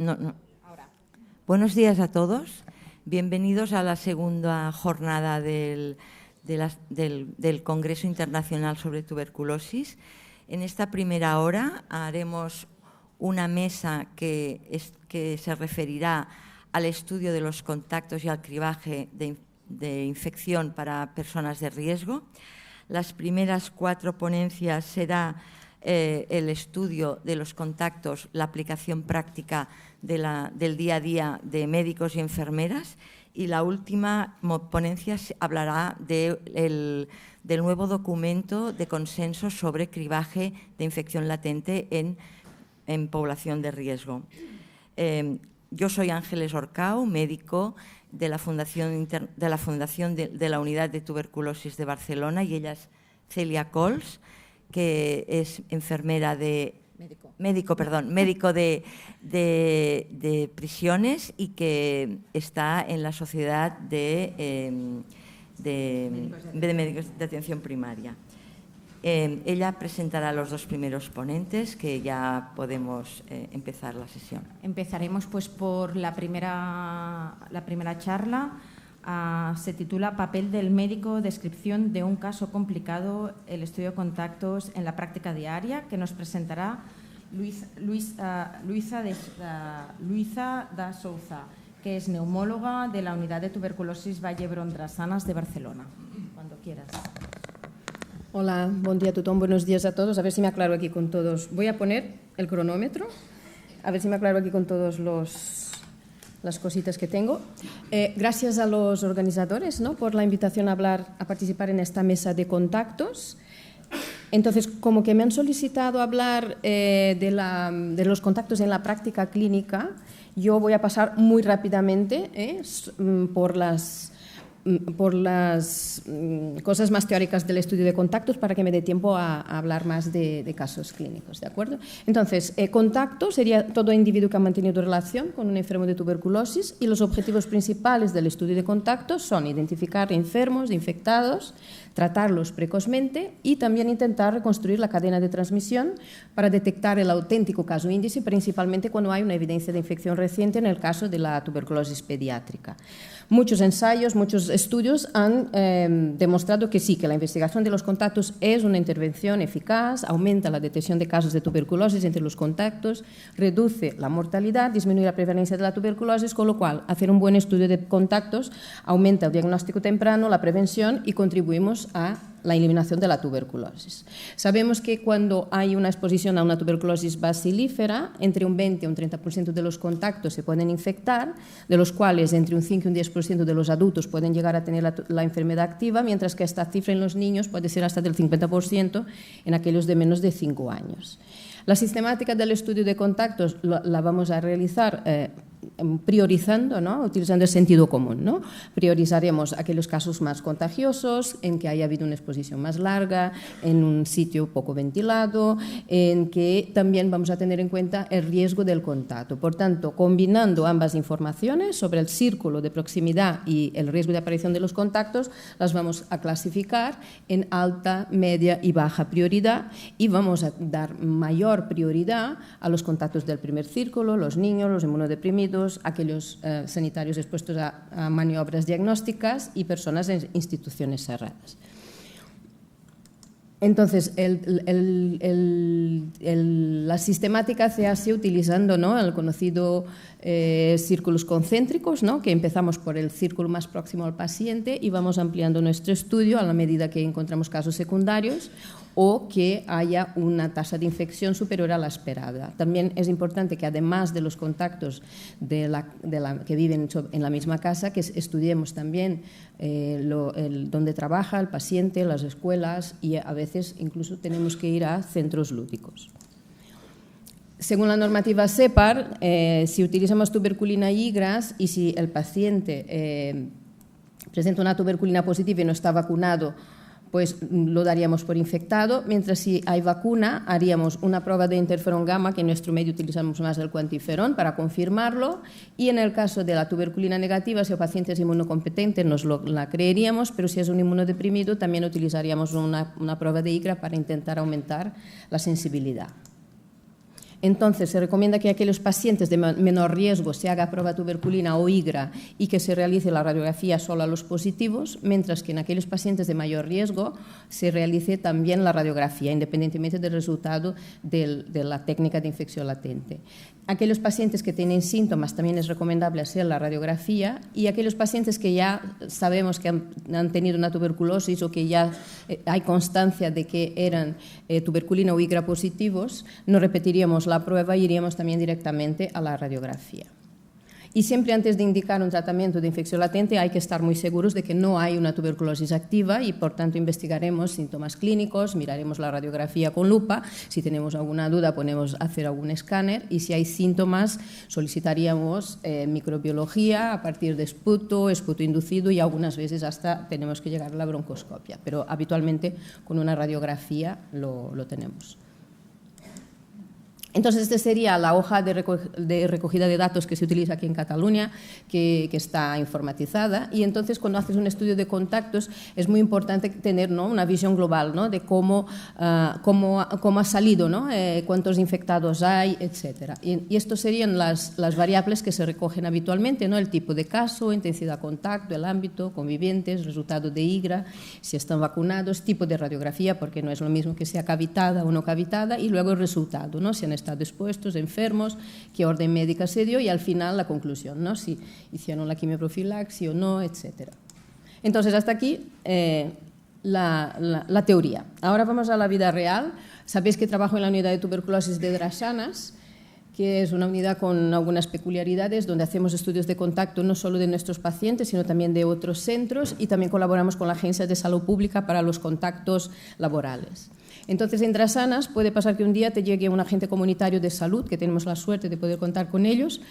No. Buenos días a todos. Bienvenidos a la segunda jornada del Congreso Internacional sobre Tuberculosis. En esta primera hora haremos una mesa que se referirá al estudio de los contactos y al cribaje de infección para personas de riesgo. Las primeras 4 ponencias será el estudio de los contactos, la aplicación práctica del día a día de médicos y enfermeras, y la última ponencia hablará del nuevo documento de consenso sobre cribaje de infección latente en población de riesgo. Yo soy Ángeles Orcau, médico de la Fundación de la Unidad de Tuberculosis de Barcelona, y ella es Celia Cols, que es enfermera médico de prisiones y que está en la Sociedad de Médicos de Atención Primaria. Ella presentará a los 2 primeros ponentes, que ya podemos empezar la sesión. Empezaremos pues por la primera charla. Se titula Papel del médico, descripción de un caso complicado, el estudio de contactos en la práctica diaria, que nos presentará Luisa da Souza, que es neumóloga de la Unidad de Tuberculosis Valle d'Hebron Drassanes de Barcelona. Cuando quieras. Hola, buen día a todos, buenos días a todos. A ver si me aclaro aquí con todos. Voy a poner el cronómetro, a ver si me aclaro aquí con todos las cositas que tengo. Gracias a los organizadores, ¿no?, por la invitación a participar en esta mesa de contactos. Entonces, como que me han solicitado hablar de los contactos en la práctica clínica, yo voy a pasar muy rápidamente por las cosas más teóricas del estudio de contactos para que me dé tiempo a hablar más de casos clínicos, ¿de acuerdo? Entonces, contacto sería todo individuo que ha mantenido relación con un enfermo de tuberculosis, y los objetivos principales del estudio de contactos son identificar enfermos, infectados, tratarlos precozmente y también intentar reconstruir la cadena de transmisión para detectar el auténtico caso índice, principalmente cuando hay una evidencia de infección reciente en el caso de la tuberculosis pediátrica. Muchos ensayos, muchos estudios han demostrado que sí, que la investigación de los contactos es una intervención eficaz, aumenta la detección de casos de tuberculosis entre los contactos, reduce la mortalidad, disminuye la prevalencia de la tuberculosis, con lo cual hacer un buen estudio de contactos aumenta el diagnóstico temprano, la prevención, y contribuimos a la eliminación de la tuberculosis. Sabemos que cuando hay una exposición a una tuberculosis bacilífera, entre un 20 y un 30% de los contactos se pueden infectar, de los cuales entre un 5 y un 10% de los adultos pueden llegar a tener la enfermedad activa, mientras que esta cifra en los niños puede ser hasta del 50% en aquellos de menos de 5 años. La sistemática del estudio de contactos la vamos a realizar priorizando, ¿no?, utilizando el sentido común, ¿no? Priorizaremos aquellos casos más contagiosos, en que haya habido una exposición más larga, en un sitio poco ventilado, en que también vamos a tener en cuenta el riesgo del contacto. Por tanto, combinando ambas informaciones sobre el círculo de proximidad y el riesgo de aparición de los contactos, las vamos a clasificar en alta, media y baja prioridad, y vamos a dar mayor prioridad a los contactos del primer círculo, los niños, los inmunodeprimidos, aquellos sanitarios expuestos a maniobras diagnósticas y personas en instituciones cerradas. Entonces, la sistemática se hace utilizando, ¿no?, el conocido círculos concéntricos, ¿no?, que empezamos por el círculo más próximo al paciente y vamos ampliando nuestro estudio a la medida que encontramos casos secundarios o que haya una tasa de infección superior a la esperada. También es importante que, además de los contactos que viven en la misma casa, que estudiemos también dónde trabaja el paciente, las escuelas, y a veces incluso tenemos que ir a centros lúdicos. Según la normativa SEPAR, si utilizamos tuberculina IGRAS y si el paciente presenta una tuberculina positiva y no está vacunado, pues lo daríamos por infectado, mientras si hay vacuna haríamos una prueba de interferón gamma, que en nuestro medio utilizamos más el cuantiferón para confirmarlo, y en el caso de la tuberculina negativa, si el paciente es inmunocompetente nos la creeríamos, pero si es un inmunodeprimido también utilizaríamos una prueba de IGRA para intentar aumentar la sensibilidad. Entonces, se recomienda que aquellos pacientes de menor riesgo se haga prueba tuberculina o IGRA y que se realice la radiografía solo a los positivos, mientras que en aquellos pacientes de mayor riesgo se realice también la radiografía, independientemente del resultado de la técnica de infección latente. Aquellos pacientes que tienen síntomas también es recomendable hacer la radiografía, y aquellos pacientes que ya sabemos que han tenido una tuberculosis o que ya hay constancia de que eran tuberculina o IGRA positivos, no repetiríamos la prueba y iríamos también directamente a la radiografía. Y siempre antes de indicar un tratamiento de infección latente hay que estar muy seguros de que no hay una tuberculosis activa y, por tanto, investigaremos síntomas clínicos, miraremos la radiografía con lupa, si tenemos alguna duda podemos hacer algún escáner y si hay síntomas solicitaríamos microbiología a partir de esputo inducido y algunas veces hasta tenemos que llegar a la broncoscopia, pero habitualmente con una radiografía lo tenemos. Entonces, esta sería la hoja de recogida de datos que se utiliza aquí en Cataluña, que está informatizada. Y entonces, cuando haces un estudio de contactos, es muy importante tener, ¿no?, una visión global, ¿no?, de cómo ha salido, ¿no?, cuántos infectados hay, etc. Y estos serían las variables que se recogen habitualmente, ¿no?, el tipo de caso, intensidad de contacto, el ámbito, convivientes, resultado de IGRA, si están vacunados, tipo de radiografía, porque no es lo mismo que sea cavitada o no cavitada, y luego el resultado, ¿no?, si han estado expuestos, enfermos, qué orden médica se dio y al final la conclusión, ¿no?, si hicieron la quimioprofilaxis o no, etc. Entonces, hasta aquí la teoría. Ahora vamos a la vida real. Sabéis que trabajo en la unidad de tuberculosis de Drassanas, que es una unidad con algunas peculiaridades, donde hacemos estudios de contacto no solo de nuestros pacientes, sino también de otros centros, y también colaboramos con la Agencia de Salud Pública para los contactos laborales. Entonces, en Drassanas puede pasar que un día te llegue un agente comunitario de salud, que tenemos la suerte de poder contar con ellos,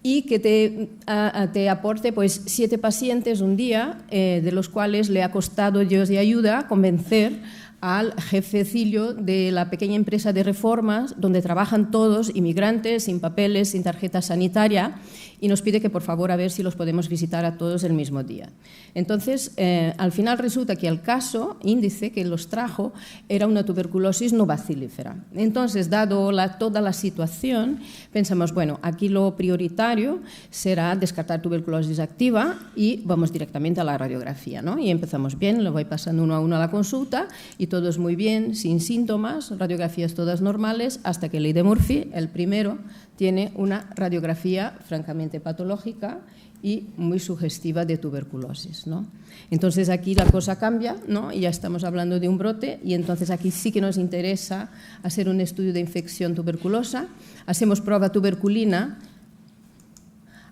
y que te aporte pues 7 pacientes un día, de los cuales le ha costado Dios de ayuda convencer al jefecillo de la pequeña empresa de reformas, donde trabajan todos inmigrantes, sin papeles, sin tarjeta sanitaria, y nos pide que por favor a ver si los podemos visitar a todos el mismo día. Entonces, al final resulta que el caso índice que los trajo era una tuberculosis no bacilífera. Entonces, dado toda la situación, pensamos, bueno, aquí lo prioritario será descartar tuberculosis activa y vamos directamente a la radiografía, ¿no? Y empezamos bien, lo voy pasando uno a uno a la consulta y todo es muy bien, sin síntomas, radiografías todas normales, hasta que Lee de Murphy, el primero, tiene una radiografía francamente patológica y muy sugestiva de tuberculosis, ¿no? Entonces aquí la cosa cambia, ¿no?, y ya estamos hablando de un brote, y entonces aquí sí que nos interesa hacer un estudio de infección tuberculosa. Hacemos prueba tuberculina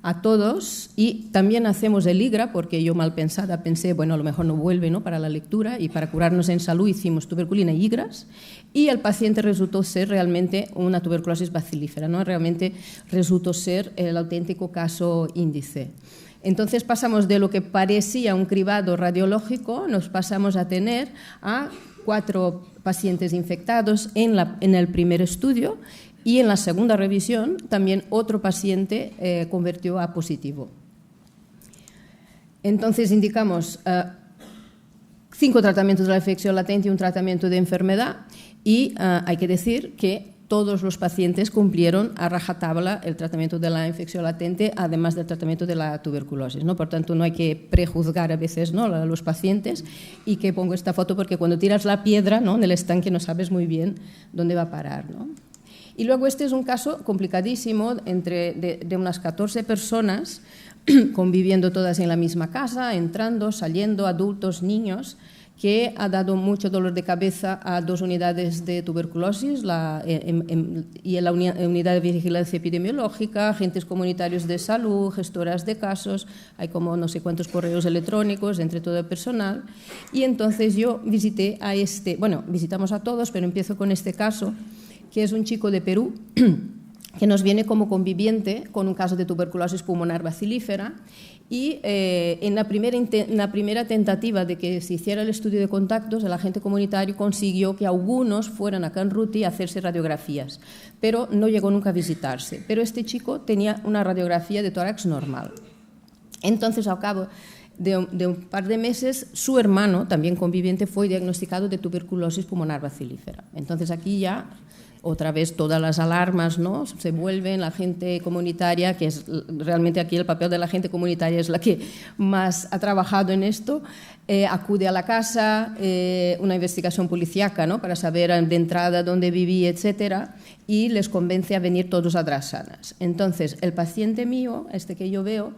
a todos y también hacemos el IGRA, porque yo mal pensada pensé, bueno, a lo mejor no vuelve, ¿no?, para la lectura, y para curarnos en salud hicimos tuberculina y IGRAs, y el paciente resultó ser realmente una tuberculosis bacilífera, ¿no?, realmente resultó ser el auténtico caso índice. Entonces pasamos de lo que parecía un cribado radiológico, nos pasamos a tener a 4 pacientes infectados en el primer estudio, y en la segunda revisión también otro paciente convirtió a positivo. Entonces indicamos 5 tratamientos de la infección latente y un tratamiento de enfermedad, y hay que decir que todos los pacientes cumplieron a rajatabla el tratamiento de la infección latente, además del tratamiento de la tuberculosis, ¿no? Por tanto, no hay que prejuzgar a veces, ¿no?, a los pacientes, y que pongo esta foto porque cuando tiras la piedra, ¿no?, en el estanque no sabes muy bien dónde va a parar, ¿no? Y luego este es un caso complicadísimo de unas 14 personas conviviendo todas en la misma casa, entrando, saliendo, adultos, niños, que ha dado mucho dolor de cabeza a 2 unidades de tuberculosis y en la unidad de vigilancia epidemiológica, agentes comunitarios de salud, gestoras de casos, hay como no sé cuántos correos electrónicos entre todo el personal. Y entonces yo visité visitamos a todos, pero empiezo con este caso, que es un chico de Perú que nos viene como conviviente con un caso de tuberculosis pulmonar bacilífera, y en la primera tentativa de que se hiciera el estudio de contactos, el agente comunitario consiguió que algunos fueran a Can Ruti a hacerse radiografías, pero no llegó nunca a visitarse. Pero este chico tenía una radiografía de tórax normal. Entonces, al cabo de un par de meses, su hermano, también conviviente, fue diagnosticado de tuberculosis pulmonar bacilífera. Entonces aquí ya otra vez todas las alarmas, ¿no? Se vuelven, la gente comunitaria, que es realmente aquí el papel de la gente comunitaria es la que más ha trabajado en esto, acude a la casa, una investigación policíaca, ¿no? Para saber de entrada dónde vivía, etcétera, y les convence a venir todos a Drassanas. Entonces, el paciente mío, este que yo veo,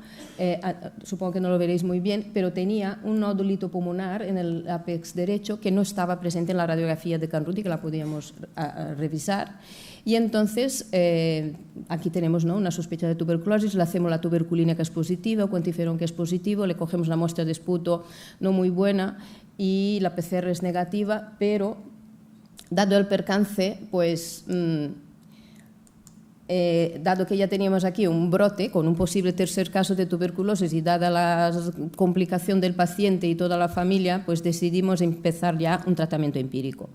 supongo que no lo veréis muy bien, pero tenía un nódulito pulmonar en el ápex derecho que no estaba presente en la radiografía de Canruti, que la podíamos revisar. Y entonces, aquí tenemos, ¿no?, una sospecha de tuberculosis, le hacemos la tuberculina que es positiva, o cuantiferón que es positivo, le cogemos la muestra de esputo no muy buena y la PCR es negativa, pero dado el percance, pues dado que ya teníamos aquí un brote con un posible tercer caso de tuberculosis y dada la complicación del paciente y toda la familia, pues decidimos empezar ya un tratamiento empírico.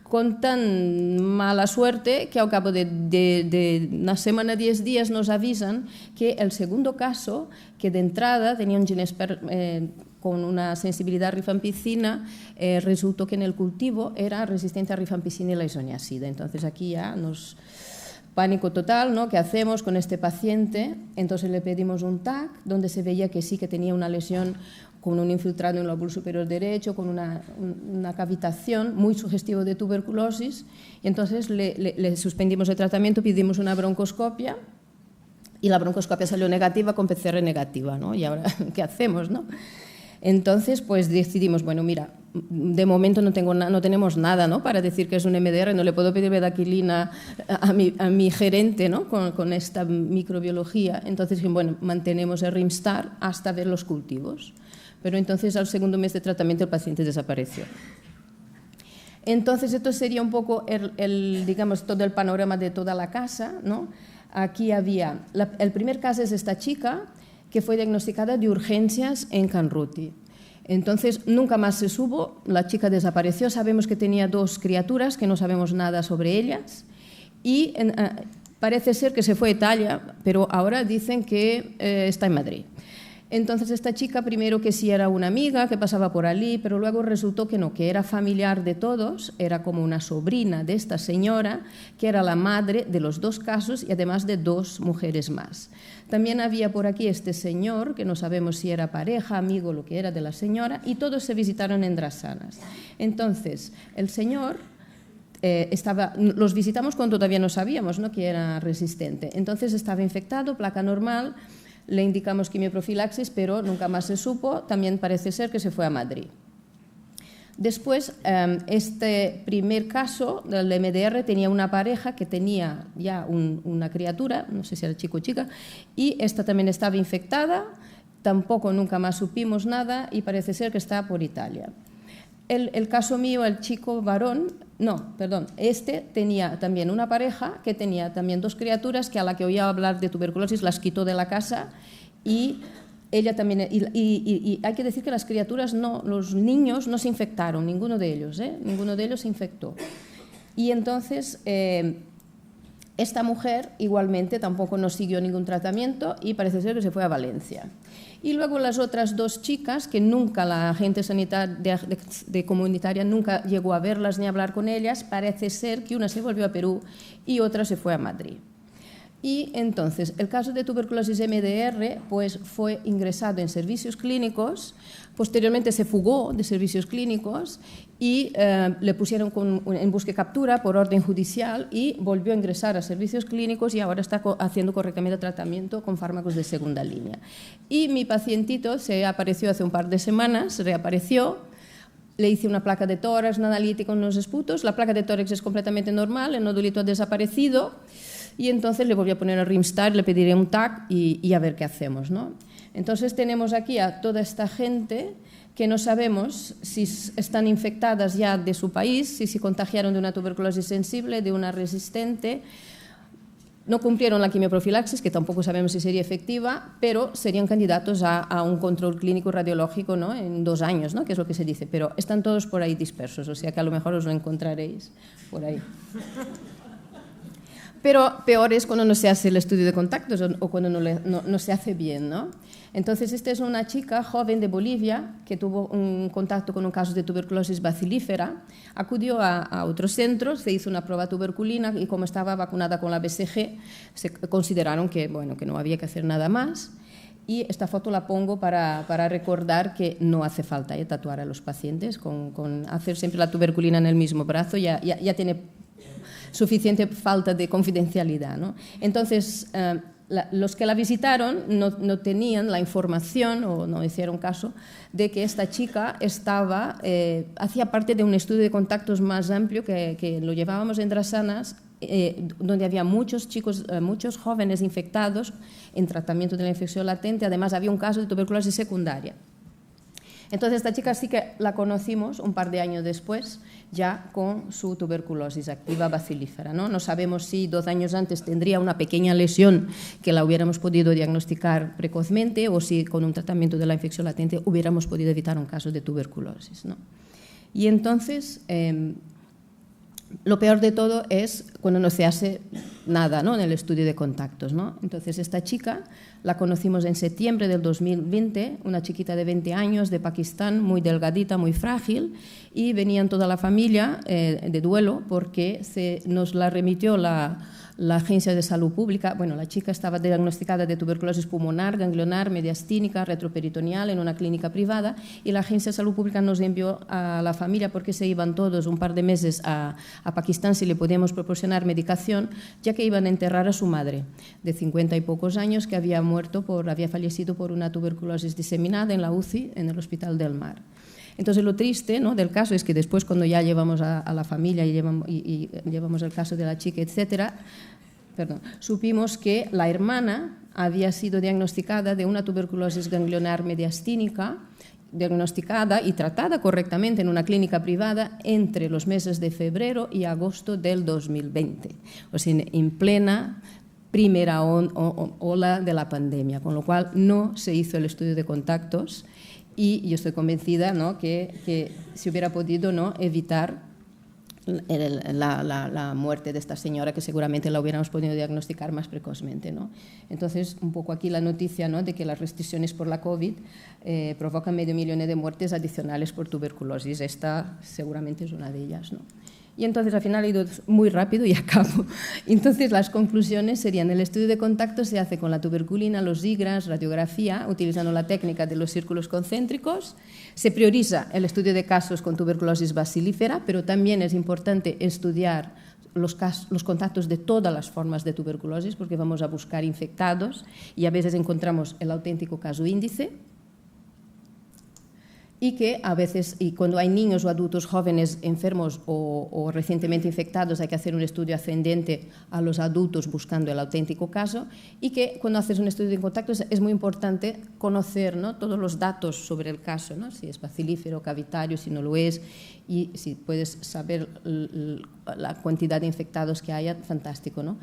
Con tan mala suerte que al cabo de una semana, 10 días, nos avisan que el segundo caso, que de entrada tenía un Ginesper con una sensibilidad a rifampicina, resultó que en el cultivo era resistente a rifampicina y la isoniazida. Entonces aquí ya nos... Pánico total, ¿no? ¿Qué hacemos con este paciente? Entonces le pedimos un TAC donde se veía que sí que tenía una lesión con un infiltrado en el lóbulo superior derecho, con una cavitación muy sugestivo de tuberculosis. Y entonces le suspendimos el tratamiento, pedimos una broncoscopia y la broncoscopia salió negativa con PCR negativa, ¿no? Y ahora, ¿qué hacemos, no? Entonces, pues decidimos, bueno, mira, de momento no tenemos nada, ¿no?, para decir que es un MDR, no le puedo pedir bedaquilina a mi gerente, ¿no?, con esta microbiología. Entonces, bueno, mantenemos el Rimstar hasta ver los cultivos. Pero entonces, al segundo mes de tratamiento, el paciente desapareció. Entonces, esto sería un poco, digamos, todo el panorama de toda la casa, ¿no? Aquí había, el primer caso es esta chica, que fue diagnosticada de urgencias en Canruti. Entonces, nunca más se supo, la chica desapareció, sabemos que tenía 2 criaturas, que no sabemos nada sobre ellas, y parece ser que se fue a Italia, pero ahora dicen que está en Madrid. Entonces, esta chica, primero que sí era una amiga que pasaba por allí, pero luego resultó que no, que era familiar de todos, era como una sobrina de esta señora, que era la madre de los 2 casos y además de 2 mujeres más. También había por aquí este señor, que no sabemos si era pareja, amigo, lo que era de la señora, y todos se visitaron en Drassanas. Entonces, el señor los visitamos cuando todavía no sabíamos, ¿no?, que era resistente. Entonces estaba infectado, placa normal, le indicamos quimioprofilaxis, pero nunca más se supo. También parece ser que se fue a Madrid. Después, este primer caso del MDR tenía una pareja que tenía ya una criatura, no sé si era chico o chica, y esta también estaba infectada, tampoco nunca más supimos nada y parece ser que está por Italia. El caso mío, el chico varón, este tenía también una pareja que tenía también 2 criaturas que a la que oía hablar de tuberculosis las quitó de la casa y ella también, y hay que decir que las criaturas los niños no se infectaron, ninguno de ellos se infectó. Y entonces esta mujer igualmente tampoco no siguió ningún tratamiento y parece ser que se fue a Valencia. Y luego las otras 2 chicas, que nunca la agente sanitaria de comunitaria nunca llegó a verlas ni a hablar con ellas, parece ser que una se volvió a Perú y otra se fue a Madrid. Y entonces, el caso de tuberculosis MDR pues, fue ingresado en servicios clínicos, posteriormente se fugó de servicios clínicos y le pusieron en busca y captura por orden judicial y volvió a ingresar a servicios clínicos y ahora está haciendo correctamente tratamiento con fármacos de segunda línea. Y mi pacientito se apareció hace un par de semanas, reapareció, le hice una placa de tórax, una analítica, unos esputos, la placa de tórax es completamente normal, el nodulito ha desaparecido. Y entonces le voy a poner el Rimstar, le pediré un TAC y a ver qué hacemos, ¿no? Entonces tenemos aquí a toda esta gente que no sabemos si están infectadas ya de su país, si se contagiaron de una tuberculosis sensible, de una resistente. No cumplieron la quimioprofilaxis, que tampoco sabemos si sería efectiva, pero serían candidatos a un control clínico radiológico, ¿no?, en 2 años, ¿no?, que es lo que se dice. Pero están todos por ahí dispersos, o sea que a lo mejor os lo encontraréis por ahí. Pero peor es cuando no se hace el estudio de contactos o cuando no se hace bien, ¿no? Entonces, esta es una chica joven de Bolivia que tuvo un contacto con un caso de tuberculosis bacilífera, acudió a otros centros, se hizo una prueba tuberculina y como estaba vacunada con la BCG, se consideraron que, bueno, que no había que hacer nada más. Y esta foto la pongo para recordar que no hace falta tatuar a los pacientes, con hacer siempre la tuberculina en el mismo brazo ya tiene suficiente falta de confidencialidad, ¿no? Entonces, los que la visitaron no tenían la información o no hicieron caso de que esta chica hacía parte de un estudio de contactos más amplio que lo llevábamos en Drassanas, donde había muchos jóvenes infectados en tratamiento de la infección latente. Además, había un caso de tuberculosis secundaria. Entonces, esta chica sí que la conocimos un par de años después, ya con su tuberculosis activa bacilífera, ¿no? No sabemos si 2 años antes tendría una pequeña lesión que la hubiéramos podido diagnosticar precozmente o si con un tratamiento de la infección latente hubiéramos podido evitar un caso de tuberculosis, ¿no? Y entonces, lo peor de todo es cuando no se hace nada, ¿no?, en el estudio de contactos, ¿no? Entonces, esta chica la conocimos en septiembre del 2020, una chiquita de 20 años de Pakistán, muy delgadita, muy frágil, y venían toda la familia de duelo porque nos la remitió la Agencia de Salud Pública. Bueno, la chica estaba diagnosticada de tuberculosis pulmonar, ganglionar, mediastínica, retroperitoneal en una clínica privada, y la Agencia de Salud Pública nos envió a la familia porque se iban todos un par de meses a Pakistán si le podíamos proporcionar medicación, ya que iban a enterrar a su madre de 50 y pocos años que había fallecido por una tuberculosis diseminada en la UCI en el Hospital del Mar. Entonces, lo triste, ¿no?, del caso es que después, cuando ya llevamos a la familia y llevamos el caso de la chica, etcétera, supimos que la hermana había sido diagnosticada de una tuberculosis ganglionar mediastínica, diagnosticada y tratada correctamente en una clínica privada entre los meses de febrero y agosto del 2020, o sea, en plena primera ola de la pandemia, con lo cual no se hizo el estudio de contactos. Y yo estoy convencida, ¿no?, que se hubiera podido, ¿no?, evitar la muerte de esta señora, que seguramente la hubiéramos podido diagnosticar más precozmente, ¿no? Entonces, un poco aquí la noticia, ¿no?, de que las restricciones por la COVID provocan 500.000 de muertes adicionales por tuberculosis. Esta seguramente es una de ellas, ¿no? Y entonces, al final, he ido muy rápido y acabo. Entonces, las conclusiones serían: el estudio de contacto se hace con la tuberculina, los IGRAS, radiografía, utilizando la técnica de los círculos concéntricos. Se prioriza el estudio de casos con tuberculosis bacilífera, pero también es importante estudiar los contactos de todas las formas de tuberculosis, porque vamos a buscar infectados y a veces encontramos el auténtico caso índice. Y que a veces, y cuando hay niños o adultos jóvenes enfermos o recientemente infectados, hay que hacer un estudio ascendente a los adultos buscando el auténtico caso, y que cuando haces un estudio de contactos es muy importante conocer, ¿no?, todos los datos sobre el caso, ¿no?, si es bacilífero, cavitario, si no lo es, y si puedes saber la cantidad de infectados que haya, fantástico, ¿no?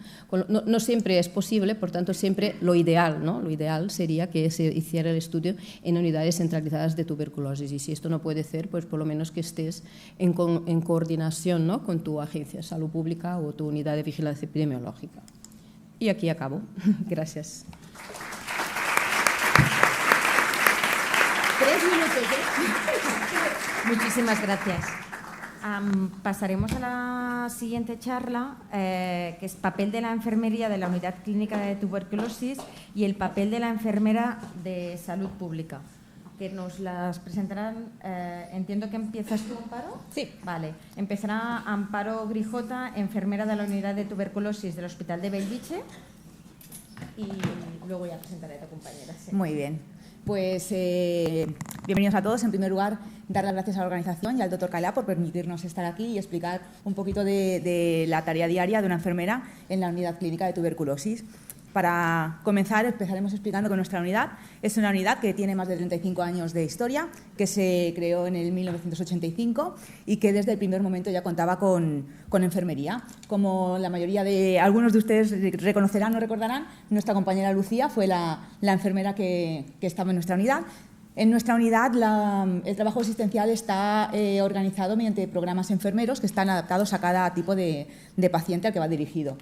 No siempre es posible, por tanto, siempre lo ideal, ¿no?, lo ideal sería que se hiciera el estudio en unidades centralizadas de tuberculosis. Y si esto no puede ser, pues por lo menos que estés en coordinación, ¿no?, con tu agencia de salud pública o tu unidad de vigilancia epidemiológica. Y aquí acabo. Gracias. 3 minutos, ¿eh? Muchísimas gracias. Pasaremos a la siguiente charla, que es papel de la enfermería de la Unidad Clínica de Tuberculosis y el papel de la enfermera de salud pública, que nos las presentarán. Entiendo que empiezas tú, Amparo. Sí. Vale. Empezará Amparo Grijota, enfermera de la Unidad de Tuberculosis del Hospital de Bellvitge, y luego ya presentaré a tu compañera. Sí. Muy bien. Pues bienvenidos a todos. En primer lugar, dar las gracias a la organización y al doctor Calá por permitirnos estar aquí y explicar un poquito de la tarea diaria de una enfermera en la Unidad Clínica de Tuberculosis. Para comenzar, empezaremos explicando que nuestra unidad es una unidad que tiene más de 35 años de historia, que se creó en el 1985 y que desde el primer momento ya contaba con enfermería. Como la mayoría de algunos de ustedes reconocerán o recordarán, nuestra compañera Lucía fue la enfermera que estaba en nuestra unidad. En nuestra unidad el trabajo asistencial está organizado mediante programas enfermeros que están adaptados a cada tipo de paciente al que va dirigido.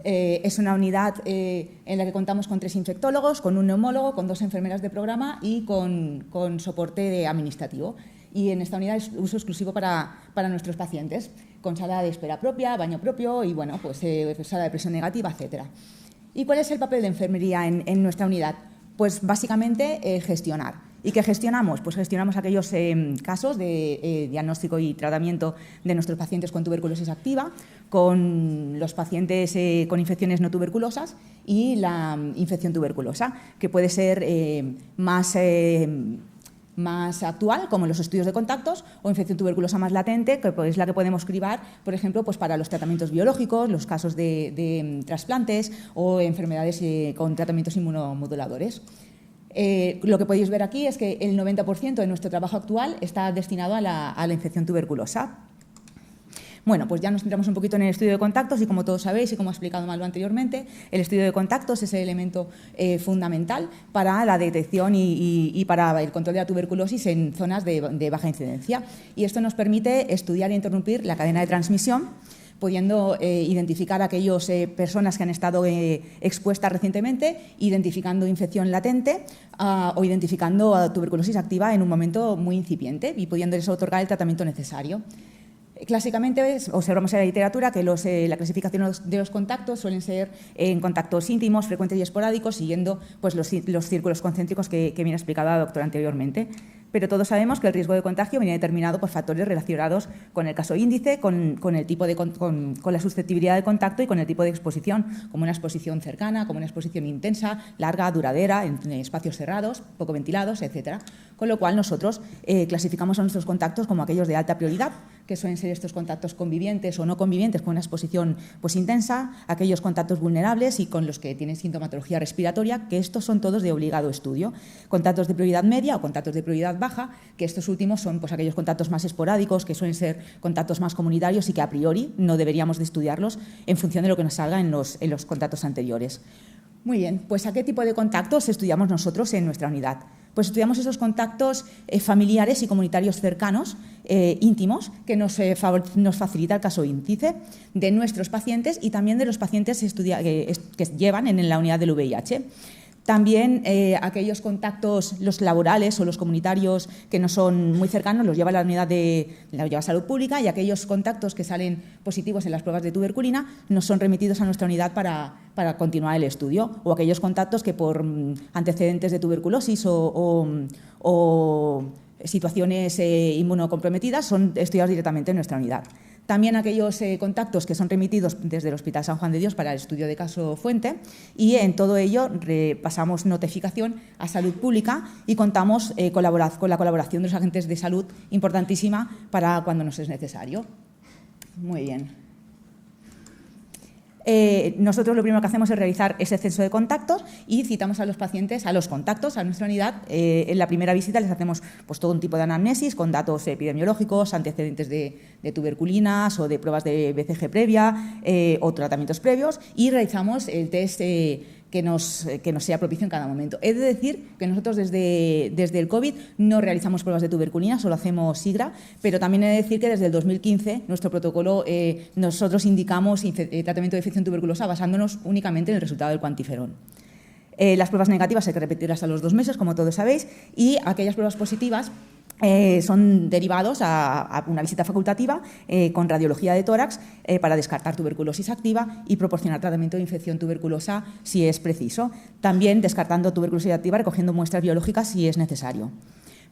Es una unidad en la que contamos con 3 infectólogos, con un neumólogo, con 2 enfermeras de programa y con soporte administrativo. Y en esta unidad es uso exclusivo para nuestros pacientes, con sala de espera propia, baño propio y bueno, pues, sala de presión negativa, etcétera. ¿Y cuál es el papel de enfermería en nuestra unidad? Pues básicamente gestionar. ¿Y qué gestionamos? Pues gestionamos aquellos casos de diagnóstico y tratamiento de nuestros pacientes con tuberculosis activa, con los pacientes con infecciones no tuberculosas y la infección tuberculosa, que puede ser más actual, como los estudios de contactos, o infección tuberculosa más latente, que es la que podemos cribar, por ejemplo, pues para los tratamientos biológicos, los casos de trasplantes o enfermedades con tratamientos inmunomoduladores. Lo que podéis ver aquí es que el 90% de nuestro trabajo actual está destinado a la infección tuberculosa. Bueno, pues ya nos centramos un poquito en el estudio de contactos y como todos sabéis y como ha explicado Malva anteriormente, el estudio de contactos es el elemento fundamental para la detección y para el control de la tuberculosis en zonas de baja incidencia. Y esto nos permite estudiar e interrumpir la cadena de transmisión, pudiendo identificar a aquellas personas que han estado expuestas recientemente, identificando infección latente o identificando tuberculosis activa en un momento muy incipiente y pudiéndoles otorgar el tratamiento necesario. Clásicamente observamos en la literatura que la clasificación de los contactos suelen ser en contactos íntimos, frecuentes y esporádicos, siguiendo pues, los círculos concéntricos que bien ha explicado la doctora anteriormente. Pero todos sabemos que el riesgo de contagio viene determinado por factores relacionados con el caso índice, con el tipo con la susceptibilidad de contacto y con el tipo de exposición, como una exposición cercana, como una exposición intensa, larga, duradera, en espacios cerrados, poco ventilados, etcétera. Con lo cual nosotros clasificamos a nuestros contactos como aquellos de alta prioridad, que suelen ser estos contactos convivientes o no convivientes con una exposición pues, intensa, aquellos contactos vulnerables y con los que tienen sintomatología respiratoria, que estos son todos de obligado estudio. Contactos de prioridad media o contactos de prioridad baja, que estos últimos son pues, aquellos contactos más esporádicos, que suelen ser contactos más comunitarios y que a priori no deberíamos de estudiarlos en función de lo que nos salga en los contactos anteriores. Muy bien, pues ¿a qué tipo de contactos estudiamos nosotros en nuestra unidad? Pues estudiamos esos contactos familiares y comunitarios cercanos, íntimos, que nos facilita el caso índice de nuestros pacientes y también de los pacientes que llevan en la unidad del VIH. También aquellos contactos, los laborales o los comunitarios que no son muy cercanos, los lleva la unidad la lleva Salud Pública, y aquellos contactos que salen positivos en las pruebas de tuberculina nos son remitidos a nuestra unidad para continuar el estudio, o aquellos contactos que por antecedentes de tuberculosis o situaciones inmunocomprometidas son estudiados directamente en nuestra unidad. También aquellos contactos que son remitidos desde el Hospital San Juan de Dios para el estudio de caso fuente, y en todo ello pasamos notificación a Salud Pública y contamos con la colaboración de los agentes de salud, importantísima para cuando nos es necesario. Muy bien. Nosotros lo primero que hacemos es realizar ese censo de contactos y citamos a los pacientes, a los contactos, a nuestra unidad. En la primera visita les hacemos pues, todo un tipo de anamnesis con datos epidemiológicos, antecedentes de tuberculinas o de pruebas de BCG previa o tratamientos previos, y realizamos el test que nos sea propicio en cada momento. He de decir que nosotros desde el COVID no realizamos pruebas de tuberculina, solo hacemos SIGRA, pero también he de decir que desde el 2015 nuestro protocolo nosotros indicamos tratamiento de infección tuberculosa basándonos únicamente en el resultado del cuantiferón. Las pruebas negativas hay que repetirlas a los 2 meses, como todos sabéis, y aquellas pruebas positivas son derivados a una visita facultativa con radiología de tórax para descartar tuberculosis activa y proporcionar tratamiento de infección tuberculosa si es preciso. También descartando tuberculosis activa, recogiendo muestras biológicas si es necesario.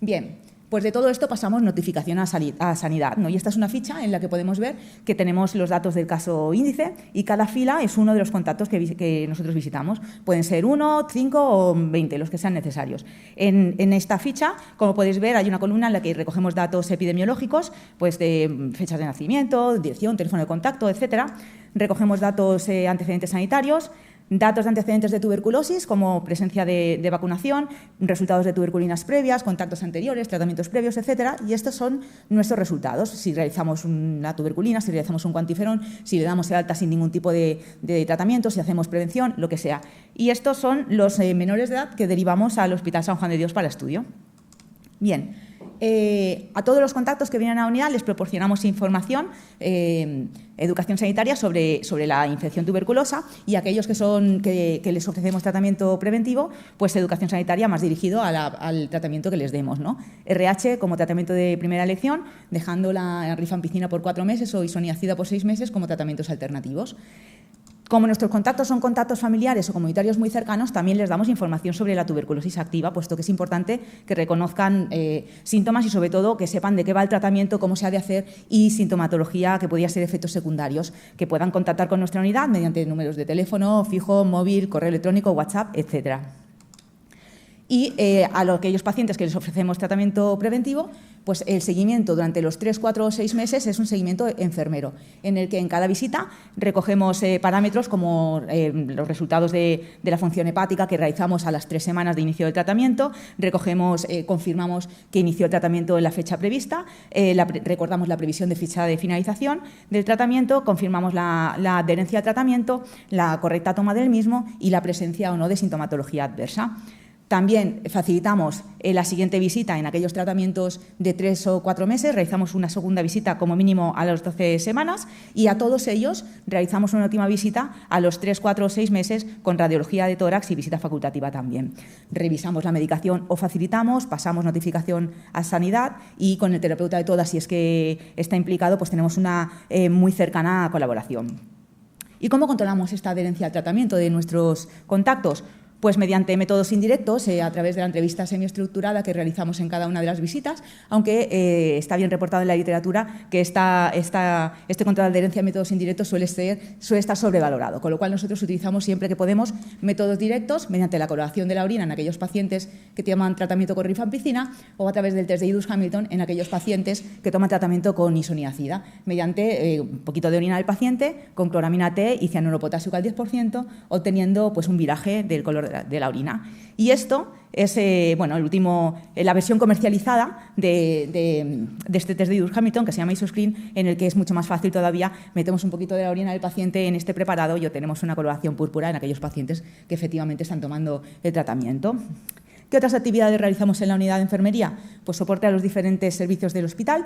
Bien, pues de todo esto pasamos notificación a Sanidad, ¿no? Y esta es una ficha en la que podemos ver que tenemos los datos del caso índice y cada fila es uno de los contactos que nosotros visitamos. Pueden ser 1, 5 o 20, los que sean necesarios. En esta ficha, como podéis ver, hay una columna en la que recogemos datos epidemiológicos, pues de fechas de nacimiento, dirección, teléfono de contacto, etcétera. Recogemos datos antecedentes sanitarios, datos de antecedentes de tuberculosis, como presencia de vacunación, resultados de tuberculinas previas, contactos anteriores, tratamientos previos, etcétera. Y estos son nuestros resultados. Si realizamos una tuberculina, si realizamos un cuantiferón, si le damos el alta sin ningún tipo de tratamiento, si hacemos prevención, lo que sea. Y estos son los menores de edad que derivamos al Hospital San Juan de Dios para estudio. Bien. a todos los contactos que vienen a la unidad les proporcionamos información, educación sanitaria sobre la infección tuberculosa, y aquellos que les ofrecemos tratamiento preventivo, pues educación sanitaria más dirigido al tratamiento que les demos, ¿no? RH como tratamiento de primera elección, dejando la rifampicina por 4 meses o isoniazida por 6 meses como tratamientos alternativos. Como nuestros contactos son contactos familiares o comunitarios muy cercanos, también les damos información sobre la tuberculosis activa, puesto que es importante que reconozcan síntomas y, sobre todo, que sepan de qué va el tratamiento, cómo se ha de hacer y sintomatología que podría ser efectos secundarios, que puedan contactar con nuestra unidad mediante números de teléfono, fijo, móvil, correo electrónico, WhatsApp, etcétera. Y a aquellos pacientes que les ofrecemos tratamiento preventivo, pues el seguimiento durante los 3, 4 o 6 meses es un seguimiento enfermero, en el que en cada visita recogemos parámetros como los resultados de la función hepática que realizamos a las 3 semanas de inicio del tratamiento, confirmamos que inició el tratamiento en la fecha prevista, recordamos la previsión de fecha de finalización del tratamiento, confirmamos la adherencia al tratamiento, la correcta toma del mismo y la presencia o no de sintomatología adversa. También facilitamos la siguiente visita en aquellos tratamientos de 3 o 4 meses, realizamos una segunda visita como mínimo a las 12 semanas y a todos ellos realizamos una última visita a los 3, 4 o 6 meses con radiología de tórax y visita facultativa también. Revisamos la medicación o facilitamos, pasamos notificación a sanidad y con el terapeuta de todas, si es que está implicado, pues tenemos una muy cercana colaboración. ¿Y cómo controlamos esta adherencia al tratamiento de nuestros contactos? Pues mediante métodos indirectos, a través de la entrevista semiestructurada que realizamos en cada una de las visitas, aunque está bien reportado en la literatura que este control de adherencia a métodos indirectos suele estar sobrevalorado, con lo cual nosotros utilizamos siempre que podemos métodos directos mediante la coloración de la orina en aquellos pacientes que toman tratamiento con rifampicina o a través del test de Idus-Hamilton en aquellos pacientes que toman tratamiento con isoniazida, mediante un poquito de orina del paciente con cloramina T y cianuro potásico al 10%, obteniendo pues un viraje del color de la orina. Y esto es la versión comercializada de este test de Idus-Hamilton, que se llama IsoScreen, en el que es mucho más fácil todavía. Metemos un poquito de la orina del paciente en este preparado y obtenemos una coloración púrpura en aquellos pacientes que efectivamente están tomando el tratamiento. ¿Qué otras actividades realizamos en la unidad de enfermería? Pues soporte a los diferentes servicios del hospital,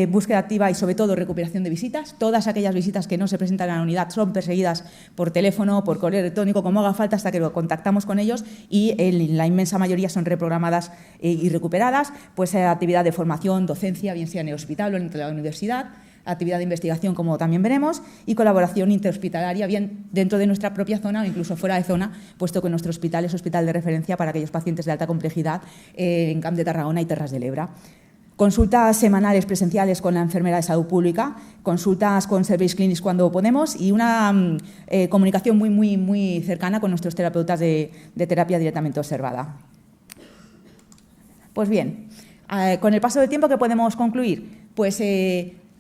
búsqueda activa y, sobre todo, recuperación de visitas. Todas aquellas visitas que no se presentan en la unidad son perseguidas por teléfono, por correo electrónico, como haga falta, hasta que lo contactamos con ellos y la inmensa mayoría son reprogramadas y recuperadas. Pues actividad de formación, docencia, bien sea en el hospital o en la universidad, actividad de investigación, como también veremos, y colaboración interhospitalaria, bien dentro de nuestra propia zona o incluso fuera de zona, puesto que nuestro hospital es hospital de referencia para aquellos pacientes de alta complejidad en Camp de Tarragona y Terras de l'Ebre. Consultas semanales presenciales con la enfermera de salud pública, consultas con service clinics cuando podemos y una comunicación muy, muy, muy cercana con nuestros terapeutas de terapia directamente observada. Pues bien, con el paso del tiempo, ¿qué podemos concluir? Pues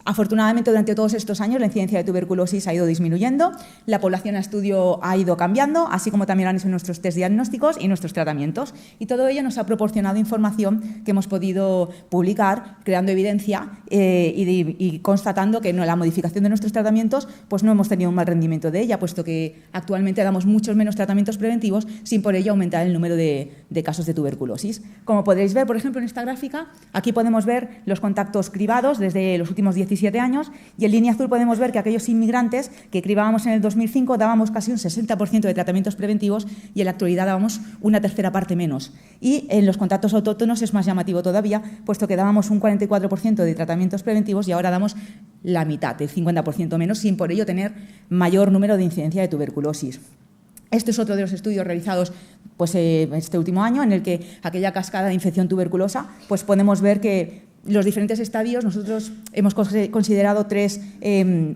afortunadamente, durante todos estos años, la incidencia de tuberculosis ha ido disminuyendo, la población a estudio ha ido cambiando, así como también han hecho nuestros test diagnósticos y nuestros tratamientos. Y todo ello nos ha proporcionado información que hemos podido publicar, creando evidencia y constatando que la modificación de nuestros tratamientos pues no hemos tenido un mal rendimiento de ella, puesto que actualmente damos muchos menos tratamientos preventivos sin por ello aumentar el número de casos de tuberculosis. Como podréis ver, por ejemplo, en esta gráfica, aquí podemos ver los contactos cribados desde los últimos 17 años y en línea azul podemos ver que aquellos inmigrantes que cribábamos en el 2005 dábamos casi un 60% de tratamientos preventivos y en la actualidad dábamos una tercera parte menos. Y en los contactos autóctonos es más llamativo todavía, puesto que dábamos un 44% de tratamientos preventivos y ahora damos la mitad, el 50% menos, sin por ello tener mayor número de incidencia de tuberculosis. Este es otro de los estudios realizados pues, este último año, en el que aquella cascada de infección tuberculosa, pues podemos ver que los diferentes estadios, nosotros hemos considerado 3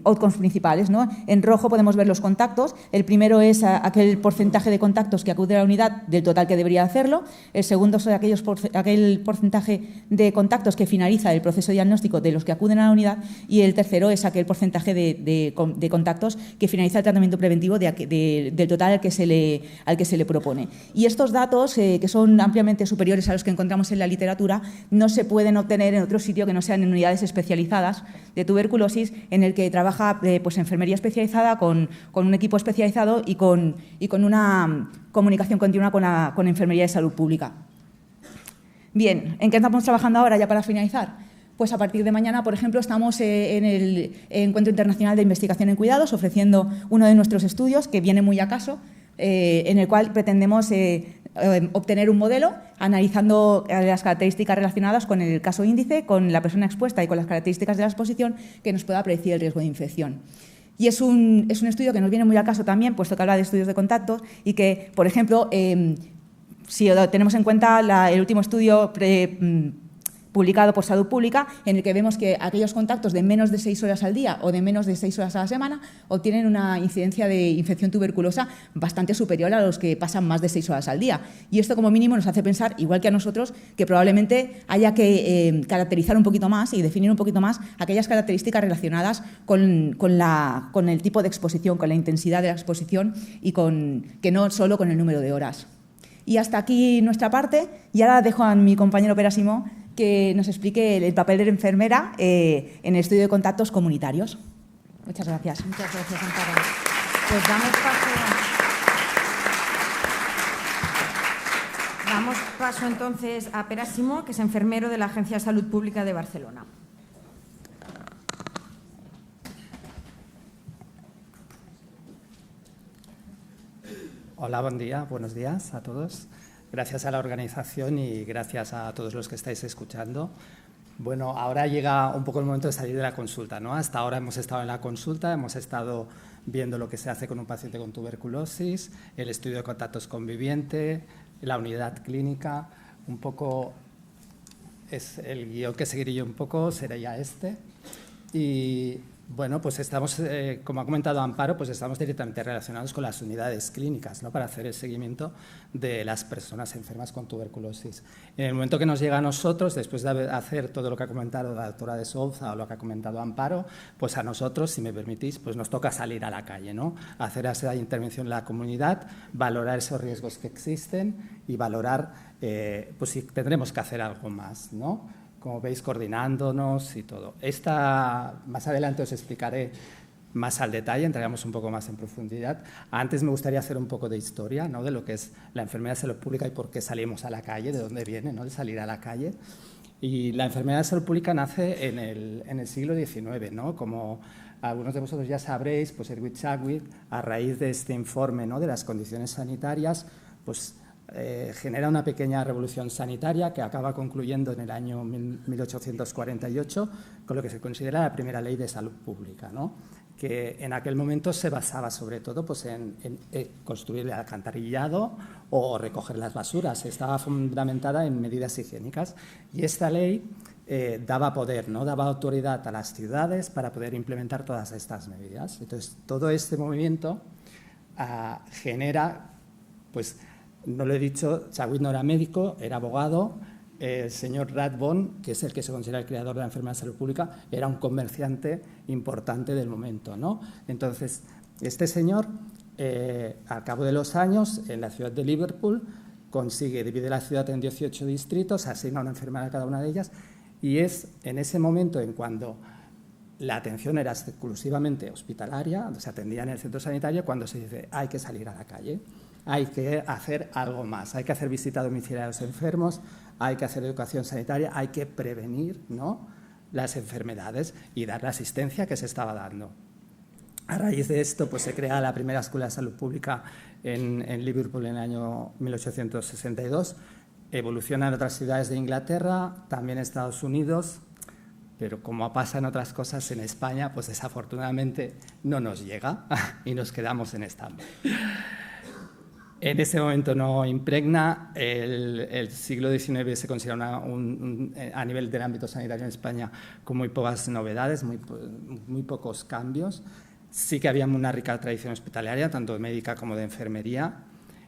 outcomes principales, ¿no? En rojo podemos ver los contactos. El primero es aquel porcentaje de contactos que acude a la unidad del total que debería hacerlo. El segundo es aquel porcentaje de contactos que finaliza el proceso diagnóstico de los que acuden a la unidad. Y el tercero es aquel porcentaje de contactos que finaliza el tratamiento preventivo del total al que se le propone. Y estos datos, que son ampliamente superiores a los que encontramos en la literatura, no se pueden obtener en otro sitio que no sean en unidades especializadas de tuberculosis, en el que trabaja pues enfermería especializada con un equipo especializado y con una comunicación continua con enfermería de salud pública. Bien, ¿en qué estamos trabajando ahora ya para finalizar? Pues a partir de mañana, por ejemplo, estamos en el Encuentro Internacional de Investigación en Cuidados ofreciendo uno de nuestros estudios, que viene muy a caso, en el cual pretendemos obtener un modelo analizando las características relacionadas con el caso índice, con la persona expuesta y con las características de la exposición que nos pueda predecir el riesgo de infección. Y es un estudio que nos viene muy al caso también, puesto que habla de estudios de contactos y que, por ejemplo, si tenemos en cuenta el último estudio publicado por Salud Pública, en el que vemos que aquellos contactos de menos de 6 horas al día o de menos de 6 horas a la semana obtienen una incidencia de infección tuberculosa bastante superior a los que pasan más de 6 horas al día. Y esto, como mínimo, nos hace pensar, igual que a nosotros, que probablemente haya que caracterizar un poquito más y definir un poquito más aquellas características relacionadas con el tipo de exposición, con la intensidad de la exposición y que no solo con el número de horas. Y hasta aquí nuestra parte. Y ahora dejo a mi compañero Pere Simó que nos explique el papel de la enfermera en el estudio de contactos comunitarios. Muchas gracias. Muchas gracias, Amparo. Pues damos paso entonces a Pere Simó, que es enfermero de la Agencia de Salud Pública de Barcelona. Hola, buen día, buenos días a todos. Gracias a la organización y gracias a todos los que estáis escuchando. Bueno, ahora llega un poco el momento de salir de la consulta, ¿no? Hasta ahora hemos estado en la consulta, hemos estado viendo lo que se hace con un paciente con tuberculosis, el estudio de contactos conviviente, la unidad clínica, un poco es el guión que seguiré yo un poco, sería este. Y bueno, pues estamos, como ha comentado Amparo, pues estamos directamente relacionados con las unidades clínicas, ¿no? Para hacer el seguimiento de las personas enfermas con tuberculosis. En el momento que nos llega a nosotros, después de hacer todo lo que ha comentado la doctora de Souza o lo que ha comentado Amparo, pues a nosotros, si me permitís, pues nos toca salir a la calle, ¿no? Hacer esa intervención en la comunidad, valorar esos riesgos que existen y valorar pues si tendremos que hacer algo más, ¿no? Como veis, coordinándonos y todo. Más adelante os explicaré más al detalle, entraremos un poco más en profundidad. Antes me gustaría hacer un poco de historia, ¿no? De lo que es la enfermedad de salud pública y por qué salimos a la calle, de dónde viene, ¿no? De salir a la calle. Y la enfermedad de salud pública nace en el siglo XIX, ¿no? Como algunos de vosotros ya sabréis, pues Edwin Chadwick, a raíz de este informe, ¿no? De las condiciones sanitarias, pues genera una pequeña revolución sanitaria que acaba concluyendo en el año 1848 con lo que se considera la primera ley de salud pública, ¿no? Que en aquel momento se basaba sobre todo pues, en construir el alcantarillado o recoger las basuras. Estaba fundamentada en medidas higiénicas y esta ley daba poder, ¿no? Daba autoridad a las ciudades para poder implementar todas estas medidas. Entonces, todo este movimiento genera, pues, no lo he dicho, Chadwick no era médico, era abogado. El señor Rathbone, que es el que se considera el creador de la enfermedad de salud pública, era un comerciante importante del momento, ¿no? Entonces, este señor, al cabo de los años, en la ciudad de Liverpool, consigue dividir la ciudad en 18 distritos, asigna una enfermera a cada una de ellas, y es en ese momento en cuando la atención era exclusivamente hospitalaria, se atendía en el centro sanitario, cuando se dice hay que salir a la calle. Hay que hacer algo más, hay que hacer visita domiciliaria a los enfermos, hay que hacer educación sanitaria, hay que prevenir, ¿no? Las enfermedades y dar la asistencia que se estaba dando. A raíz de esto, pues se crea la primera escuela de salud pública en Liverpool en el año 1862, evoluciona en otras ciudades de Inglaterra, también en Estados Unidos, pero como pasa en otras cosas en España, pues desafortunadamente no nos llega y nos quedamos en stand-by. En ese momento no impregna, el siglo XIX se considera a nivel del ámbito sanitario en España con muy pocas novedades, muy pocos cambios. Sí que había una rica tradición hospitalaria, tanto médica como de enfermería,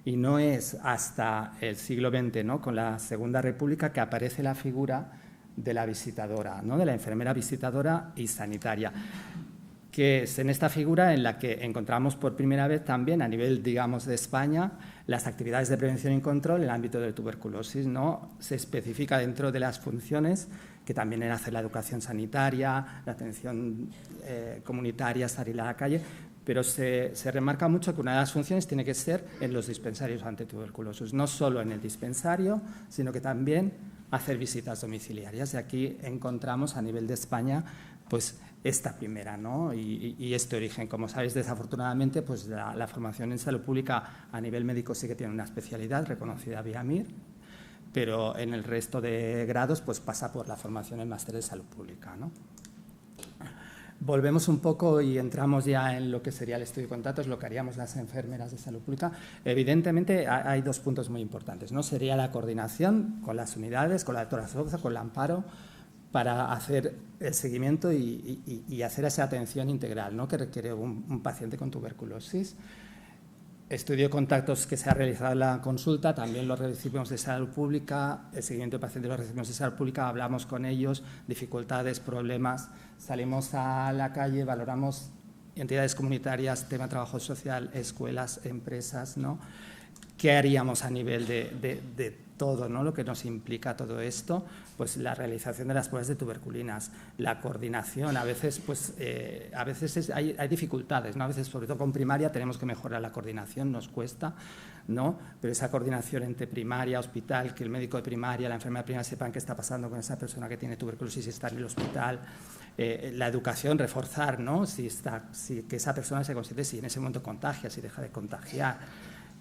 y no es hasta el siglo XX, ¿no? Con la Segunda República, que aparece la figura de la visitadora, ¿no? De la enfermera visitadora y sanitaria. que es en esta figura en la que encontramos por primera vez también a nivel, digamos, de España, las actividades de prevención y control en el ámbito de tuberculosis, ¿no? Se especifica dentro de las funciones que también hace la educación sanitaria, la atención comunitaria, salir a la calle, pero se remarca mucho que una de las funciones tiene que ser en los dispensarios antituberculosos, no solo en el dispensario, sino que también hacer visitas domiciliarias. Y aquí encontramos a nivel de España pues esta primera, ¿no? y este origen. Como sabéis, desafortunadamente, pues la formación en salud pública a nivel médico sí que tiene una especialidad reconocida vía MIR, pero en el resto de grados pues pasa por la formación en máster de salud pública, ¿no? Volvemos un poco y entramos ya en lo que sería el estudio de contactos, lo que haríamos las enfermeras de salud pública. Evidentemente hay dos puntos muy importantes, ¿no? Sería la coordinación con las unidades, con la doctora Souza, con la Amparo, para hacer el seguimiento y hacer esa atención integral, ¿no? Que requiere un paciente con tuberculosis. Estudio de contactos que se ha realizado en la consulta, también lo recibimos de salud pública, el seguimiento de pacientes lo recibimos de salud pública, hablamos con ellos, dificultades, problemas, salimos a la calle, valoramos entidades comunitarias, tema de trabajo social, escuelas, empresas, ¿no? ¿Qué haríamos a nivel de todo, ¿no? Lo que nos implica todo esto? Pues la realización de las pruebas de tuberculinas, la coordinación, a veces, pues, hay dificultades, ¿no? A veces, sobre todo con primaria, tenemos que mejorar la coordinación, nos cuesta, ¿no? Pero esa coordinación entre primaria, hospital, que el médico de primaria, la enfermera de primaria sepan qué está pasando con esa persona que tiene tuberculosis y está en el hospital, la educación, reforzar, ¿no? Que esa persona se considere si en ese momento contagia, si deja de contagiar.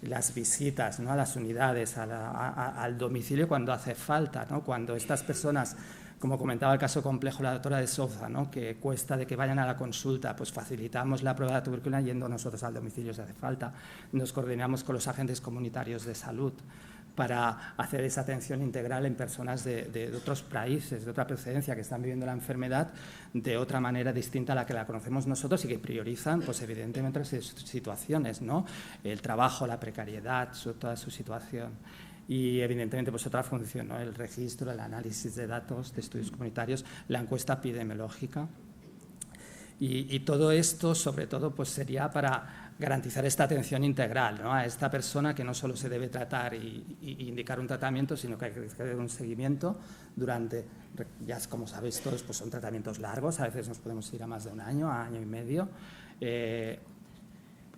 Las visitas, ¿no? A las unidades, al domicilio cuando hace falta, ¿no? Cuando estas personas, como comentaba el caso complejo la doctora de Souza, ¿no? Que cuesta de que vayan a la consulta, pues facilitamos la prueba de tuberculina yendo nosotros al domicilio si hace falta. Nos coordinamos con los agentes comunitarios de salud para hacer esa atención integral en personas de otros países, de otra procedencia, que están viviendo la enfermedad de otra manera distinta a la que la conocemos nosotros y que priorizan, pues evidentemente, otras situaciones, ¿no? El trabajo, la precariedad, toda su situación. Y evidentemente, pues otra función, ¿no? El registro, el análisis de datos, de estudios comunitarios, la encuesta epidemiológica. Y todo esto, sobre todo, pues sería para garantizar esta atención integral, ¿no? A esta persona que no solo se debe tratar y indicar un tratamiento, sino que hay que hacer un seguimiento durante, ya como sabéis todos, pues son tratamientos largos, a veces nos podemos ir a más de un año, a año y medio.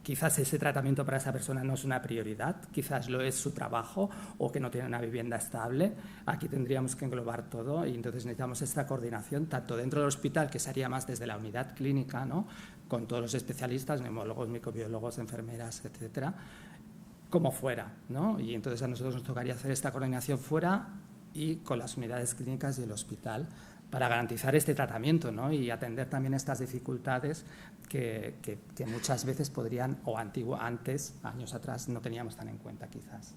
Quizás ese tratamiento para esa persona no es una prioridad, quizás lo es su trabajo o que no tiene una vivienda estable. Aquí tendríamos que englobar todo y entonces necesitamos esta coordinación tanto dentro del hospital, que se haría más desde la unidad clínica, ¿no? Con todos los especialistas, neumólogos, microbiólogos, enfermeras, etcétera, como fuera, ¿no? Y entonces a nosotros nos tocaría hacer esta coordinación fuera y con las unidades clínicas y el hospital para garantizar este tratamiento, ¿no? Y atender también estas dificultades que muchas veces podrían, o antes, años atrás, no teníamos tan en cuenta quizás.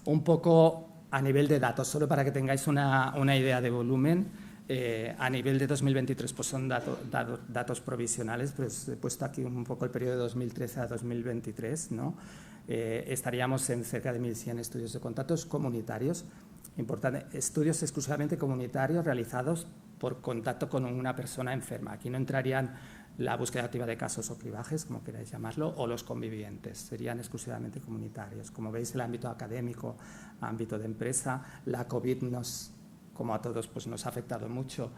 Un poco a nivel de datos, solo para que tengáis una idea de volumen, a nivel de 2023 pues son datos provisionales, pues he puesto aquí un poco el periodo de 2013 a 2023, ¿no? Estaríamos en cerca de 1.100 estudios de contactos comunitarios. Importante, estudios exclusivamente comunitarios realizados por contacto con una persona enferma. Aquí no entrarían la búsqueda activa de casos o cribajes, como queráis llamarlo, o los convivientes, serían exclusivamente comunitarios. Como veis, el ámbito académico, ámbito de empresa, la COVID como a todos, pues nos ha afectado mucho.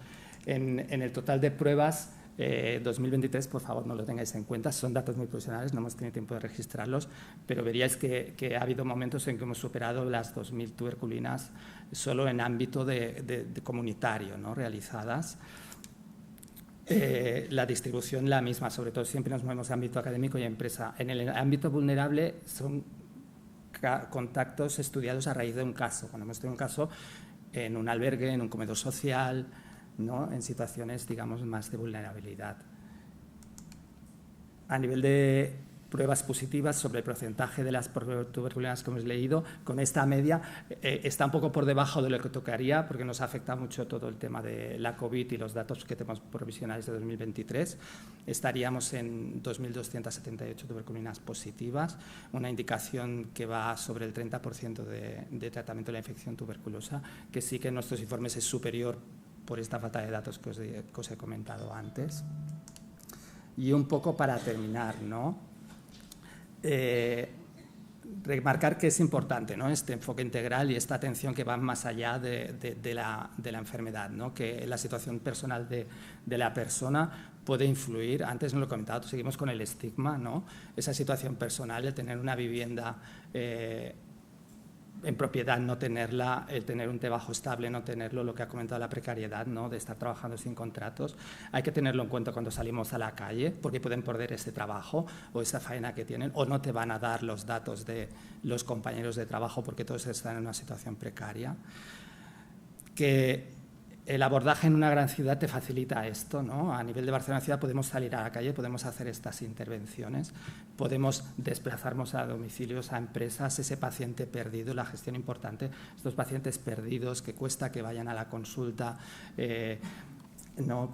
En el total de pruebas, 2023, por favor, no lo tengáis en cuenta, son datos muy profesionales, no hemos tenido tiempo de registrarlos, pero veríais que ha habido momentos en que hemos superado las 2.000 tuberculinas solo en ámbito de comunitario, ¿no? Realizadas. La distribución la misma, sobre todo siempre nos movemos en ámbito académico y empresa. En el ámbito vulnerable son contactos estudiados a raíz de un caso. Cuando hemos tenido un caso en un albergue, en un comedor social, ¿no? En situaciones, digamos, más de vulnerabilidad. A nivel de pruebas positivas sobre el porcentaje de las tuberculinas que hemos leído, con esta media está un poco por debajo de lo que tocaría, porque nos afecta mucho todo el tema de la COVID y los datos que tenemos provisionales de 2023. Estaríamos en 2.278 tuberculinas positivas, una indicación que va sobre el 30% de tratamiento de la infección tuberculosa, que sí que en nuestros informes es superior por esta falta de datos que os he comentado antes. Y un poco para terminar, ¿no? Remarcar que es importante, ¿no?, este enfoque integral y esta atención que va más allá de la enfermedad, ¿no?, que la situación personal de la persona puede influir. Antes no lo he comentado, seguimos con el estigma, ¿no?, esa situación personal de tener una vivienda en propiedad, no tenerla, el tener un trabajo estable, no tenerlo, lo que ha comentado la precariedad, ¿no?, de estar trabajando sin contratos. Hay que tenerlo en cuenta cuando salimos a la calle, porque pueden perder ese trabajo o esa faena que tienen, o no te van a dar los datos de los compañeros de trabajo porque todos están en una situación precaria. Que el abordaje en una gran ciudad te facilita esto, ¿no? A nivel de Barcelona ciudad podemos salir a la calle, podemos hacer estas intervenciones, podemos desplazarnos a domicilios, a empresas, ese paciente perdido, la gestión importante, estos pacientes perdidos que cuesta que vayan a la consulta, ¿no?,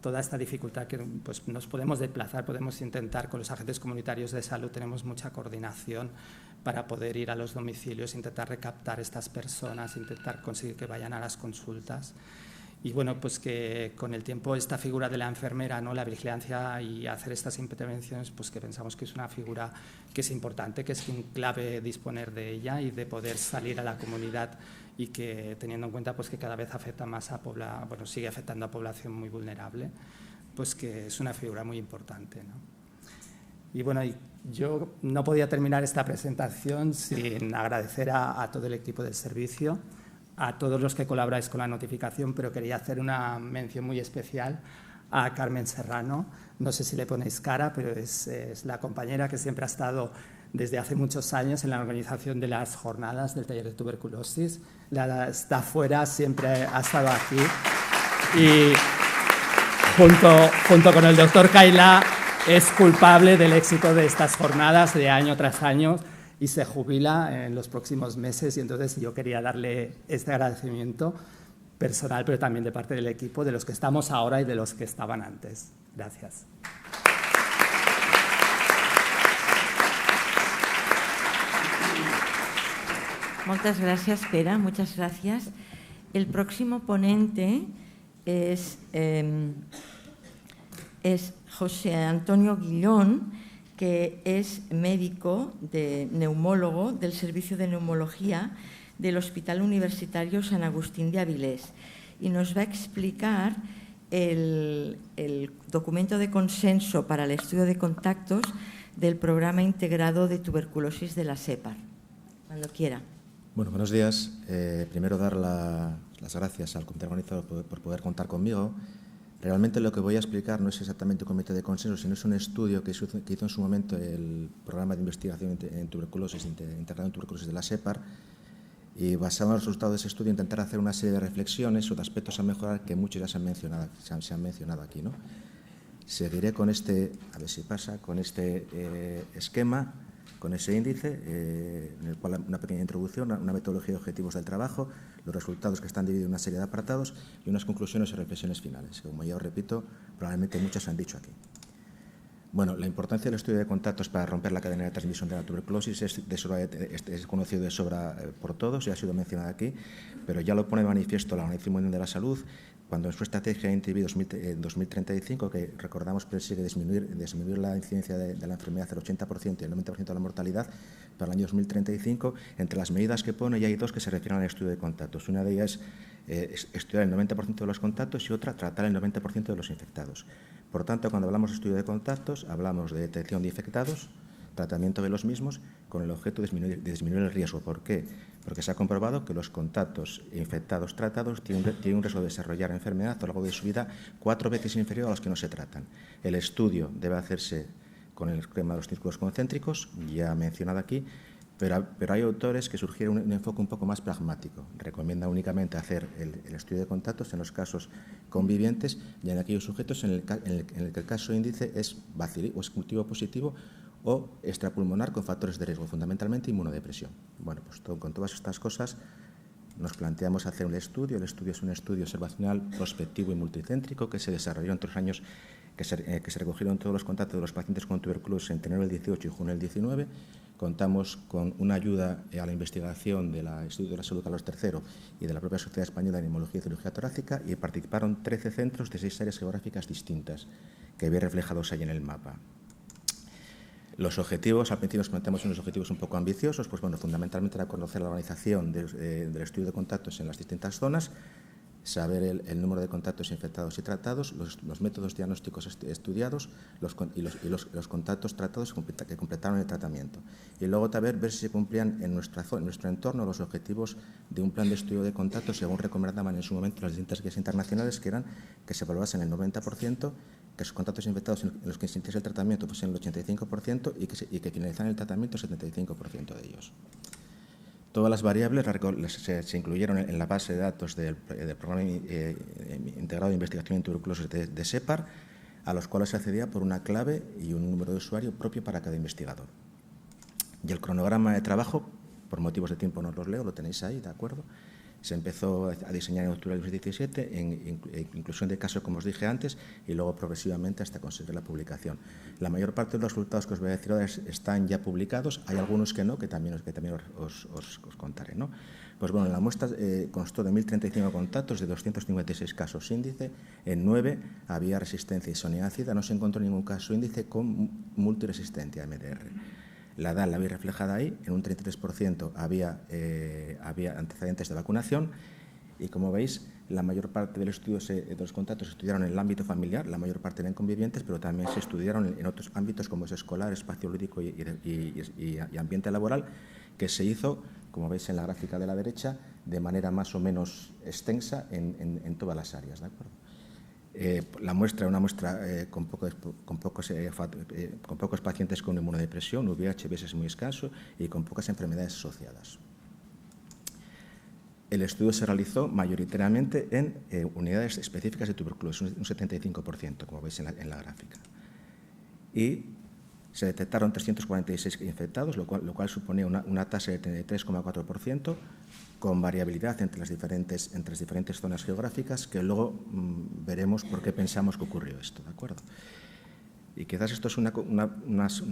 toda esta dificultad que pues, nos podemos desplazar, podemos intentar con los agentes comunitarios de salud, tenemos mucha coordinación para poder ir a los domicilios, intentar recaptar estas personas, intentar conseguir que vayan a las consultas. Y bueno, pues que con el tiempo esta figura de la enfermera, ¿no?, la vigilancia y hacer estas intervenciones, pues que pensamos que es una figura que es importante, que es clave disponer de ella y de poder salir a la comunidad, y que teniendo en cuenta pues que cada vez afecta más a sigue afectando a población muy vulnerable, pues que es una figura muy importante, ¿no? Y bueno, yo no podía terminar esta presentación sin agradecer a todo el equipo del servicio, a todos los que colaboráis con la notificación, pero quería hacer una mención muy especial a Carmen Serrano. No sé si le ponéis cara, pero es la compañera que siempre ha estado desde hace muchos años en la organización de las jornadas del taller de tuberculosis. Está fuera, siempre ha estado aquí. Y junto con el doctor Kaila es culpable del éxito de estas jornadas de año tras año y se jubila en los próximos meses. Y entonces yo quería darle este agradecimiento personal, pero también de parte del equipo, de los que estamos ahora y de los que estaban antes. Gracias. Muchas gracias, Pere, muchas gracias. El próximo ponente es José Antonio Guillón, que es médico, neumólogo del Servicio de Neumología del Hospital Universitario San Agustín de Avilés, y nos va a explicar el documento de consenso para el estudio de contactos del Programa Integrado de Tuberculosis de la SEPAR. Cuando quiera. Bueno, buenos días. Primero dar las gracias al comité organizador por poder contar conmigo. Realmente lo que voy a explicar no es exactamente un comité de consenso, sino es un estudio que hizo en su momento el programa de investigación en tuberculosis, integrado en tuberculosis de la SEPAR, y basado en los resultados de ese estudio intentar hacer una serie de reflexiones o de aspectos a mejorar que muchos ya se han mencionado aquí, ¿no? Seguiré con este, a ver si pasa, con este esquema, con ese índice, en el cual una pequeña introducción, una metodología de objetivos del trabajo, los resultados que están divididos en una serie de apartados y unas conclusiones y reflexiones finales, que, como ya os repito, probablemente muchas se han dicho aquí. Bueno, la importancia del estudio de contactos para romper la cadena de transmisión de la tuberculosis es conocido de sobra por todos y ha sido mencionado aquí, pero ya lo pone de manifiesto la Organización Mundial de la Salud cuando en su estrategia INTV 2035, que recordamos persigue disminuir la incidencia de la enfermedad del 80% y el 90% de la mortalidad para el año 2035, entre las medidas que pone ya hay dos que se refieren al estudio de contactos. Una de ellas es estudiar el 90% de los contactos y otra tratar el 90% de los infectados. Por tanto, cuando hablamos de estudio de contactos, hablamos de detección de infectados, tratamiento de los mismos, con el objeto de disminuir el riesgo. ¿Por qué? Porque se ha comprobado que los contactos infectados tratados tienen un riesgo de desarrollar enfermedad a lo largo de su vida 4 veces inferior a los que no se tratan. El estudio debe hacerse con el esquema de los círculos concéntricos, ya mencionado aquí, pero hay autores que sugieren un enfoque un poco más pragmático. Recomienda únicamente hacer el estudio de contactos en los casos convivientes y en aquellos sujetos en el que el caso índice es bacilo o es cultivo positivo o extrapulmonar con factores de riesgo, fundamentalmente inmunodepresión. Bueno, pues con todas estas cosas nos planteamos hacer un estudio. El estudio es un estudio observacional prospectivo y multicéntrico que se desarrolló entre los años que se recogieron todos los contactos de los pacientes con tuberculosis entre enero del 18 y junio del 19. Contamos con una ayuda a la investigación del Instituto de la Salud Carlos III y de la propia Sociedad Española de Neumología y Cirugía Torácica, y participaron 13 centros de 6 áreas geográficas distintas, que veis reflejados ahí en el mapa. Los objetivos, al principio nos planteamos unos objetivos un poco ambiciosos, pues bueno, fundamentalmente era conocer la organización del estudio de contactos en las distintas zonas, saber el número de contactos infectados y tratados, los métodos diagnósticos estudiados y los contactos tratados que completaron el tratamiento. Y luego también ver si se cumplían en nuestro entorno los objetivos de un plan de estudio de contactos, según recomendaban en su momento las distintas guías internacionales, que eran que se evaluasen el 90%, que esos contactos infectados en los que se inició el tratamiento fuesen el 85% y que finalizaran el tratamiento el 75% de ellos. Todas las variables se incluyeron en la base de datos del Programa Integrado de Investigación en Tuberculosis de SEPAR, a los cuales se accedía por una clave y un número de usuario propio para cada investigador. Y el cronograma de trabajo, por motivos de tiempo no los leo, lo tenéis ahí, ¿de acuerdo? Se empezó a diseñar en octubre de 2017, en inclusión de casos, como os dije antes, y luego progresivamente hasta conseguir la publicación. La mayor parte de los resultados que os voy a decir ahora están ya publicados, hay algunos que no, que también os contaré, ¿no? Pues bueno, la muestra constó de 1.035 contactos de 256 casos índice, en 9 había resistencia isoniácida, no se encontró ningún caso índice con multiresistencia a MDR. La edad la veis reflejada ahí, en un 33% había antecedentes de vacunación y, como veis, la mayor parte del estudio de los contactos se estudiaron en el ámbito familiar, la mayor parte eran convivientes, pero también se estudiaron en otros ámbitos como es escolar, espacio lúdico y ambiente laboral, que se hizo, como veis en la gráfica de la derecha, de manera más o menos extensa en todas las áreas, ¿de acuerdo? La muestra es una muestra con pocos pacientes con inmunodepresión, VIH es muy escaso y con pocas enfermedades asociadas. El estudio se realizó mayoritariamente en unidades específicas de tuberculosis, un 75%, como veis en la gráfica. Y se detectaron 346 infectados, lo cual suponía una tasa de 33,4%, con variabilidad entre las diferentes zonas geográficas, que luego veremos por qué pensamos que ocurrió esto, ¿de acuerdo? Y quizás esto es una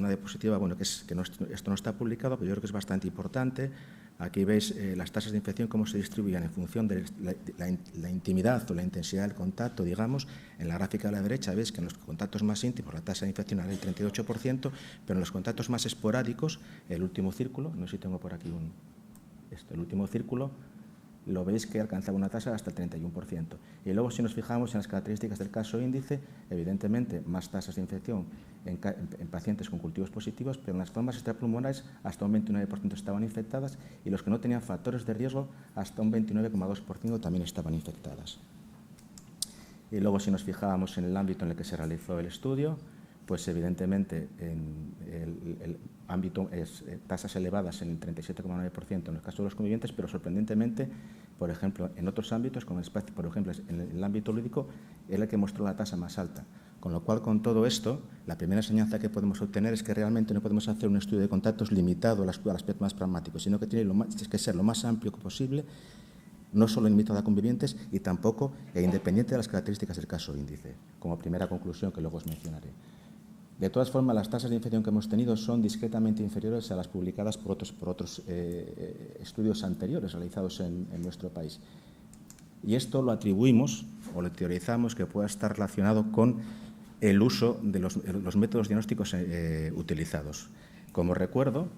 diapositiva, bueno, esto no está publicado, pero yo creo que es bastante importante. Aquí veis las tasas de infección, cómo se distribuían en función de la intimidad o la intensidad del contacto, digamos. En la gráfica de la derecha veis que en los contactos más íntimos la tasa de infección era del 38%, pero en los contactos más esporádicos, el último círculo, no sé si tengo por aquí el último círculo, lo veis que alcanzaba una tasa hasta el 31%. Y luego, si nos fijamos en las características del caso índice, evidentemente más tasas de infección en pacientes con cultivos positivos, pero en las formas extrapulmonares hasta un 29% estaban infectadas y los que no tenían factores de riesgo hasta un 29,2% también estaban infectadas. Y luego, si nos fijábamos en el ámbito en el que se realizó el estudio, pues evidentemente en el ámbito es tasas elevadas en el 37,9% en el caso de los convivientes, pero sorprendentemente, por ejemplo, en otros ámbitos, como por ejemplo en el ámbito lúdico, es el que mostró la tasa más alta. Con lo cual, con todo esto, la primera enseñanza que podemos obtener es que realmente no podemos hacer un estudio de contactos limitado al aspecto más pragmático, sino que tiene que ser lo más amplio posible, no solo limitado a convivientes y tampoco independiente de las características del caso índice, como primera conclusión que luego os mencionaré. De todas formas, las tasas de infección que hemos tenido son discretamente inferiores a las publicadas por otros estudios anteriores realizados en nuestro país. Y esto lo atribuimos o lo teorizamos que pueda estar relacionado con el uso de los métodos diagnósticos utilizados. Como recuerdo,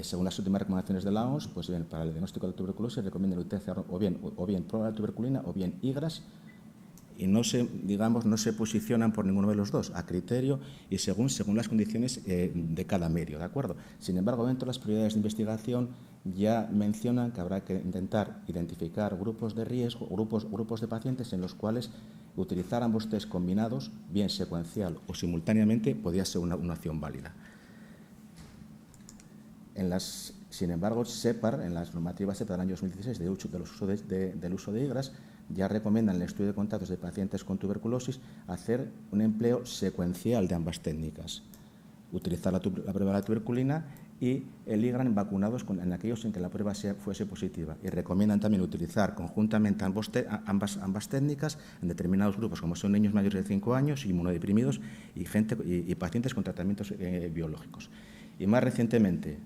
según las últimas recomendaciones de la OMS, pues bien, para el diagnóstico de tuberculosis recomiendan utilizar o bien prueba de tuberculina o bien IGRAS, y no se posicionan por ninguno de los dos, a criterio y según las condiciones de cada medio, ¿de acuerdo? Sin embargo, dentro de las prioridades de investigación ya mencionan que habrá que intentar identificar grupos de riesgo, grupos de pacientes en los cuales utilizar ambos test combinados, bien secuencial o simultáneamente, podría ser una opción válida. Sin embargo, SEPAR, en las normativas SEPAR del año 2016 del uso de IGRAS, ya recomiendan en el estudio de contactos de pacientes con tuberculosis hacer un empleo secuencial de ambas técnicas, utilizar la prueba de la tuberculina y el IGRAS en vacunados en aquellos en que la prueba fuese positiva. Y recomiendan también utilizar conjuntamente ambas técnicas en determinados grupos, como son niños mayores de 5 años, inmunodeprimidos y pacientes con tratamientos biológicos. Y más recientemente,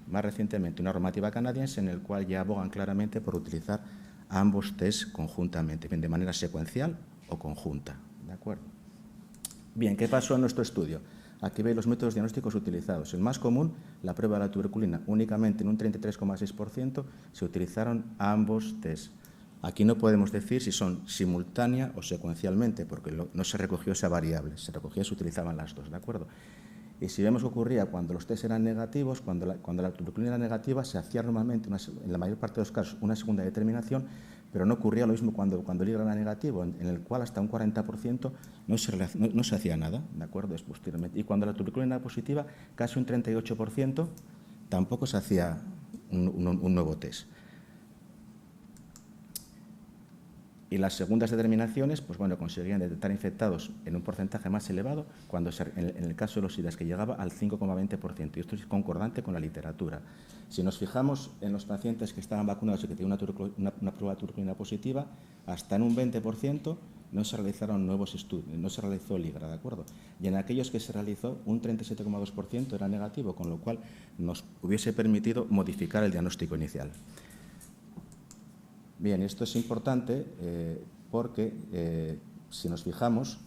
más recientemente una normativa canadiense en la cual ya abogan claramente por utilizar ambos test conjuntamente, de manera secuencial o conjunta. ¿De acuerdo? Bien, ¿qué pasó en nuestro estudio? Aquí veis los métodos diagnósticos utilizados. El más común, la prueba de la tuberculina. Únicamente en un 33,6% se utilizaron ambos test. Aquí no podemos decir si son simultánea o secuencialmente, porque no se recogió esa variable. Se recogía, se utilizaban las dos, ¿de acuerdo? Y si vemos qué ocurría cuando los test eran negativos, cuando la tuberculina era negativa, se hacía normalmente, en la mayor parte de los casos, una segunda determinación, pero no ocurría lo mismo cuando el hígado era negativo, en el cual hasta un 40% no se hacía nada, ¿de acuerdo? Es posteriormente. Y cuando la tuberculina era positiva, casi un 38%, tampoco se hacía un nuevo test. Y las segundas determinaciones, pues bueno, conseguían detectar infectados en un porcentaje más elevado, cuando en el caso de los SIDAs, que llegaba al 5,20%. Y esto es concordante con la literatura. Si nos fijamos en los pacientes que estaban vacunados y que tenían una prueba de tuberculina positiva, hasta en un 20% no se realizaron nuevos estudios, no se realizó el IGRA, ¿de acuerdo? Y en aquellos que se realizó, un 37,2% era negativo, con lo cual nos hubiese permitido modificar el diagnóstico inicial. Bien, esto es importante porque si nos fijamos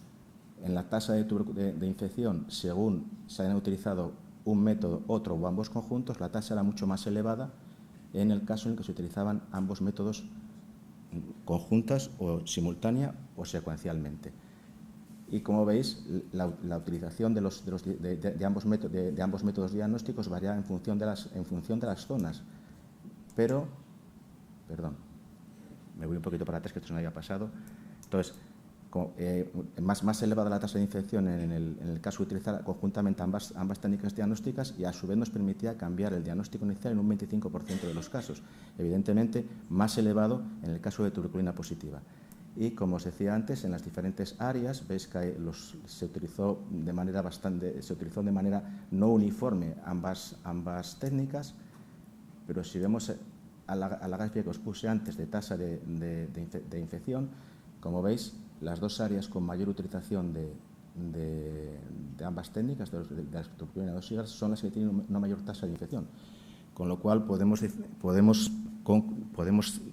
en la tasa de infección, según se hayan utilizado un método, otro o ambos conjuntos, la tasa era mucho más elevada en el caso en el que se utilizaban ambos métodos conjuntas o simultánea o secuencialmente. Y como veis, la utilización de ambos métodos diagnósticos variaba en función de las zonas. Pero, perdón, me voy un poquito para atrás, que esto se me había pasado. Entonces, más elevada la tasa de infección en el caso de utilizar conjuntamente ambas técnicas diagnósticas, y a su vez nos permitía cambiar el diagnóstico inicial en un 25% de los casos. Evidentemente, más elevado en el caso de tuberculina positiva. Y, como os decía antes, en las diferentes áreas, veis que se utilizó de manera no uniforme ambas técnicas, pero si vemos a la gráfica que os puse antes de tasa de infección, como veis, las dos áreas con mayor utilización de ambas técnicas, de la tuberculina de dos siglas, son las que tienen una mayor tasa de infección. Con lo cual podemos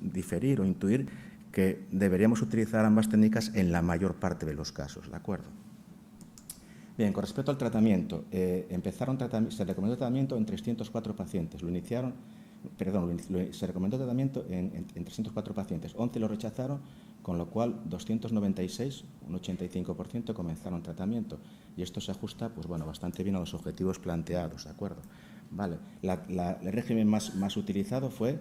diferir o intuir que deberíamos utilizar ambas técnicas en la mayor parte de los casos, ¿de acuerdo? Bien, con respecto al tratamiento, se recomendó tratamiento en 304 pacientes. Se recomendó tratamiento en 304 pacientes, 11 lo rechazaron, con lo cual 296, un 85%, comenzaron tratamiento. Y esto se ajusta, pues bueno, bastante bien a los objetivos planteados, ¿de acuerdo? Vale. El régimen más utilizado fue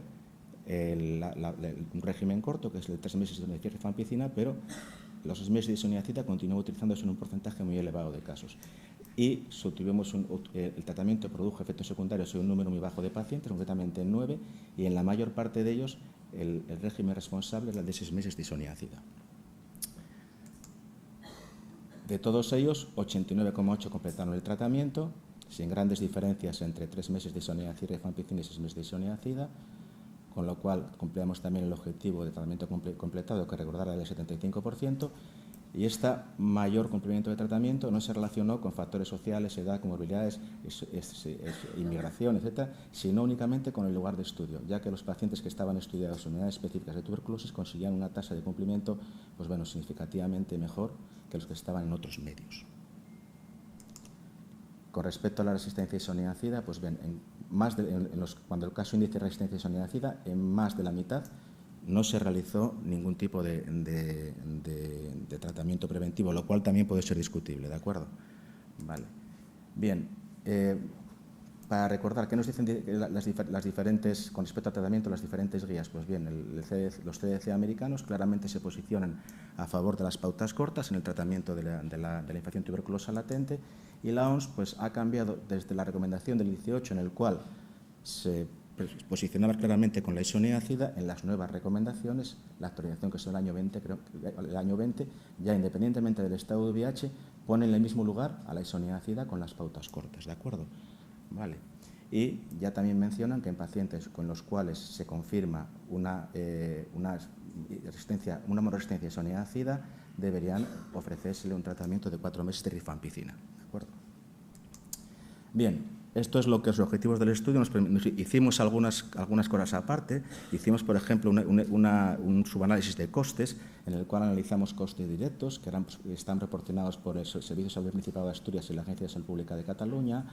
un régimen corto, que es el 3 meses de rifampicina, pero los 6 meses de isoniazida continuó utilizándose en un porcentaje muy elevado de casos. Y el tratamiento produjo efectos secundarios en un número muy bajo de pacientes, concretamente en 9, y en la mayor parte de ellos el régimen responsable era el de 6 meses de isoniazida. De todos ellos, 89,8 completaron el tratamiento, sin grandes diferencias entre 3 meses de isoniazida y rifampicina y 6 meses de isoniazida, con lo cual cumplíamos también el objetivo de tratamiento completado, que recordar era del 75%, y este mayor cumplimiento de tratamiento no se relacionó con factores sociales, edad, comorbilidades, inmigración, etcétera, sino únicamente con el lugar de estudio, ya que los pacientes que estaban estudiados en unidades específicas de tuberculosis conseguían una tasa de cumplimiento, pues bueno, significativamente mejor que los que estaban en otros medios. Con respecto a la resistencia a isoniazida, pues bien, cuando el caso índice de resistencia a isoniazida, en más de la mitad no se realizó ningún tipo de tratamiento preventivo, lo cual también puede ser discutible, ¿de acuerdo? Vale. Bien, para recordar, ¿qué nos dicen las diferentes, con respecto al tratamiento, las diferentes guías? Pues bien, los CDC americanos claramente se posicionan a favor de las pautas cortas en el tratamiento de la infección tuberculosa latente, y la OMS pues, ha cambiado desde la recomendación del 18, en el cual se posicionaba claramente con la isoniazida, en las nuevas recomendaciones, la actualización que es el año 20, ya independientemente del estado de VIH, pone en el mismo lugar a la isoniazida con las pautas cortas, ¿de acuerdo? Vale. Y ya también mencionan que en pacientes con los cuales se confirma una monoresistencia a isoniazida, deberían ofrecérsele un tratamiento de 4 meses de rifampicina, ¿de acuerdo? Bien, esto es lo que los objetivos del estudio hicimos algunas cosas aparte. Hicimos, por ejemplo, un subanálisis de costes, en el cual analizamos costes directos, que están proporcionados por el Servicio de Salud del Principado de Asturias y la Agencia de Salud Pública de Cataluña,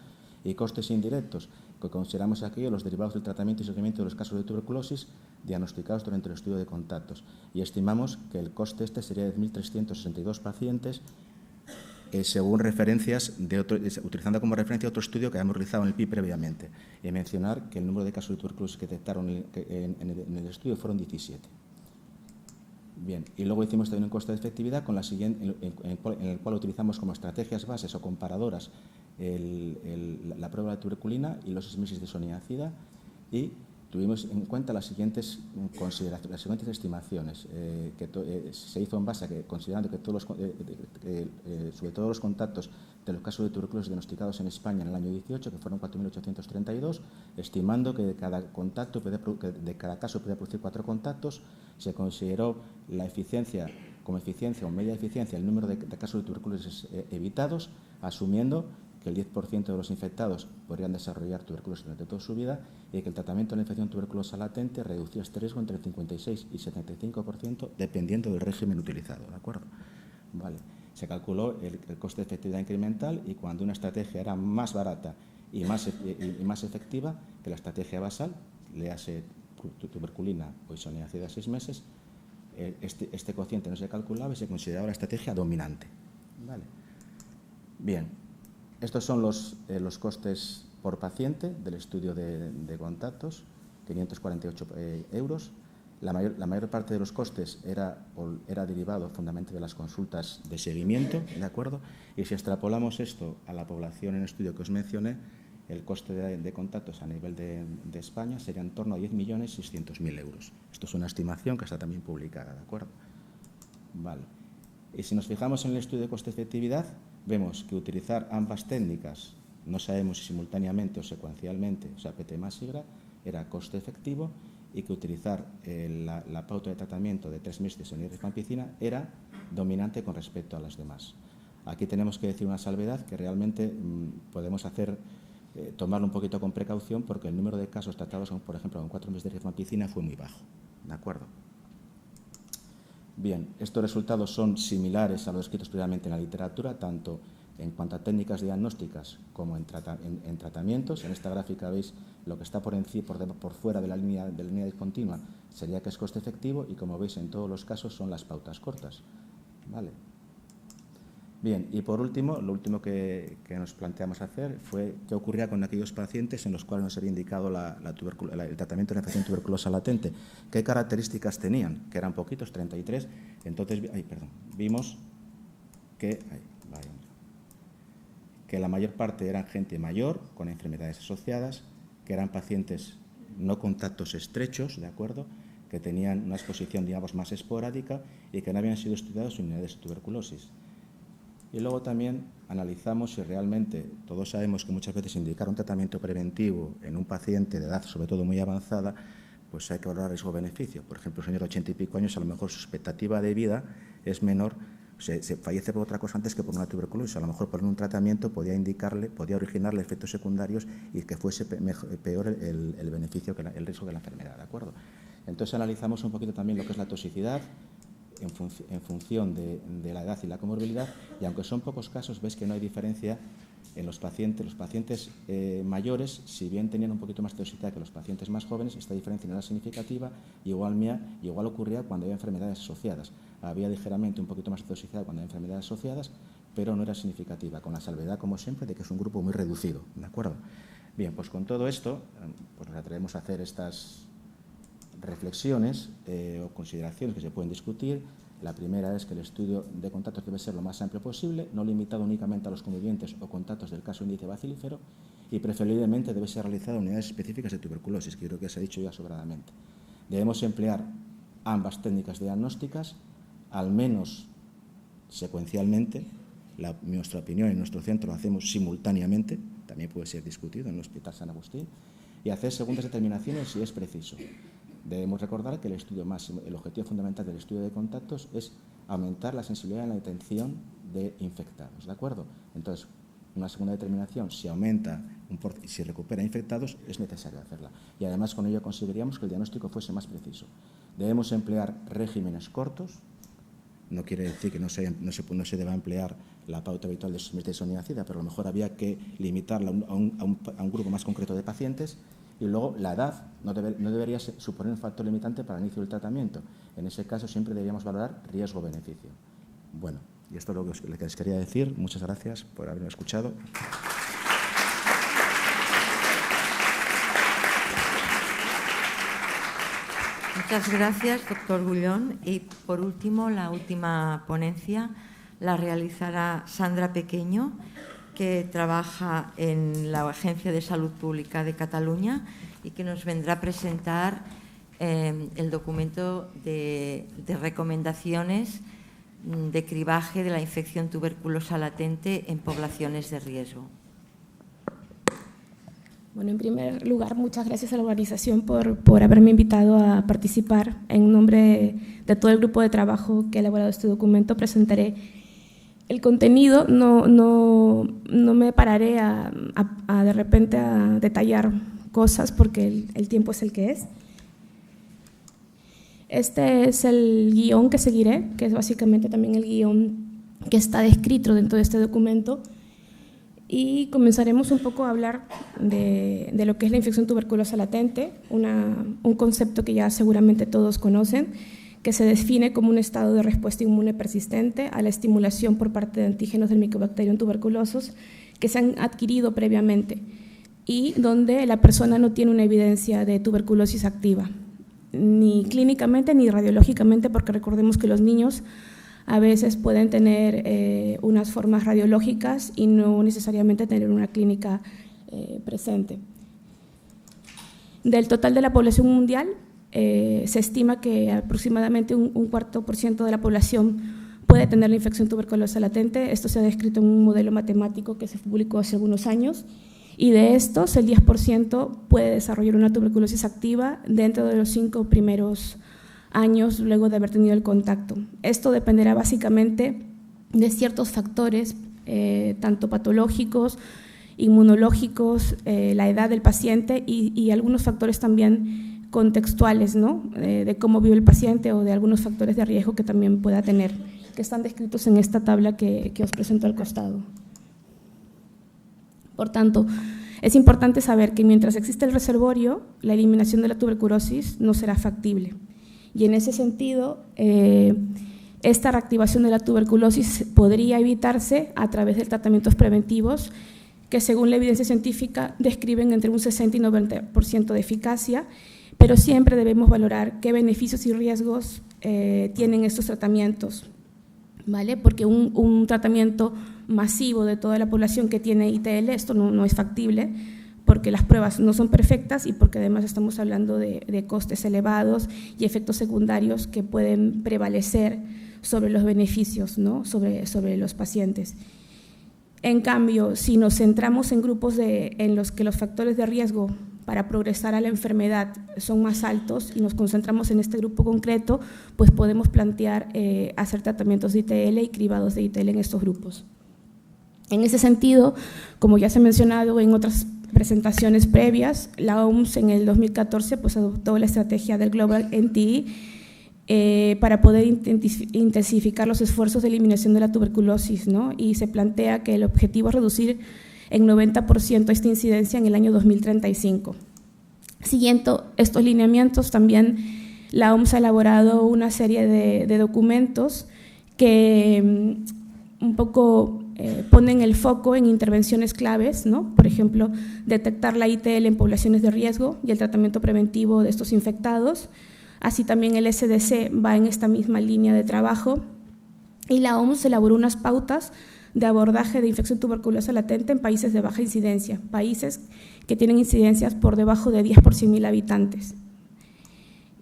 y costes indirectos, que consideramos aquí los derivados del tratamiento y seguimiento de los casos de tuberculosis diagnosticados durante el estudio de contactos. Y estimamos que el coste sería de 1.362 pacientes, según referencias, utilizando como referencia otro estudio que habíamos realizado en el PI previamente, y mencionar que el número de casos de tuberculosis que detectaron en el estudio fueron 17. Bien, y luego hicimos también un coste de efectividad con en el cual utilizamos como estrategias bases o comparadoras la prueba de tuberculina y los 6 meses de isoniazida, y tuvimos en cuenta las siguientes consideraciones, las siguientes estimaciones que se hizo en base a que, considerando que sobre todo los contactos de los casos de tuberculosis diagnosticados en España en el año 18, que fueron 4.832, estimando que de cada caso podía producir 4 contactos, se consideró la eficiencia como eficiencia o media eficiencia el número de casos de tuberculosis evitados, asumiendo que el 10% de los infectados podrían desarrollar tuberculosis durante toda su vida y que el tratamiento de la infección tuberculosa latente reducía este riesgo entre el 56 y 75% dependiendo del régimen utilizado, ¿de acuerdo? Vale. Se calculó el coste de efectividad incremental, y cuando una estrategia era más barata y más efectiva que la estrategia basal, le hace tuberculina o isoniazida 6 meses, este cociente no se calculaba y se consideraba la estrategia dominante. Vale. Bien. Estos son los costes por paciente del estudio de contactos, 548 euros. La mayor parte de los costes era derivado fundamentalmente de las consultas de seguimiento, ¿de acuerdo? Y si extrapolamos esto a la población en estudio que os mencioné, el coste de contactos a nivel de España sería en torno a 10.600.000 euros. Esto es una estimación que está también publicada, ¿de acuerdo? Vale. Y si nos fijamos en el estudio de coste-efectividad, vemos que utilizar ambas técnicas, no sabemos si simultáneamente o secuencialmente, o sea, PT más IGRA, era coste efectivo, y que utilizar la pauta de tratamiento de 3 meses en rifampicina era dominante con respecto a las demás. Aquí tenemos que decir una salvedad que realmente podemos tomarlo un poquito con precaución, porque el número de casos tratados, por ejemplo, con 4 meses de rifampicina fue muy bajo, ¿de acuerdo? Bien, estos resultados son similares a los descritos previamente en la literatura, tanto en cuanto a técnicas diagnósticas como en tratamientos. En esta gráfica veis lo que está por fuera de la línea discontinua, sería que es coste efectivo, y como veis en todos los casos son las pautas cortas. ¿Vale? Bien, y por último, lo último que nos planteamos hacer fue qué ocurría con aquellos pacientes en los cuales nos había indicado el tratamiento de la infección tuberculosa latente, qué características tenían, que eran poquitos, 33. Entonces, vimos que la mayor parte eran gente mayor con enfermedades asociadas, que eran pacientes no contactos estrechos, ¿de acuerdo?, que tenían una exposición, digamos, más esporádica y que no habían sido estudiados en unidades de tuberculosis. Y luego también analizamos si realmente, todos sabemos que muchas veces indicar un tratamiento preventivo en un paciente de edad, sobre todo muy avanzada, pues hay que valorar riesgo-beneficio. Por ejemplo, un señor de 80 y pico años, a lo mejor su expectativa de vida es menor, se fallece por otra cosa antes que por una tuberculosis. A lo mejor poner un tratamiento podía originarle efectos secundarios y que fuese peor el beneficio que el riesgo de la enfermedad, ¿de acuerdo? Entonces analizamos un poquito también lo que es la toxicidad, en función de la edad y la comorbilidad, y aunque son pocos casos, ves que no hay diferencia en los pacientes. Los pacientes mayores, si bien tenían un poquito más de toxicidad que los pacientes más jóvenes, esta diferencia no era significativa, y igual ocurría cuando había enfermedades asociadas. Había ligeramente un poquito más de toxicidad cuando había enfermedades asociadas, pero no era significativa, con la salvedad, como siempre, de que es un grupo muy reducido, ¿de acuerdo? Bien, pues con todo esto, pues nos atrevemos a hacer estas reflexiones o consideraciones que se pueden discutir. La primera es que el estudio de contactos debe ser lo más amplio posible, no limitado únicamente a los convivientes o contactos del caso índice bacilífero, y preferiblemente debe ser realizado en unidades específicas de tuberculosis, que creo que se ha dicho ya sobradamente. Debemos emplear ambas técnicas diagnósticas, al menos secuencialmente. Nuestra opinión, en nuestro centro lo hacemos simultáneamente, también puede ser discutido en el Hospital San Agustín, y hacer segundas determinaciones si es preciso. Debemos recordar que el objetivo fundamental del estudio de contactos es aumentar la sensibilidad en la detención de infectados, ¿de acuerdo? Entonces, una segunda determinación, si aumenta, si recupera infectados, es necesario hacerla. Y además con ello conseguiríamos que el diagnóstico fuese más preciso. Debemos emplear regímenes cortos. No quiere decir que no se deba emplear la pauta habitual de isoniazida, pero a lo mejor había que limitarla a un grupo más concreto de pacientes. Y luego la edad no debería suponer un factor limitante para el inicio del tratamiento. En ese caso siempre deberíamos valorar riesgo-beneficio. Bueno, y esto es lo que les quería decir. Muchas gracias por haberme escuchado. Muchas gracias, doctor Gullón. Y por último, la última ponencia la realizará Sandra Pequeño, que trabaja en la Agencia de Salud Pública de Cataluña y que nos vendrá a presentar el documento de recomendaciones de cribaje de la infección tuberculosa latente en poblaciones de riesgo. Bueno, en primer lugar, muchas gracias a la organización por haberme invitado a participar. En nombre de todo el grupo de trabajo que ha elaborado este documento, presentaré el contenido. No me pararé de repente a detallar cosas porque el tiempo es el que es. Este es el guión que seguiré, que es básicamente también el guión que está descrito dentro de este documento. Y comenzaremos un poco a hablar de lo que es la infección tuberculosa latente, un concepto que ya seguramente todos conocen, que se define como un estado de respuesta inmune persistente a la estimulación por parte de antígenos del Mycobacterium tuberculosis que se han adquirido previamente y donde la persona no tiene una evidencia de tuberculosis activa, ni clínicamente ni radiológicamente, porque recordemos que los niños a veces pueden tener unas formas radiológicas y no necesariamente tener una clínica presente. Del total de la población mundial, se estima que aproximadamente un 4% de la población puede tener la infección tuberculosa latente. Esto se ha descrito en un modelo matemático que se publicó hace algunos años. Y de estos, el 10% puede desarrollar una tuberculosis activa dentro de los 5 primeros años luego de haber tenido el contacto. Esto dependerá básicamente de ciertos factores, tanto patológicos, inmunológicos, la edad del paciente y algunos factores también contextuales, ¿no? De cómo vive el paciente o de algunos factores de riesgo que también pueda tener, que están descritos en esta tabla que os presento al costado. Por tanto, es importante saber que mientras existe el reservorio, la eliminación de la tuberculosis no será factible. Y en ese sentido, esta reactivación de la tuberculosis podría evitarse a través de tratamientos preventivos que, según la evidencia científica, describen entre un 60 y 90% de eficacia, pero siempre debemos valorar qué beneficios y riesgos tienen estos tratamientos, ¿vale? Porque un tratamiento masivo de toda la población que tiene ITL, esto no es factible, porque las pruebas no son perfectas y porque además estamos hablando de costes elevados y efectos secundarios que pueden prevalecer sobre los beneficios, ¿no? sobre los pacientes. En cambio, si nos centramos en grupos en los que los factores de riesgo para progresar a la enfermedad son más altos y nos concentramos en este grupo concreto, pues podemos plantear hacer tratamientos de ITL y cribados de ITL en estos grupos. En ese sentido, como ya se ha mencionado en otras presentaciones previas, la OMS en el 2014 pues adoptó la estrategia del Global NTI para poder intensificar los esfuerzos de eliminación de la tuberculosis, ¿no? Y se plantea que el objetivo es reducir en 90% esta incidencia en el año 2035. Siguiendo estos lineamientos, también la OMS ha elaborado una serie de documentos que un poco ponen el foco en intervenciones claves, ¿no? Por ejemplo, detectar la ITL en poblaciones de riesgo y el tratamiento preventivo de estos infectados. Así también el SDC va en esta misma línea de trabajo y la OMS elaboró unas pautas de abordaje de infección tuberculosa latente en países de baja incidencia, países que tienen incidencias por debajo de 10 por 100.000 habitantes.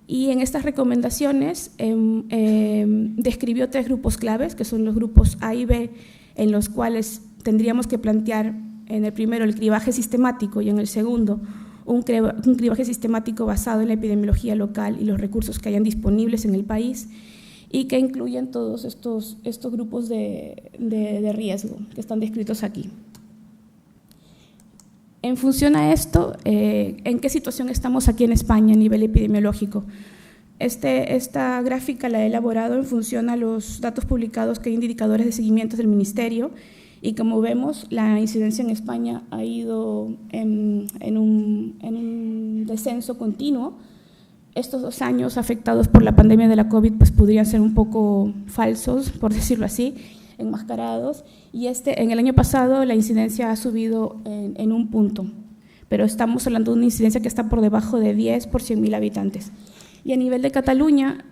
Y en estas recomendaciones describió 3 grupos claves, que son los grupos A y B, en los cuales tendríamos que plantear en el primero el cribaje sistemático y en el segundo un cribaje sistemático basado en la epidemiología local y los recursos que hayan disponibles en el país y que incluyen todos estos grupos de riesgo que están descritos aquí. En función a esto, ¿en qué situación estamos aquí en España a nivel epidemiológico? Esta gráfica la he elaborado en función a los datos publicados que hay indicadores de seguimiento del Ministerio, y como vemos, la incidencia en España ha ido en un descenso continuo. Estos 2 años afectados por la pandemia de la COVID pues podrían ser un poco falsos, por decirlo así, enmascarados, y en el año pasado la incidencia ha subido en 1 punto, pero estamos hablando de una incidencia que está por debajo de 10 por 100.000 habitantes. Y a nivel de Cataluña,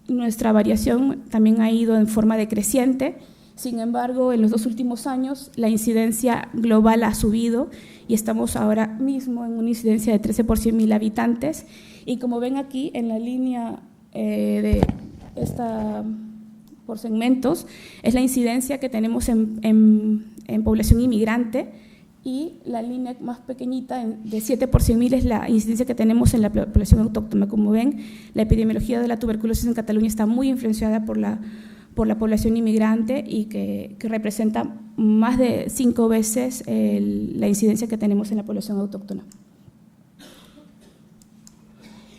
nuestra variación también ha ido en forma decreciente. Sin embargo, en los 2 últimos años la incidencia global ha subido y estamos ahora mismo en una incidencia de 13 por 100.000 habitantes. Y como ven aquí en la línea por segmentos, es la incidencia que tenemos en población inmigrante, y la línea más pequeñita de 7 por 100.000 es la incidencia que tenemos en la población autóctona. Como ven, la epidemiología de la tuberculosis en Cataluña está muy influenciada por la población inmigrante, y que representa más de 5 veces la incidencia que tenemos en la población autóctona.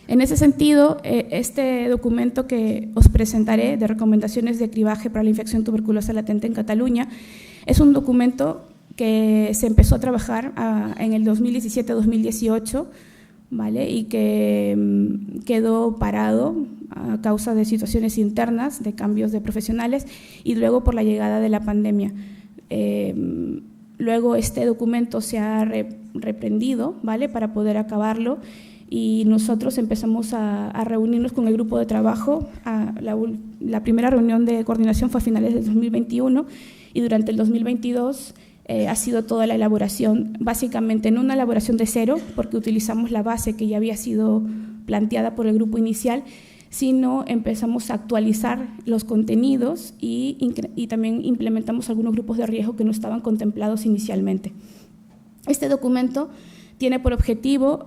En ese sentido, este documento que os presentaré de recomendaciones de cribaje para la infección tuberculosa latente en Cataluña es un documento que se empezó a trabajar en el 2017-2018, ¿vale? Y que quedó parado a causa de situaciones internas, de cambios de profesionales, y luego por la llegada de la pandemia. Luego este documento se ha reprendido, ¿vale?, para poder acabarlo, y nosotros empezamos a reunirnos con el grupo de trabajo. La primera reunión de coordinación fue a finales del 2021, y durante el 2022 ha sido toda la elaboración, básicamente no una elaboración de cero, porque utilizamos la base que ya había sido planteada por el grupo inicial, sino empezamos a actualizar los contenidos y también implementamos algunos grupos de riesgo que no estaban contemplados inicialmente. Este documento tiene por objetivo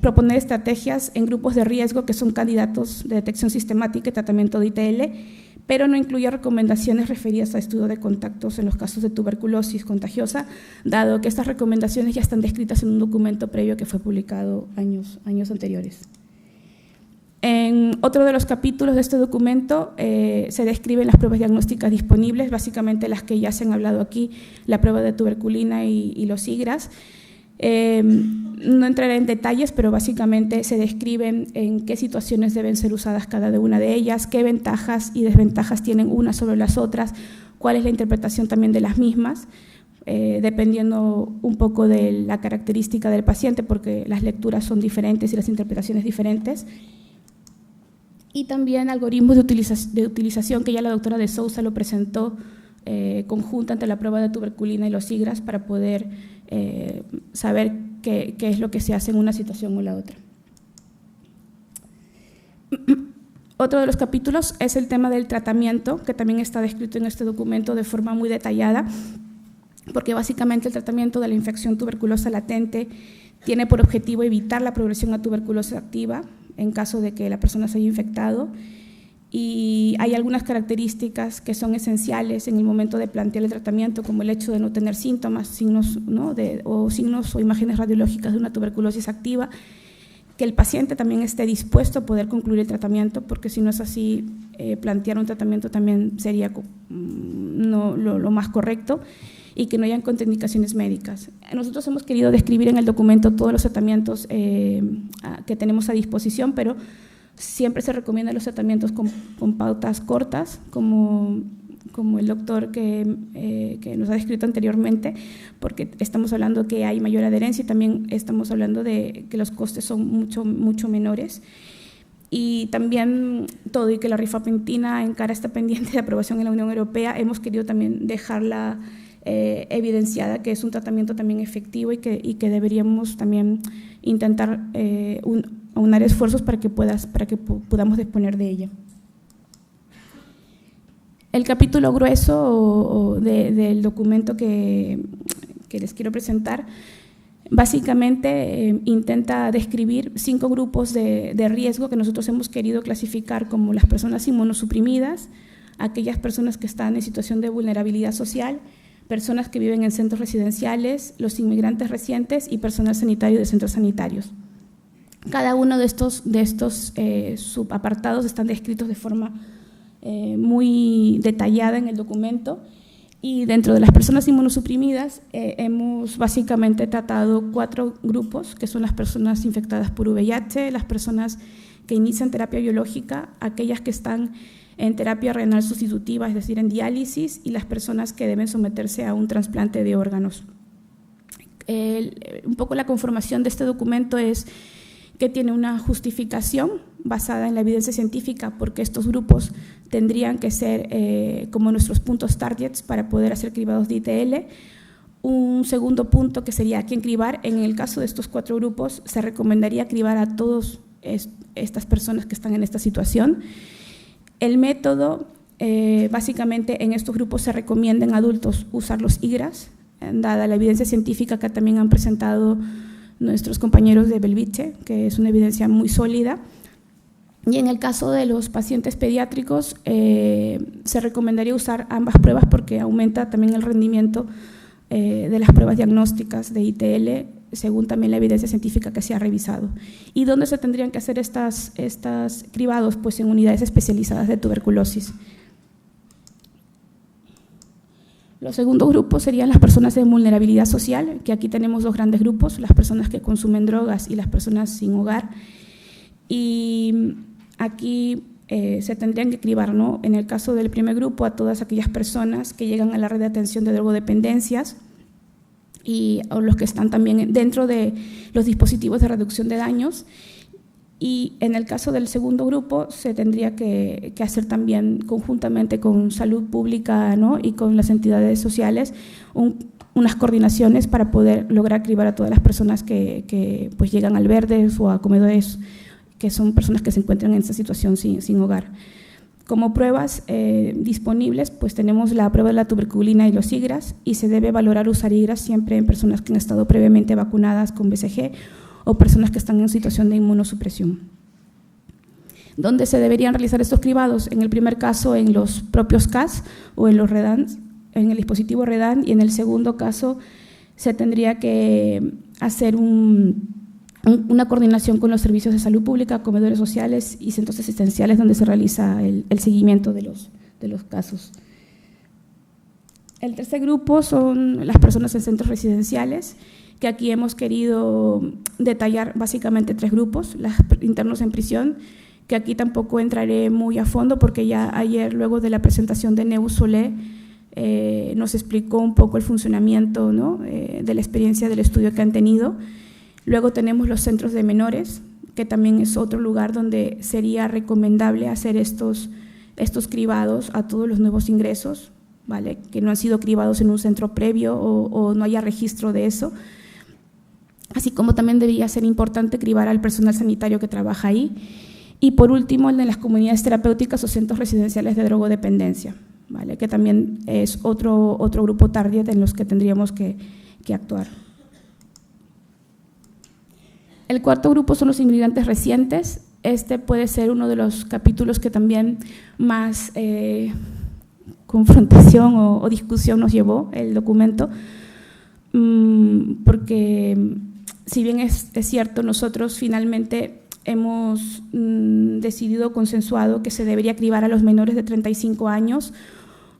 proponer estrategias en grupos de riesgo que son candidatos de detección sistemática y tratamiento de ITL, pero no incluye recomendaciones referidas a estudio de contactos en los casos de tuberculosis contagiosa, dado que estas recomendaciones ya están descritas en un documento previo que fue publicado años anteriores. En otro de los capítulos de este documento se describen las pruebas diagnósticas disponibles, básicamente las que ya se han hablado aquí, la prueba de tuberculina y los IGRAS. No entraré en detalles, pero básicamente se describen en qué situaciones deben ser usadas cada una de ellas, qué ventajas y desventajas tienen unas sobre las otras, cuál es la interpretación también de las mismas, dependiendo un poco de la característica del paciente, porque las lecturas son diferentes y las interpretaciones diferentes. Y también algoritmos de utilización que ya la doctora de Sousa lo presentó, conjunta entre la prueba de tuberculina y los IGRAS, para poder saber qué es lo que se hace en una situación o la otra. Otro de los capítulos es el tema del tratamiento, que también está descrito en este documento de forma muy detallada, porque básicamente el tratamiento de la infección tuberculosa latente tiene por objetivo evitar la progresión a tuberculosis activa en caso de que la persona se haya infectado, y hay algunas características que son esenciales en el momento de plantear el tratamiento, como el hecho de no tener síntomas, signos o imágenes radiológicas de una tuberculosis activa, que el paciente también esté dispuesto a poder concluir el tratamiento, porque si no es así, plantear un tratamiento también sería no lo más correcto, y que no hayan contraindicaciones médicas. Nosotros hemos querido describir en el documento todos los tratamientos que tenemos a disposición, pero siempre se recomiendan los tratamientos con pautas cortas, como el doctor que nos ha descrito anteriormente, porque estamos hablando que hay mayor adherencia, y también estamos hablando de que los costes son mucho menores. Y también todo, y que la rifampicina encara esta pendiente de aprobación en la Unión Europea, hemos querido también dejarla evidenciada, que es un tratamiento también efectivo, y que deberíamos también intentar aunar esfuerzos para que podamos disponer de ella. El capítulo grueso del documento que les quiero presentar básicamente intenta describir 5 grupos de riesgo que nosotros hemos querido clasificar como las personas inmunosuprimidas, aquellas personas que están en situación de vulnerabilidad social, personas que viven en centros residenciales, los inmigrantes recientes y personal sanitario de centros sanitarios. Cada uno de estos subapartados están descritos de forma muy detallada en el documento, y dentro de las personas inmunosuprimidas hemos básicamente tratado 4 grupos, que son las personas infectadas por VIH, las personas que inician terapia biológica, aquellas que están en terapia renal sustitutiva, es decir, en diálisis, y las personas que deben someterse a un trasplante de órganos. Un poco la conformación de este documento es que tiene una justificación basada en la evidencia científica, porque estos grupos tendrían que ser como nuestros puntos targets para poder hacer cribados de ITL. Un segundo punto que sería a quién cribar. En el caso de estos 4 grupos se recomendaría cribar a todas estas personas que están en esta situación. El método, básicamente en estos grupos se recomienda en adultos usar los IGRAS, dada la evidencia científica que también han presentado nuestros compañeros de Belviche, que es una evidencia muy sólida. Y en el caso de los pacientes pediátricos, se recomendaría usar ambas pruebas porque aumenta también el rendimiento de las pruebas diagnósticas de ITL, según también la evidencia científica que se ha revisado. ¿Y dónde se tendrían que hacer estas cribados? Pues en unidades especializadas de tuberculosis. Los segundos grupos serían las personas de vulnerabilidad social, que aquí tenemos 2 grandes grupos, las personas que consumen drogas y las personas sin hogar. Y aquí se tendrían que cribar, ¿no? En el caso del primer grupo, a todas aquellas personas que llegan a la red de atención de drogodependencias y a los que están también dentro de los dispositivos de reducción de daños. Y en el caso del segundo grupo se tendría que hacer también conjuntamente con salud pública, ¿no? Y con las entidades sociales unas coordinaciones para poder lograr cribar a todas las personas que pues llegan albergues o a comedores, que son personas que se encuentran en esta situación sin hogar. Como pruebas disponibles, pues tenemos la prueba de la tuberculina y los IGRAS, y se debe valorar usar IGRAS siempre en personas que han estado previamente vacunadas con BCG o personas que están en situación de inmunosupresión. ¿Dónde se deberían realizar estos cribados? En el primer caso, en los propios CAS o en los REDAN, en el dispositivo REDAN, y en el segundo caso se tendría que hacer una coordinación con los servicios de salud pública, comedores sociales y centros asistenciales donde se realiza el seguimiento de los casos. El tercer grupo son las personas en centros residenciales, que aquí hemos querido detallar básicamente 3 grupos: los internos en prisión, que aquí tampoco entraré muy a fondo porque ya ayer, luego de la presentación de Neus Solé, nos explicó un poco el funcionamiento, ¿no? De la experiencia del estudio que han tenido. Luego tenemos los centros de menores, que también es otro lugar donde sería recomendable hacer estos cribados a todos los nuevos ingresos, ¿vale? Que no han sido cribados en un centro previo o no haya registro de eso. Así como también debería ser importante cribar al personal sanitario que trabaja ahí. Y por último, el de las comunidades terapéuticas o centros residenciales de drogodependencia, ¿vale? Que también es otro grupo target en los que tendríamos que actuar. El cuarto grupo son los inmigrantes recientes. Este puede ser uno de los capítulos que también más confrontación o discusión nos llevó el documento, porque si bien es cierto, nosotros finalmente hemos decidido, consensuado, que se debería cribar a los menores de 35 años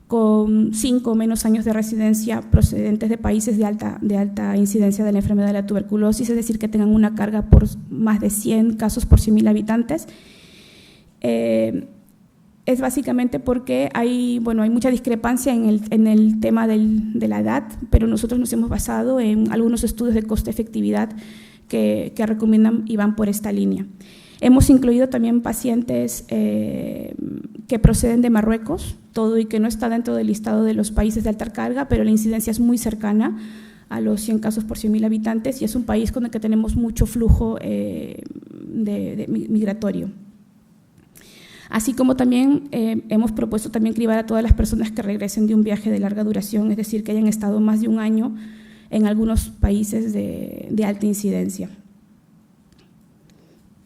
con 5 o menos años de residencia procedentes de países de alta incidencia de la enfermedad de la tuberculosis, es decir, que tengan una carga por más de 100 casos por 100.000 habitantes. Es básicamente porque hay mucha discrepancia en el tema de la edad, pero nosotros nos hemos basado en algunos estudios de coste-efectividad que recomiendan y van por esta línea. Hemos incluido también pacientes que proceden de Marruecos, todo y que no está dentro del listado de los países de alta carga, pero la incidencia es muy cercana a los 100 casos por 100.000 habitantes y es un país con el que tenemos mucho flujo migratorio. Así como también hemos propuesto también cribar a todas las personas que regresen de un viaje de larga duración, es decir, que hayan estado más de un año en algunos países de alta incidencia.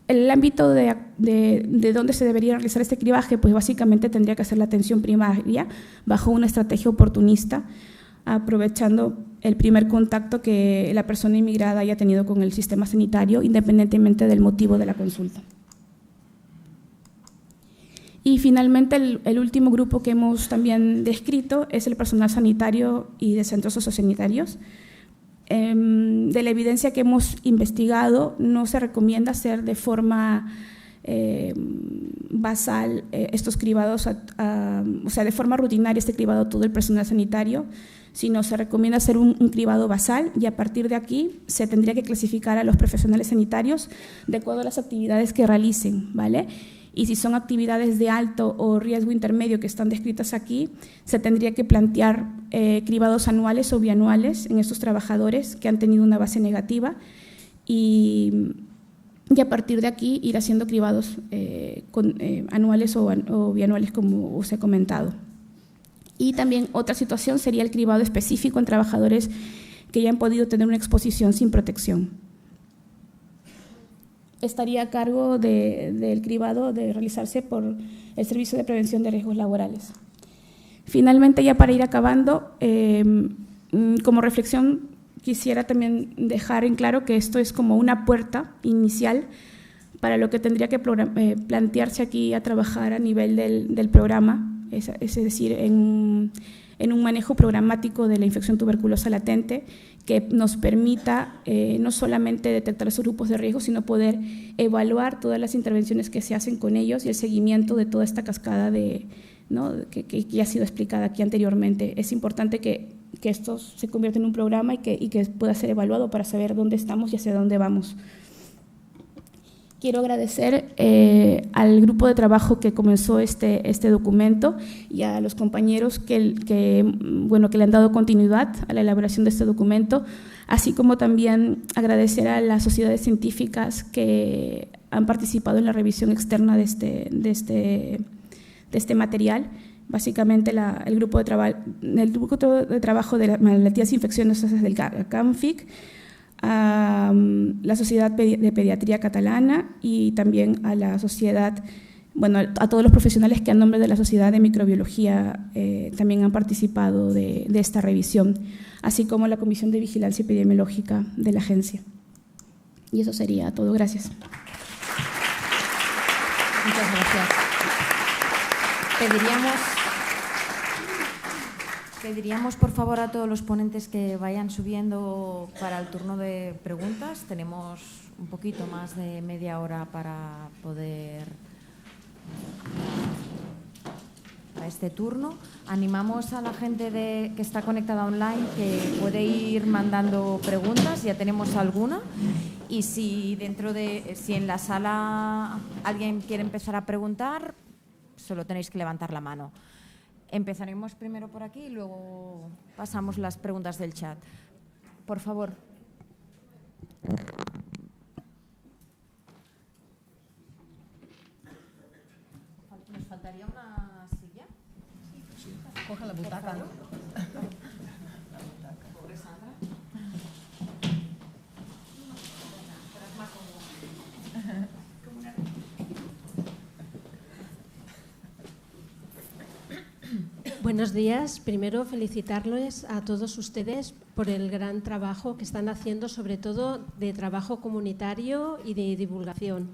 El ámbito de dónde se debería realizar este cribaje, pues básicamente tendría que ser la atención primaria bajo una estrategia oportunista, aprovechando el primer contacto que la persona inmigrada haya tenido con el sistema sanitario, independientemente del motivo de la consulta. Y finalmente, el último grupo que hemos también descrito es el personal sanitario y de centros sociosanitarios. De la evidencia que hemos investigado, no se recomienda hacer de forma basal estos cribados, o sea, de forma rutinaria este cribado todo el personal sanitario, sino se recomienda hacer un cribado basal y a partir de aquí se tendría que clasificar a los profesionales sanitarios de acuerdo a las actividades que realicen, ¿vale? Y si son actividades de alto o riesgo intermedio que están descritas aquí, se tendría que plantear cribados anuales o bianuales en estos trabajadores que han tenido una base negativa y a partir de aquí ir haciendo cribados anuales o bianuales, como os he comentado. Y también otra situación sería el cribado específico en trabajadores que ya han podido tener una exposición sin protección. Estaría a cargo del cribado de realizarse por el Servicio de Prevención de Riesgos Laborales. Finalmente, ya para ir acabando, como reflexión quisiera también dejar en claro que esto es como una puerta inicial para lo que tendría que plantearse aquí a trabajar a nivel del programa, es decir, en un manejo programático de la infección tuberculosa latente que nos permita no solamente detectar esos grupos de riesgo, sino poder evaluar todas las intervenciones que se hacen con ellos y el seguimiento de toda esta cascada ¿no? que ya ha sido explicada aquí anteriormente. Es importante que esto se convierta en un programa y que pueda ser evaluado para saber dónde estamos y hacia dónde vamos. Quiero agradecer al grupo de trabajo que comenzó este documento y a los compañeros que le han dado continuidad a la elaboración de este documento, así como también agradecer a las sociedades científicas que han participado en la revisión externa de este material. Básicamente el grupo de trabajo de las malaltías infecciosas del CANFIC, a la Sociedad de Pediatría Catalana y también a la sociedad, a todos los profesionales que a nombre de la Sociedad de Microbiología también han participado de esta revisión, así como la Comisión de Vigilancia Epidemiológica de la agencia. Y eso sería todo. Gracias. Muchas gracias. Pediríamos, por favor, a todos los ponentes que vayan subiendo para el turno de preguntas. Tenemos un poquito más de media hora para poder a este turno. Animamos a la gente que está conectada online que puede ir mandando preguntas. Ya tenemos alguna. Y si en la sala alguien quiere empezar a preguntar, solo tenéis que levantar la mano. Empezaremos primero por aquí y luego pasamos las preguntas del chat. Por favor. ¿Nos faltaría una silla? Coge la butaca, ¿no? Pobre Sandra. Buenos días. Primero, felicitarles a todos ustedes por el gran trabajo que están haciendo, sobre todo de trabajo comunitario y de divulgación.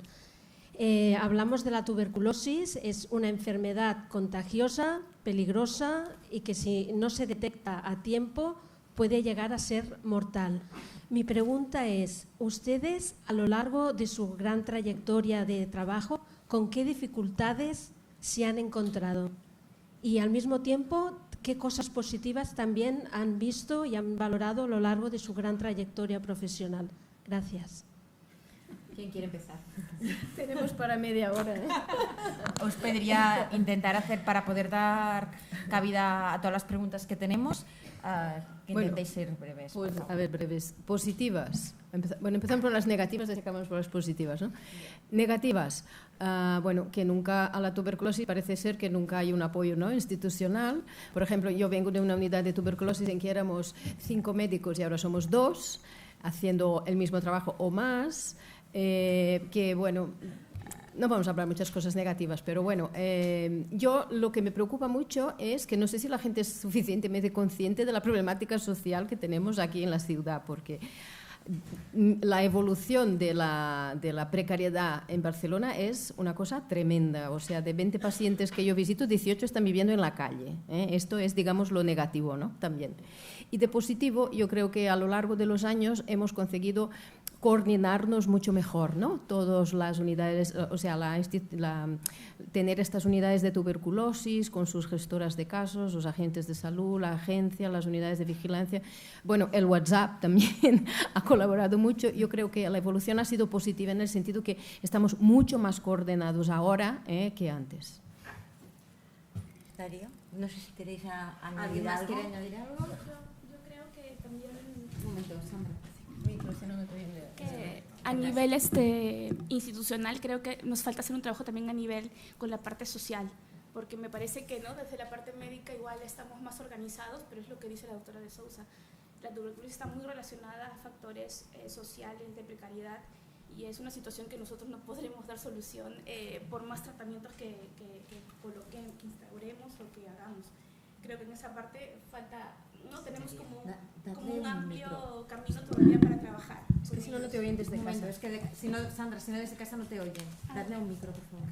Hablamos de la tuberculosis, es una enfermedad contagiosa, peligrosa y que si no se detecta a tiempo puede llegar a ser mortal. Mi pregunta es, ustedes a lo largo de su gran trayectoria de trabajo, ¿con qué dificultades se han encontrado? Y al mismo tiempo, ¿qué cosas positivas también han visto y han valorado a lo largo de su gran trayectoria profesional? Gracias. ¿Quién quiere empezar? Tenemos para media hora. Os pediría intentar hacer, para poder dar cabida a todas las preguntas que tenemos, que intentéis ser breves. Pues, a ver, breves. Positivas. Empezamos por las negativas y acabamos por las positivas, ¿no? Negativas. Que nunca a la tuberculosis parece ser que nunca hay un apoyo, ¿no?, institucional. Por ejemplo, yo vengo de una unidad de tuberculosis en que éramos 5 médicos y ahora somos 2, haciendo el mismo trabajo o más. No vamos a hablar muchas cosas negativas, pero bueno, yo lo que me preocupa mucho es que no sé si la gente es suficientemente consciente de la problemática social que tenemos aquí en la ciudad, porque la evolución de la precariedad en Barcelona es una cosa tremenda. O sea, de 20 pacientes que yo visito, 18 están viviendo en la calle. Esto es, digamos, lo negativo, ¿no? También. Y de positivo, yo creo que a lo largo de los años hemos conseguido coordinarnos mucho mejor, ¿no? Todas las unidades, o sea, tener estas unidades de tuberculosis con sus gestoras de casos, los agentes de salud, la agencia, las unidades de vigilancia. Bueno, el WhatsApp también ha colaborado mucho. Yo creo que la evolución ha sido positiva en el sentido que estamos mucho más coordinados ahora que antes. Darío, no sé si queréis añadir algo. Yo creo que también... Un momento, Sandra. A nivel institucional creo que nos falta hacer un trabajo también a nivel con la parte social, porque me parece que no desde la parte médica igual estamos más organizados, pero es lo que dice la doctora de Sousa. La tuberculosis está muy relacionada a factores sociales de precariedad y es una situación que nosotros no podremos dar solución por más tratamientos que coloquemos, que instauremos o que hagamos. Creo que en esa parte falta, no tenemos como un amplio camino todavía para trabajar. Es que si no, no te oyen desde casa. Es que si no, Sandra, si no desde casa no te oyen. Dadle un micro, por favor.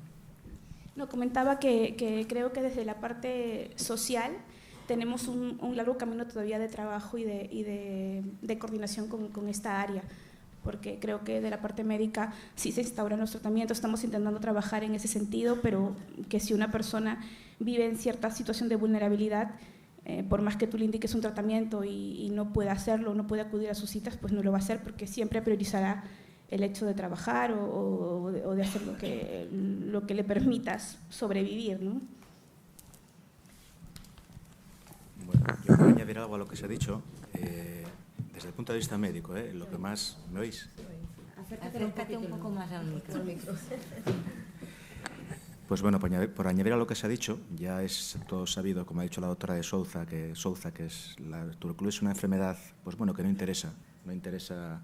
No, comentaba que creo que desde la parte social tenemos un largo camino todavía de trabajo y de coordinación con esta área, porque creo que de la parte médica sí se instauran los tratamientos, estamos intentando trabajar en ese sentido, pero que si una persona vive en cierta situación de vulnerabilidad, por más que tú le indiques un tratamiento y no pueda hacerlo, no puede acudir a sus citas, pues no lo va a hacer porque siempre priorizará el hecho de trabajar o de hacer lo que le permitas sobrevivir, ¿no? Bueno, yo quiero añadir algo a lo que se ha dicho. Desde el punto de vista médico, lo que más... ¿Me oís? Acércate un poco más al micro. Pues bueno, por añadir a lo que se ha dicho, ya es todo sabido, como ha dicho la doctora de Sousa, que es la tuberculosis, una enfermedad, pues bueno, que no interesa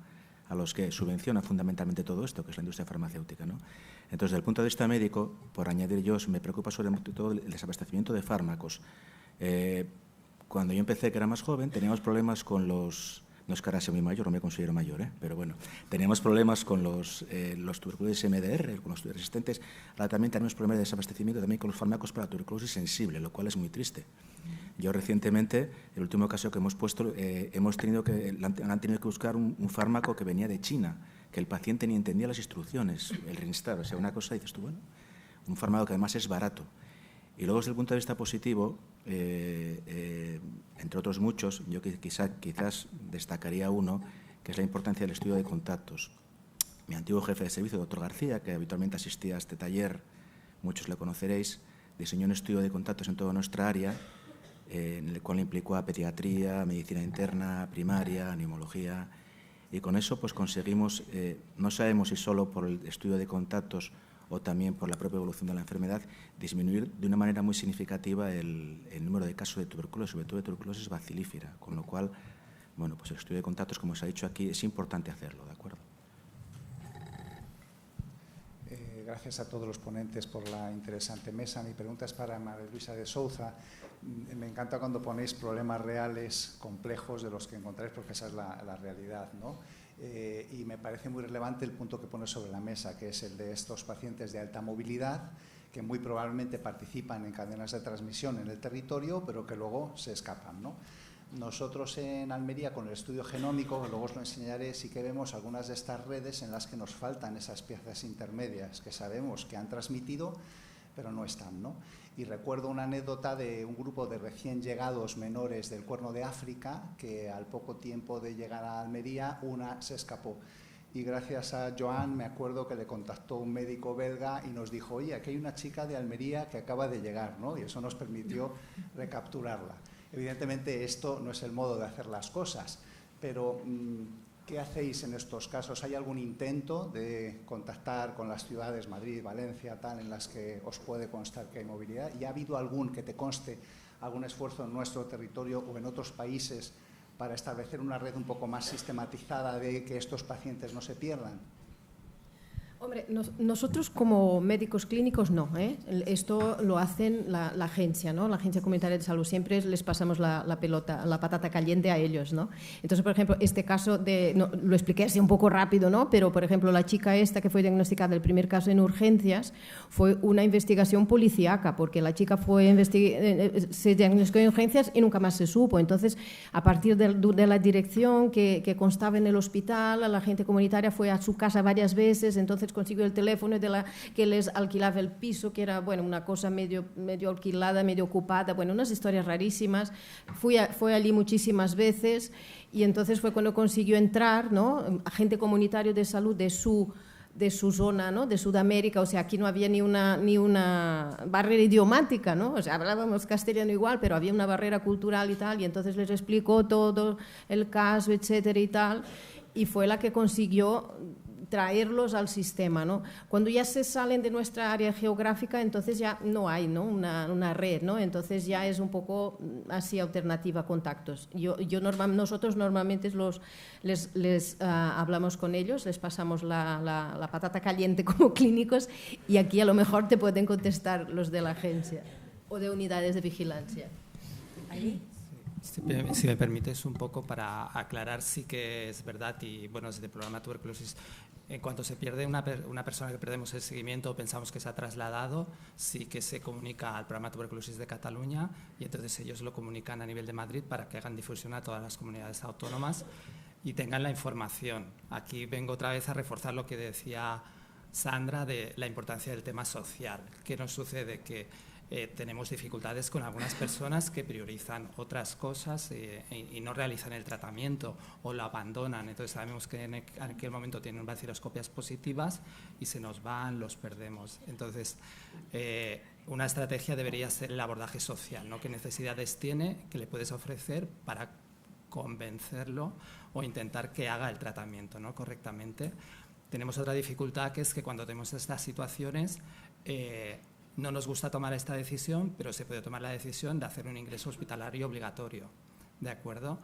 a los que subvenciona fundamentalmente todo esto, que es la industria farmacéutica, ¿no? Entonces, desde el punto de vista médico, por añadir yo, me preocupa sobre todo el desabastecimiento de fármacos. Cuando yo empecé, que era más joven, teníamos problemas con los... No es que ahora sea muy mayor, no me considero mayor, pero bueno, teníamos problemas con los tuberculosis MDR, con los resistentes. Ahora también tenemos problemas de desabastecimiento también con los fármacos para tuberculosis sensible, lo cual es muy triste. Yo recientemente, el último caso que hemos puesto, han tenido que buscar un fármaco que venía de China, que el paciente ni entendía las instrucciones, el Rinstar, o sea, una cosa, dices tú, bueno, un fármaco que además es barato. Y luego, desde el punto de vista positivo, entre otros muchos, yo quizás destacaría uno, que es la importancia del estudio de contactos. Mi antiguo jefe de servicio, el doctor García, que habitualmente asistía a este taller, muchos le conoceréis, diseñó un estudio de contactos en toda nuestra área, en el cual implicó a pediatría, medicina interna, primaria, neumología, y con eso pues conseguimos, no sabemos si solo por el estudio de contactos o también por la propia evolución de la enfermedad, disminuir de una manera muy significativa el número de casos de tuberculosis, sobre todo de tuberculosis bacilífera, con lo cual, bueno, pues el estudio de contactos, como se ha dicho aquí, es importante hacerlo, ¿de acuerdo? Gracias a todos los ponentes por la interesante mesa. Mi pregunta es para María Luisa de Sousa. Me encanta cuando ponéis problemas reales, complejos, de los que encontráis, porque esa es la realidad, ¿no? Y me parece muy relevante el punto que pones sobre la mesa, que es el de estos pacientes de alta movilidad, que muy probablemente participan en cadenas de transmisión en el territorio, pero que luego se escapan, ¿no? Nosotros en Almería, con el estudio genómico, luego os lo enseñaré, sí que vemos algunas de estas redes en las que nos faltan esas piezas intermedias que sabemos que han transmitido, pero no están, ¿no? Y recuerdo una anécdota de un grupo de recién llegados menores del Cuerno de África, que al poco tiempo de llegar a Almería, una se escapó. Y gracias a Joan, me acuerdo que le contactó un médico belga y nos dijo, oye, aquí hay una chica de Almería que acaba de llegar, ¿no? Y eso nos permitió recapturarla. Evidentemente esto no es el modo de hacer las cosas, pero ¿qué hacéis en estos casos? ¿Hay algún intento de contactar con las ciudades, Madrid, Valencia, tal, en las que os puede constar que hay movilidad? ¿Y ha habido algún que te conste, algún esfuerzo en nuestro territorio o en otros países para establecer una red un poco más sistematizada de que estos pacientes no se pierdan? Hombre, nosotros como médicos clínicos no, ¿eh? Esto lo hacen la agencia, ¿no? La Agencia Comunitaria de Salud. Siempre les pasamos la pelota, la patata caliente a ellos, ¿no? Entonces, por ejemplo, este caso lo expliqué así un poco rápido, ¿no? Pero, por ejemplo, la chica esta que fue diagnosticada, el primer caso en urgencias, fue una investigación policíaca, porque la chica se diagnosticó en urgencias y nunca más se supo. Entonces, a partir de la dirección que constaba en el hospital, la Agencia Comunitaria fue a su casa varias veces, entonces consiguió el teléfono que les alquilaba el piso, que era, bueno, una cosa medio alquilada, medio ocupada, bueno, unas historias rarísimas. Fue allí muchísimas veces y entonces fue cuando consiguió entrar, ¿no? Agente comunitario de salud de su zona, ¿no? De Sudamérica, o sea, aquí no había ni una barrera idiomática, ¿no? O sea, hablábamos castellano igual, pero había una barrera cultural y tal, y entonces les explicó todo el caso, etcétera y tal, y fue la que consiguió traerlos al sistema, ¿no? Cuando ya se salen de nuestra área geográfica, entonces ya no hay, ¿no? una red, ¿no? Entonces ya es un poco así alternativa a contactos. Nosotros normalmente les hablamos con ellos, les pasamos la patata caliente como clínicos y aquí a lo mejor te pueden contestar los de la agencia o de unidades de vigilancia. ¿Ahí? Si me permites un poco para aclarar, sí que es verdad y bueno, desde el programa tuberculosis, en cuanto se pierde una persona que perdemos el seguimiento o pensamos que se ha trasladado, sí que se comunica al programa tuberculosis de Cataluña y entonces ellos lo comunican a nivel de Madrid para que hagan difusión a todas las comunidades autónomas y tengan la información. Aquí vengo otra vez a reforzar lo que decía Sandra de la importancia del tema social. ¿Qué nos sucede? Que tenemos dificultades con algunas personas que priorizan otras cosas y no realizan el tratamiento o lo abandonan. Entonces sabemos que en aquel momento tienen baciloscopias positivas y se nos van, los perdemos. Entonces una estrategia debería ser el abordaje social, ¿no? ¿Qué necesidades tiene, qué le puedes ofrecer para convencerlo o intentar que haga el tratamiento, ¿no? Correctamente? Tenemos otra dificultad que es que cuando tenemos estas situaciones no nos gusta tomar esta decisión, pero se puede tomar la decisión de hacer un ingreso hospitalario obligatorio, ¿de acuerdo?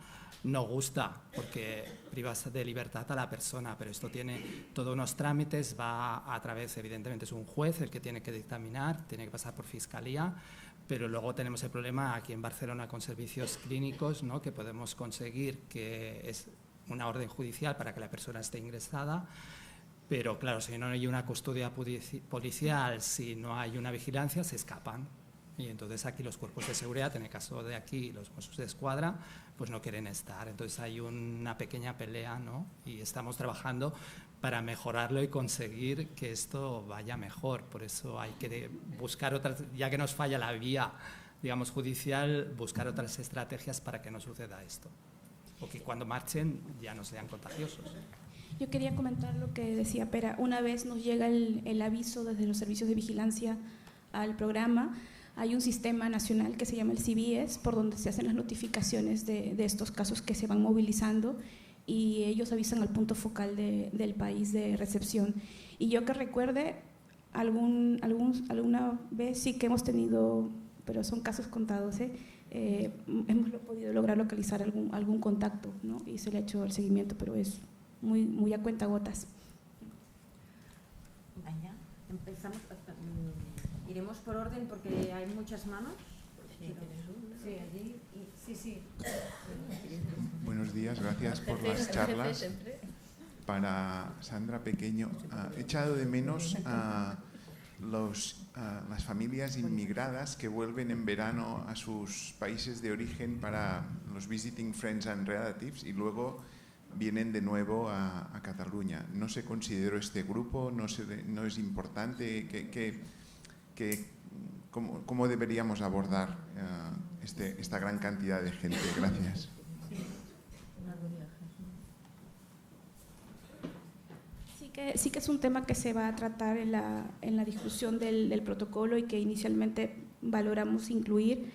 No gusta porque privas de libertad a la persona, pero esto tiene todos unos trámites, va a través, evidentemente es un juez el que tiene que dictaminar, tiene que pasar por fiscalía, pero luego tenemos el problema aquí en Barcelona con servicios clínicos, ¿no? Que podemos conseguir que es una orden judicial para que la persona esté ingresada. Pero claro, si no hay una custodia policial, si no hay una vigilancia, se escapan. Y entonces aquí los cuerpos de seguridad, en el caso de aquí los Mossos de Escuadra, pues no quieren estar. Entonces hay una pequeña pelea, ¿no? Y estamos trabajando para mejorarlo y conseguir que esto vaya mejor. Por eso hay que buscar otras, ya que nos falla la vía, digamos, judicial, buscar otras estrategias para que no suceda esto. O que cuando marchen ya no sean contagiosos. Yo quería comentar lo que decía Pera. Una vez nos llega el aviso desde los servicios de vigilancia al programa, hay un sistema nacional que se llama el CBS, por donde se hacen las notificaciones de estos casos que se van movilizando y ellos avisan al punto focal del país de recepción. Y yo que recuerde, alguna vez sí que hemos tenido, pero son casos contados, hemos podido lograr localizar algún contacto, ¿no? Y se le ha hecho el seguimiento, pero es muy a cuentagotas. Vaya, empezamos. Iremos por orden porque hay muchas manos. Sí, allí. Sí. Buenos días, gracias por las charlas. Para Sandra Pequeño, he echado de menos a las familias inmigradas que vuelven en verano a sus países de origen para los Visiting Friends and Relatives y luego vienen de nuevo a Cataluña. No se consideró este grupo, no es importante. ¿Cómo deberíamos abordar esta gran cantidad de gente? Gracias. Sí que es un tema que se va a tratar en la discusión del protocolo y que inicialmente valoramos incluir,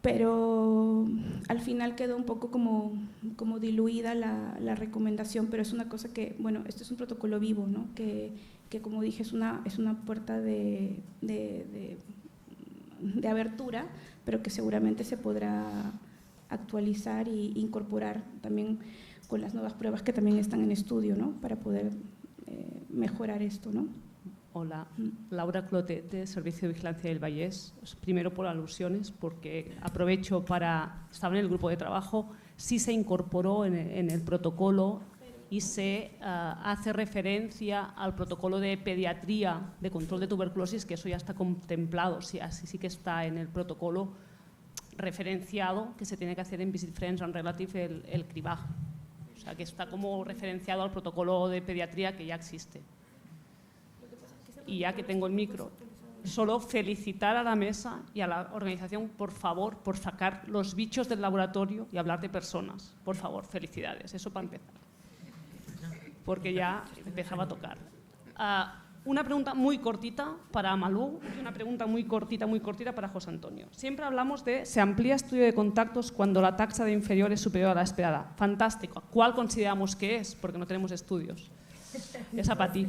pero al final quedó un poco como diluida la recomendación, pero es una cosa que, bueno, esto es un protocolo vivo, ¿no? Que como dije es una puerta de abertura, pero que seguramente se podrá actualizar e incorporar también con las nuevas pruebas que también están en estudio, ¿no? Para poder mejorar esto, ¿no? Hola, Laura Clotet, de Servicio de Vigilancia del Vallès. Primero por alusiones, porque aprovecho estaba en el grupo de trabajo, sí se incorporó en el protocolo y se hace referencia al protocolo de pediatría de control de tuberculosis, que eso ya está contemplado, sí que está en el protocolo referenciado que se tiene que hacer en Visit Friends and Relative el cribaje. O sea, que está como referenciado al protocolo de pediatría que ya existe. Y ya que tengo el micro, solo felicitar a la mesa y a la organización, por favor, por sacar los bichos del laboratorio y hablar de personas. Por favor, felicidades. Eso para empezar. Porque ya empezaba a tocar. Una pregunta muy cortita para Malú y una pregunta muy cortita para José Antonio. Siempre hablamos de se amplía estudio de contactos cuando la taxa de inferior es superior a la esperada. Fantástico. ¿Cuál consideramos que es? Porque no tenemos estudios. Esa para ti.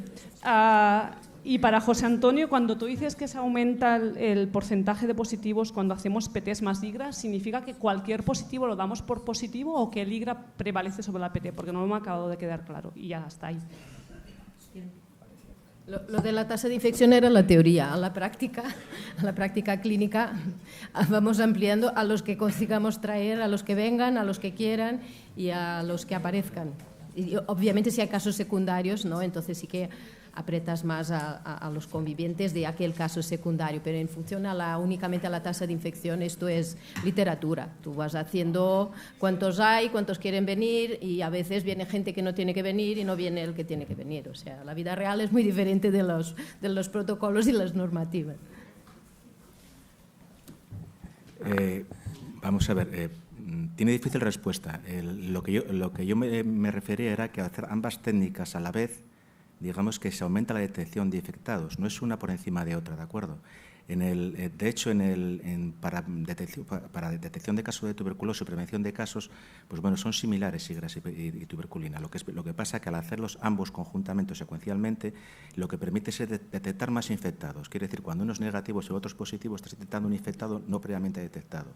Y para José Antonio, cuando tú dices que se aumenta el porcentaje de positivos cuando hacemos PTs más IGRA, ¿significa que cualquier positivo lo damos por positivo o que el IGRA prevalece sobre la PT? Porque no me ha acabado de quedar claro y ya está ahí. Lo de la tasa de infección era la teoría. A la práctica clínica vamos ampliando a los que consigamos traer, a los que vengan, a los que quieran y a los que aparezcan. Y obviamente si hay casos secundarios, ¿no? Entonces sí que apretas más a los convivientes de aquel caso secundario, pero en función únicamente a la tasa de infección, esto es literatura. Tú vas haciendo cuántos hay, cuántos quieren venir y a veces viene gente que no tiene que venir y no viene el que tiene que venir. O sea, la vida real es muy diferente de los protocolos y las normativas. Vamos a ver, tiene difícil respuesta. Lo que yo me refería era que al hacer ambas técnicas a la vez, digamos que se aumenta la detección de infectados, no es una por encima de otra, ¿de acuerdo? De hecho, para detección de casos de tuberculosis o prevención de casos, pues bueno, son similares IGRAS y tuberculina. Lo que pasa es que al hacerlos ambos conjuntamente o secuencialmente, lo que permite es detectar más infectados. Quiere decir, cuando uno es negativo y el otro es positivo, estás detectando un infectado no previamente detectado,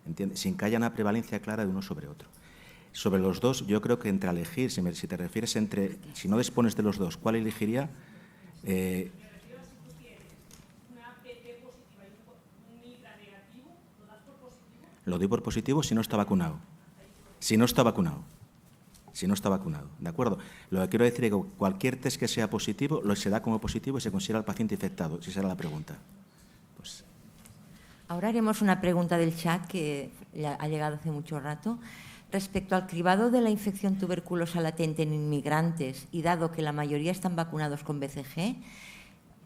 ¿entiendes? Sin que haya una prevalencia clara de uno sobre otro. Sobre los dos, yo creo que entre elegir, si te refieres si no dispones de los dos, ¿cuál elegiría? Lo doy por positivo si no está vacunado. Si no está vacunado, ¿de acuerdo? Lo que quiero decir es que cualquier test que sea positivo, se da como positivo y se considera al paciente infectado, si será la pregunta. Pues. Ahora haremos una pregunta del chat que ya ha llegado hace mucho rato. Respecto al cribado de la infección tuberculosa latente en inmigrantes y dado que la mayoría están vacunados con BCG,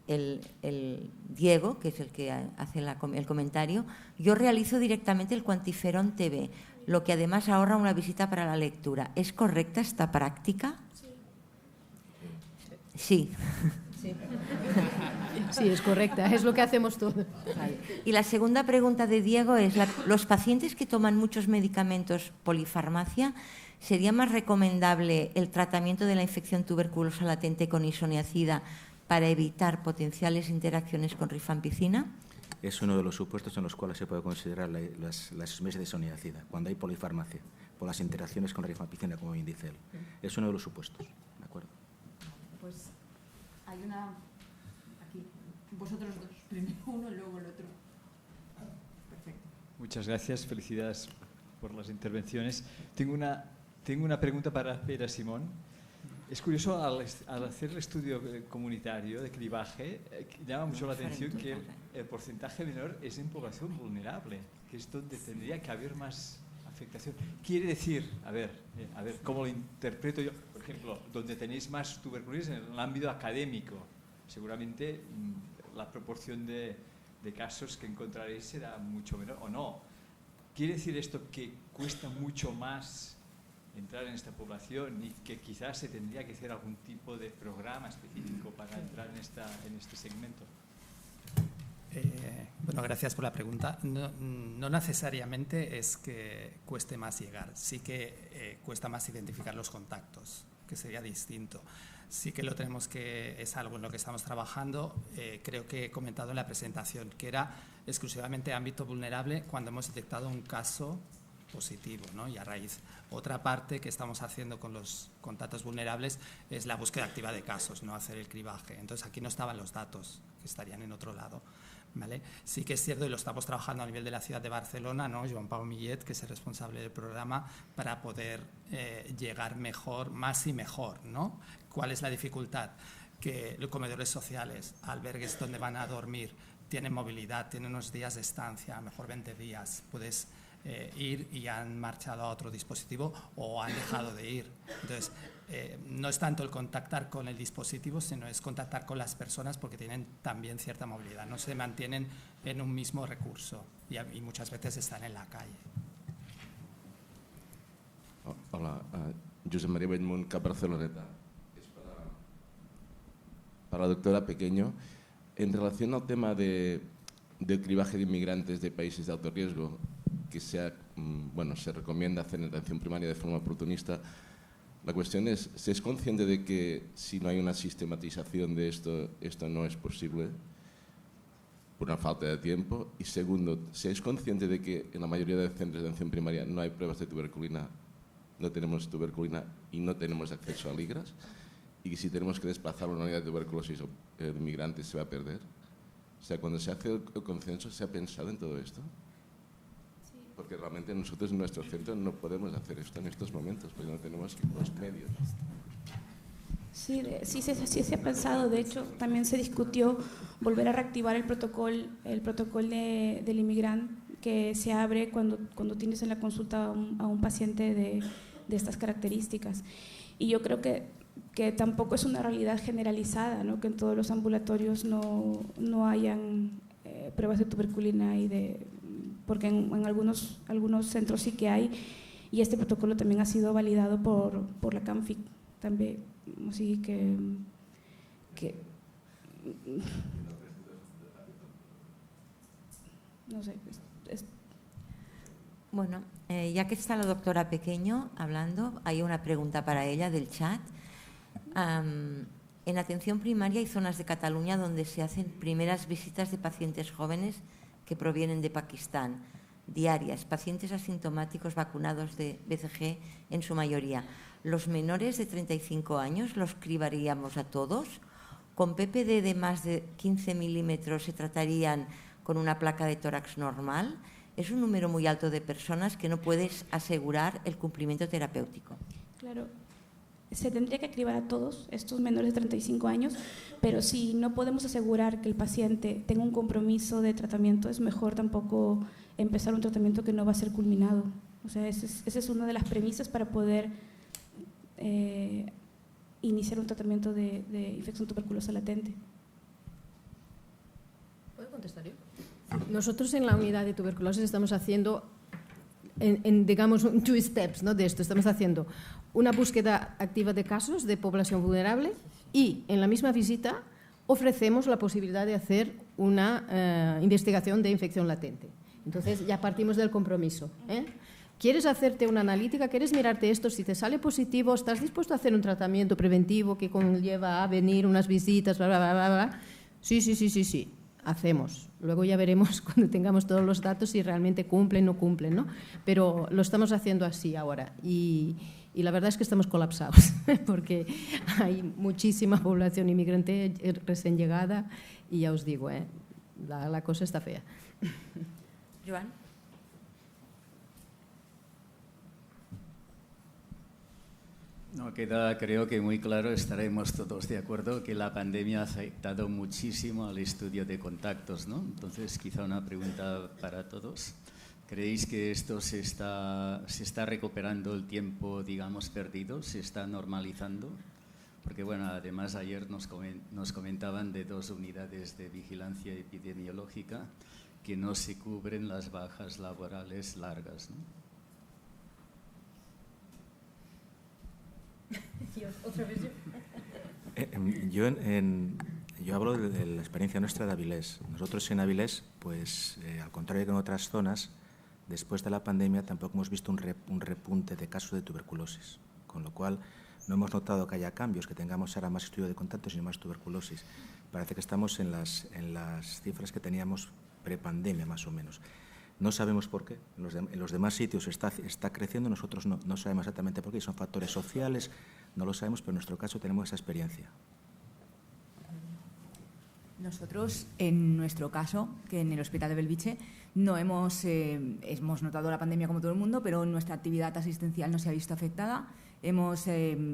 el Diego, que es el que hace el comentario, yo realizo directamente el Quantiferon TB, lo que además ahorra una visita para la lectura. ¿Es correcta esta práctica? Sí. Sí, es correcta, es lo que hacemos todos. Vale. Y la segunda pregunta de Diego es, los pacientes que toman muchos medicamentos polifarmacia, ¿sería más recomendable el tratamiento de la infección tuberculosa latente con isoniazida para evitar potenciales interacciones con rifampicina? Es uno de los supuestos en los cuales se puede considerar las isoniazidas de isoniazida, cuando hay polifarmacia, por las interacciones con rifampicina, como bien dice él. Es uno de los supuestos, ¿de acuerdo? Pues hay una... Vosotros dos, primero uno y luego el otro. Perfecto. Muchas gracias, felicidades por las intervenciones. Tengo una pregunta para Pere Simón. Es curioso, al hacer el estudio comunitario de cribaje, llama mucho la atención que el porcentaje menor es en población vulnerable, que es donde tendría que haber más afectación. Quiere decir, a ver, ¿cómo lo interpreto yo? Por ejemplo, donde tenéis más tuberculosis en el ámbito académico, seguramente la proporción de casos que encontraréis será mucho menor, ¿o no? ¿Quiere decir esto que cuesta mucho más entrar en esta población y que quizás se tendría que hacer algún tipo de programa específico para entrar en este segmento? Bueno, gracias por la pregunta. No necesariamente es que cueste más llegar, sí que cuesta más identificar los contactos, que sería distinto. Sí que es algo en lo que estamos trabajando. Creo que he comentado en la presentación que era exclusivamente ámbito vulnerable cuando hemos detectado un caso dispositivo, ¿no? Y a raíz, otra parte que estamos haciendo con los contactos vulnerables es la búsqueda activa de casos, no hacer el cribaje. Entonces aquí no estaban los datos, que estarían en otro lado, ¿vale? Sí que es cierto, y lo estamos trabajando a nivel de la ciudad de Barcelona, ¿no? Joan Pau Millet, que es el responsable del programa, para poder llegar mejor, más y mejor, ¿no? ¿Cuál es la dificultad? Que los comedores sociales, albergues donde van a dormir, tienen movilidad, tienen unos días de estancia, a lo mejor 20 días, puedes ir y han marchado a otro dispositivo o han dejado de ir. Entonces, no es tanto el contactar con el dispositivo, sino es contactar con las personas porque tienen también cierta movilidad, no se mantienen en un mismo recurso y muchas veces están en la calle. Hola, Josep María Bellmunt, Cap Barceloneta. Es para la doctora Pequeño. En relación al tema del cribaje de inmigrantes de países de alto riesgo, que se recomienda hacer en atención primaria de forma oportunista, la cuestión es, ¿se es consciente de que si no hay una sistematización de esto no es posible por una falta de tiempo? Y segundo, ¿se es consciente de que en la mayoría de centros de atención primaria no hay pruebas de tuberculina, no tenemos tuberculina y no tenemos acceso a ligras? Y que si tenemos que desplazar una unidad de tuberculosis de inmigrantes se va a perder. O sea, cuando se hace el consenso, ¿se ha pensado en todo esto? Sí. Porque realmente nosotros en nuestro centro no podemos hacer esto en estos momentos, porque no tenemos los medios. Sí, se ha pensado. De hecho, también se discutió volver a reactivar el protocolo del inmigrante que se abre cuando tienes en la consulta a un paciente de estas características. Y yo creo que tampoco es una realidad generalizada, ¿no? Que en todos los ambulatorios no hayan pruebas de tuberculina porque en algunos centros sí que hay, y este protocolo también ha sido validado por la CAMFIC también, así que no sé. Bueno, ya que está la doctora Pequeño hablando, hay una pregunta para ella del chat. En atención primaria hay zonas de Cataluña donde se hacen primeras visitas de pacientes jóvenes que provienen de Pakistán, diarias, pacientes asintomáticos vacunados de BCG en su mayoría. ¿Los menores de 35 años los cribaríamos a todos? ¿Con PPD de más de 15 milímetros se tratarían con una placa de tórax normal? Es un número muy alto de personas que no puedes asegurar el cumplimiento terapéutico. Claro. Se tendría que cribar a todos estos menores de 35 años, pero si no podemos asegurar que el paciente tenga un compromiso de tratamiento, es mejor tampoco empezar un tratamiento que no va a ser culminado. O sea, esa es una de las premisas para poder iniciar un tratamiento de infección tuberculosa latente. ¿Puedo contestar yo? Nosotros en la unidad de tuberculosis estamos haciendo, digamos, 2 steps, ¿no? De esto. Estamos haciendo una búsqueda activa de casos de población vulnerable y en la misma visita ofrecemos la posibilidad de hacer una investigación de infección latente. Entonces ya partimos del compromiso. ¿Quieres hacerte una analítica? ¿Quieres mirarte esto? Si te sale positivo, ¿estás dispuesto a hacer un tratamiento preventivo que conlleva a venir unas visitas, bla, bla, bla, bla, bla? Sí. Hacemos. Luego ya veremos cuando tengamos todos los datos si realmente cumplen o no cumplen, ¿no? Pero lo estamos haciendo así ahora y la verdad es que estamos colapsados porque hay muchísima población inmigrante recién llegada y ya os digo, la cosa está fea. Joan. No, queda, creo que muy claro, estaremos todos de acuerdo que la pandemia ha afectado muchísimo al estudio de contactos, ¿no? Entonces, quizá una pregunta para todos. ¿Creéis que esto se está recuperando el tiempo, digamos, perdido? ¿Se está normalizando? Porque, bueno, además ayer nos comentaban de 2 unidades de vigilancia epidemiológica que no se cubren las bajas laborales largas, ¿no? ¿Otra vez yo? Yo hablo de la experiencia nuestra de Avilés. Nosotros en Avilés, pues al contrario que en otras zonas, después de la pandemia tampoco hemos visto un repunte de casos de tuberculosis, con lo cual no hemos notado que haya cambios, que tengamos ahora más estudio de contactos y más tuberculosis. Parece que estamos en las cifras que teníamos prepandemia, más o menos. No sabemos por qué. En los demás sitios está creciendo, nosotros no sabemos exactamente por qué. Son factores sociales, no lo sabemos, pero en nuestro caso tenemos esa experiencia. Nosotros, en nuestro caso, que en el Hospital de Belviche, no hemos notado la pandemia como todo el mundo, pero nuestra actividad asistencial no se ha visto afectada. Hemos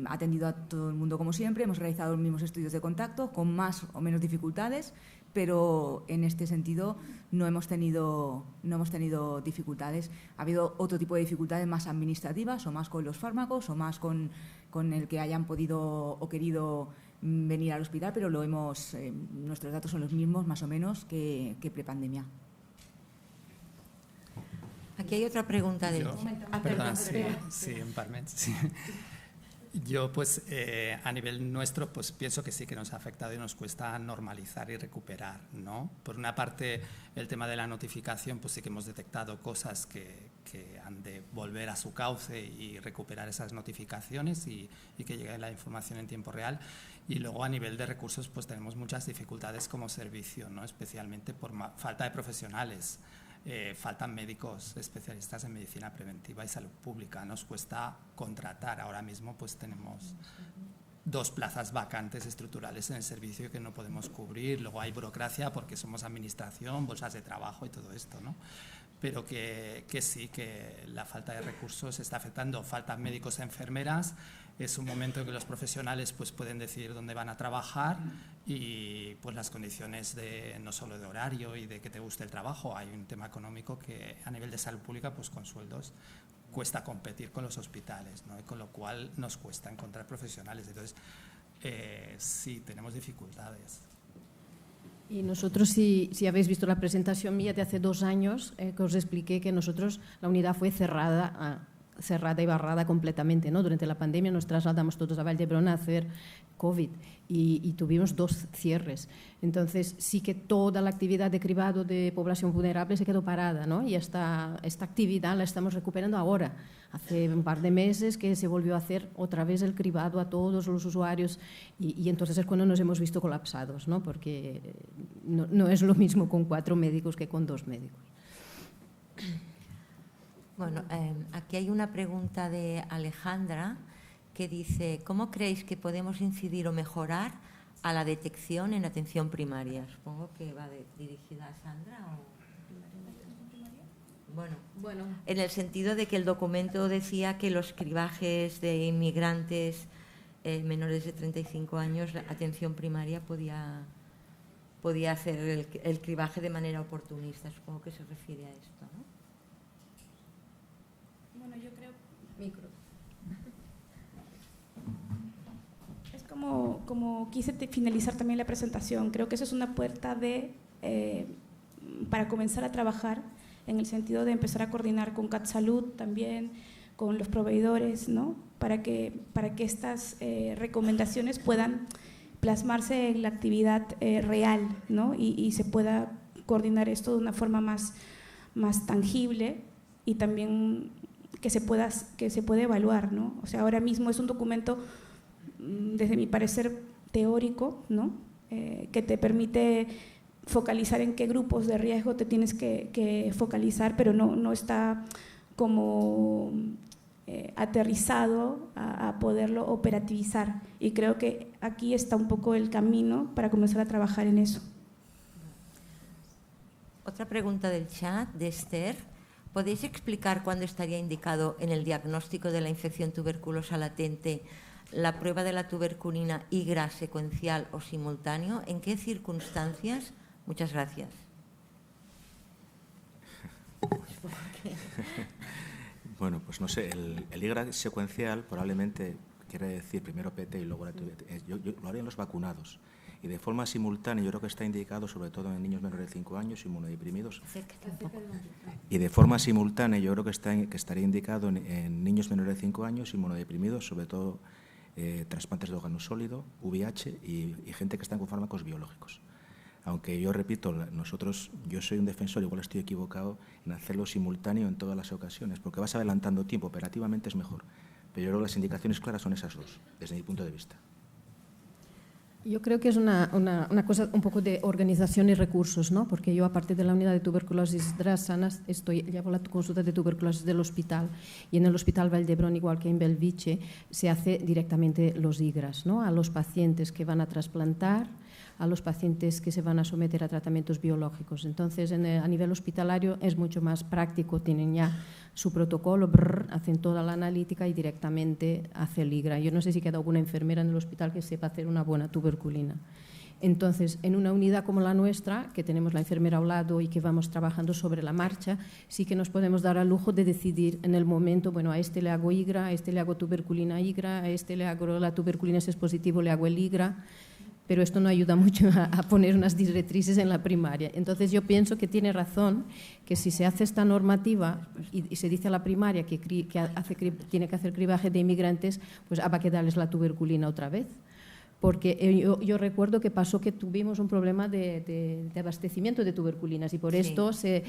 atendido a todo el mundo como siempre, hemos realizado los mismos estudios de contacto con más o menos dificultades, pero en este sentido no hemos tenido dificultades. Ha habido otro tipo de dificultades más administrativas, o más con los fármacos, o más con el que hayan podido o querido venir al hospital, pero nuestros datos son los mismos más o menos que prepandemia. Aquí hay otra pregunta de... Perdón, sí, en Parmen. Sí. Yo, pues, a nivel nuestro, pues pienso que sí que nos ha afectado y nos cuesta normalizar y recuperar, ¿no? Por una parte, el tema de la notificación, pues sí que hemos detectado cosas que han de volver a su cauce y recuperar esas notificaciones y que llegue la información en tiempo real. Y luego, a nivel de recursos, pues tenemos muchas dificultades como servicio, ¿no? Especialmente por falta de profesionales. Faltan médicos especialistas en medicina preventiva y salud pública. Nos cuesta contratar. Ahora mismo pues tenemos 2 plazas vacantes estructurales en el servicio que no podemos cubrir. Luego hay burocracia porque somos administración, bolsas de trabajo y todo esto, ¿no? Pero que sí, que la falta de recursos está afectando. Faltan médicos y enfermeras. Es un momento en que los profesionales pues pueden decidir dónde van a trabajar y pues las condiciones no solo de horario y de que te guste el trabajo. Hay un tema económico que a nivel de salud pública pues con sueldos cuesta competir con los hospitales, ¿no? Y con lo cual nos cuesta encontrar profesionales. Entonces sí, tenemos dificultades. Y nosotros, si habéis visto la presentación mía de hace 2 años, que os expliqué que nosotros, la unidad fue cerrada y barrada completamente, ¿no? Durante la pandemia nos trasladamos todos a Vall d'Hebron a hacer COVID y tuvimos 2 cierres. Entonces, sí que toda la actividad de cribado de población vulnerable se quedó parada, ¿no? Y esta actividad la estamos recuperando ahora. Hace un par de meses que se volvió a hacer otra vez el cribado a todos los usuarios y entonces es cuando nos hemos visto colapsados, ¿no? Porque no es lo mismo con 4 médicos que con 2 médicos. Bueno, aquí hay una pregunta de Alejandra que dice: ¿cómo creéis que podemos incidir o mejorar a la detección en atención primaria? Supongo que va dirigida a Sandra. Bueno, en el sentido de que el documento decía que los cribajes de inmigrantes menores de 35 años, la atención primaria podía hacer el cribaje de manera oportunista. Supongo que se refiere a esto, ¿no? Bueno, yo creo... Micro. Es como quise finalizar también la presentación. Creo que eso es una puerta para comenzar a trabajar en el sentido de empezar a coordinar con CatSalud también, con los proveedores, ¿no? Para que estas recomendaciones puedan plasmarse en la actividad real, ¿no? Y se pueda coordinar esto de una forma más tangible y también que se pueda evaluar, ¿no? O sea, ahora mismo es un documento, desde mi parecer, teórico, ¿no? Que te permite focalizar en qué grupos de riesgo te tienes que focalizar, pero no está como aterrizado a poderlo operativizar. Y creo que aquí está un poco el camino para comenzar a trabajar en eso. Otra pregunta del chat, de Esther. ¿Podéis explicar cuándo estaría indicado en el diagnóstico de la infección tuberculosa latente la prueba de la tuberculina IGRA secuencial o simultáneo? ¿En qué circunstancias? Muchas gracias. Bueno, pues no sé, el IGRA secuencial probablemente quiere decir primero PT y luego la lo harían los vacunados. Y de forma simultánea yo creo que está indicado sobre todo en niños menores de 5 años inmunodeprimidos. Y de forma simultánea yo creo que estaría indicado en niños menores de 5 años inmunodeprimidos, sobre todo trasplantes de órgano sólido, VIH y gente que está con fármacos biológicos. Aunque yo repito, yo soy un defensor, igual estoy equivocado, en hacerlo simultáneo en todas las ocasiones, porque vas adelantando tiempo, operativamente es mejor. Pero yo creo que las indicaciones claras son esas 2, desde mi punto de vista. Yo creo que es una cosa un poco de organización y recursos, ¿no? Porque yo, aparte de la unidad de tuberculosis de las sanas, llevo la consulta de tuberculosis del hospital, y en el Hospital Vall d'Hebron, igual que en Belviche, se hace directamente los IGRAs, ¿no? A los pacientes que van a trasplantar, a los pacientes que se van a someter a tratamientos biológicos. Entonces, a nivel hospitalario es mucho más práctico, tienen ya su protocolo, hacen toda la analítica y directamente hace el IGRA. Yo no sé si queda alguna enfermera en el hospital que sepa hacer una buena tuberculina. Entonces, en una unidad como la nuestra, que tenemos la enfermera al lado y que vamos trabajando sobre la marcha, sí que nos podemos dar al lujo de decidir en el momento, bueno, a este le hago IGRA, a este le hago tuberculina IGRA, a este le hago la tuberculina si es positivo, le hago el IGRA. Pero esto no ayuda mucho a poner unas directrices en la primaria. Entonces yo pienso que tiene razón que si se hace esta normativa y se dice a la primaria que tiene que hacer cribaje de inmigrantes, pues va a quedarles la tuberculina otra vez. Porque yo recuerdo que pasó que tuvimos un problema de abastecimiento de tuberculinas y por esto se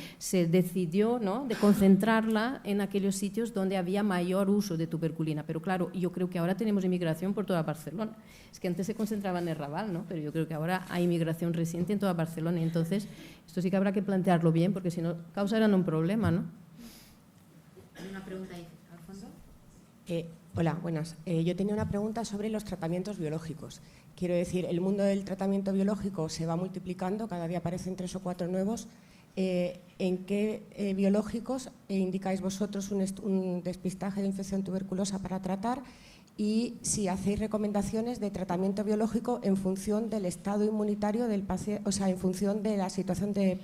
decidió, ¿no?, de concentrarla en aquellos sitios donde había mayor uso de tuberculina. Pero claro, yo creo que ahora tenemos inmigración por toda Barcelona. Es que antes se concentraba en el Raval, ¿no? Pero yo creo que ahora hay inmigración reciente en toda Barcelona. Y entonces, esto sí que habrá que plantearlo bien porque si no, causarán un problema, ¿no? Hay una pregunta ahí, al fondo. Hola, buenas. Yo tenía una pregunta sobre los tratamientos biológicos. Quiero decir, el mundo del tratamiento biológico se va multiplicando, cada día aparecen 3 o 4 nuevos. ¿En qué biológicos indicáis vosotros un despistaje de infección tuberculosa para tratar? Y si hacéis recomendaciones de tratamiento biológico en función del estado inmunitario del paciente, o sea, en función de la situación de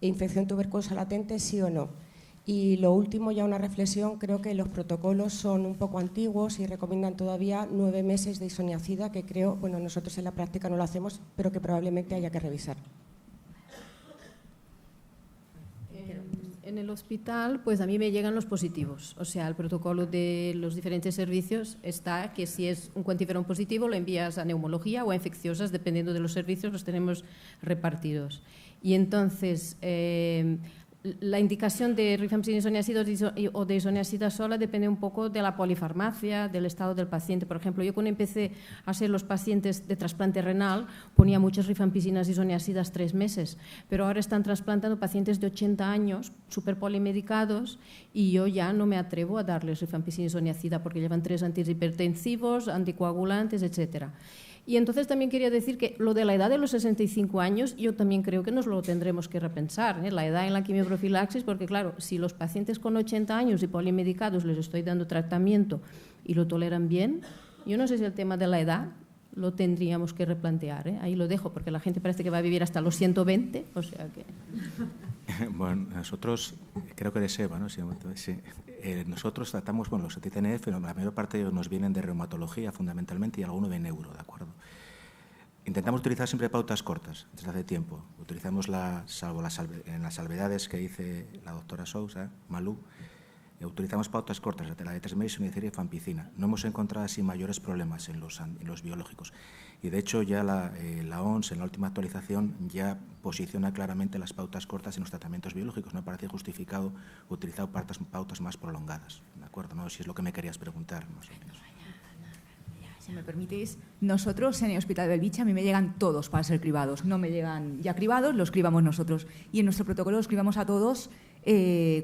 infección tuberculosa latente, sí o no. Y lo último, ya una reflexión, creo que los protocolos son un poco antiguos y recomiendan todavía 9 meses de isoniazida, que creo, bueno, nosotros en la práctica no lo hacemos, pero que probablemente haya que revisar. En el hospital, pues a mí me llegan los positivos. O sea, el protocolo de los diferentes servicios está que si es un cuantiferón positivo lo envías a neumología o a infecciosas, dependiendo de los servicios, los tenemos repartidos. Y entonces, la indicación de rifampicina isoniazida o de isoniazida sola depende un poco de la polifarmacia, del estado del paciente. Por ejemplo, yo cuando empecé a hacer los pacientes de trasplante renal ponía muchas rifampicinas isoniazidas 3 meses, pero ahora están trasplantando pacientes de 80 años, súper polimedicados, y yo ya no me atrevo a darles rifampicina isoniazida porque llevan 3 antihipertensivos, anticoagulantes, etcétera. Y entonces también quería decir que lo de la edad de los 65 años yo también creo que nos lo tendremos que repensar, la edad en la quimioprofilaxis, porque claro, si los pacientes con 80 años y polimedicados les estoy dando tratamiento y lo toleran bien, yo no sé si el tema de la edad lo tendríamos que replantear. Ahí lo dejo, porque la gente parece que va a vivir hasta los 120, o sea que... Bueno, nosotros, creo que de SEBA, ¿no? Sí, nosotros tratamos, bueno, los TNF, la mayor parte nos vienen de reumatología fundamentalmente y alguno de neuro, ¿de acuerdo? Intentamos utilizar siempre pautas cortas, desde hace tiempo. Utilizamos, salvo en las salvedades que dice la doctora Sousa, Malú, utilizamos pautas cortas, la de 3 meses y rifampicina. No hemos encontrado así mayores problemas en los biológicos. Y de hecho ya la OMS en la última actualización ya posiciona claramente las pautas cortas en los tratamientos biológicos. Me parece justificado utilizar pautas más prolongadas. ¿De acuerdo? No sé si es lo que me querías preguntar, más o menos. Si me permitís, nosotros en el Hospital de Belviche a mí me llegan todos para ser cribados. No me llegan ya cribados, los cribamos nosotros. Y en nuestro protocolo los cribamos a todos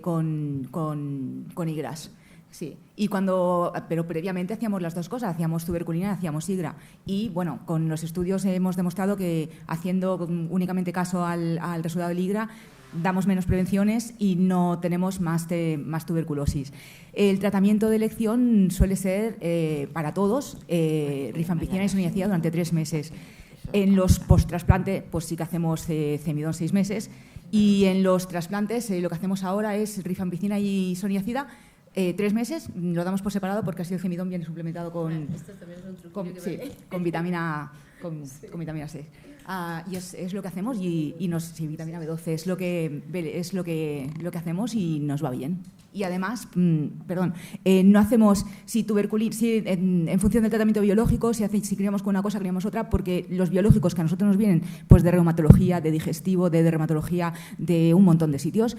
con IGRAs. Sí, pero previamente hacíamos las dos cosas, hacíamos tuberculina y hacíamos IGRA. Y bueno, con los estudios hemos demostrado que haciendo únicamente caso al resultado del IGRA damos menos prevenciones y no tenemos más tuberculosis. El tratamiento de elección suele ser para todos rifampicina y isoniazida durante 3 meses. En los post-trasplante, pues sí que hacemos cemidón 6 meses. Y en los trasplantes lo que hacemos ahora es rifampicina y isoniazida 3 meses, lo damos por separado porque así el gemidón viene suplementado con vitamina C. Y es lo que hacemos y vitamina B12 es lo que hacemos y nos va bien. Y además, no hacemos en función del tratamiento biológico, si criamos con una cosa, criamos otra, porque los biológicos que a nosotros nos vienen, pues de reumatología, de digestivo, de dermatología, de un montón de sitios,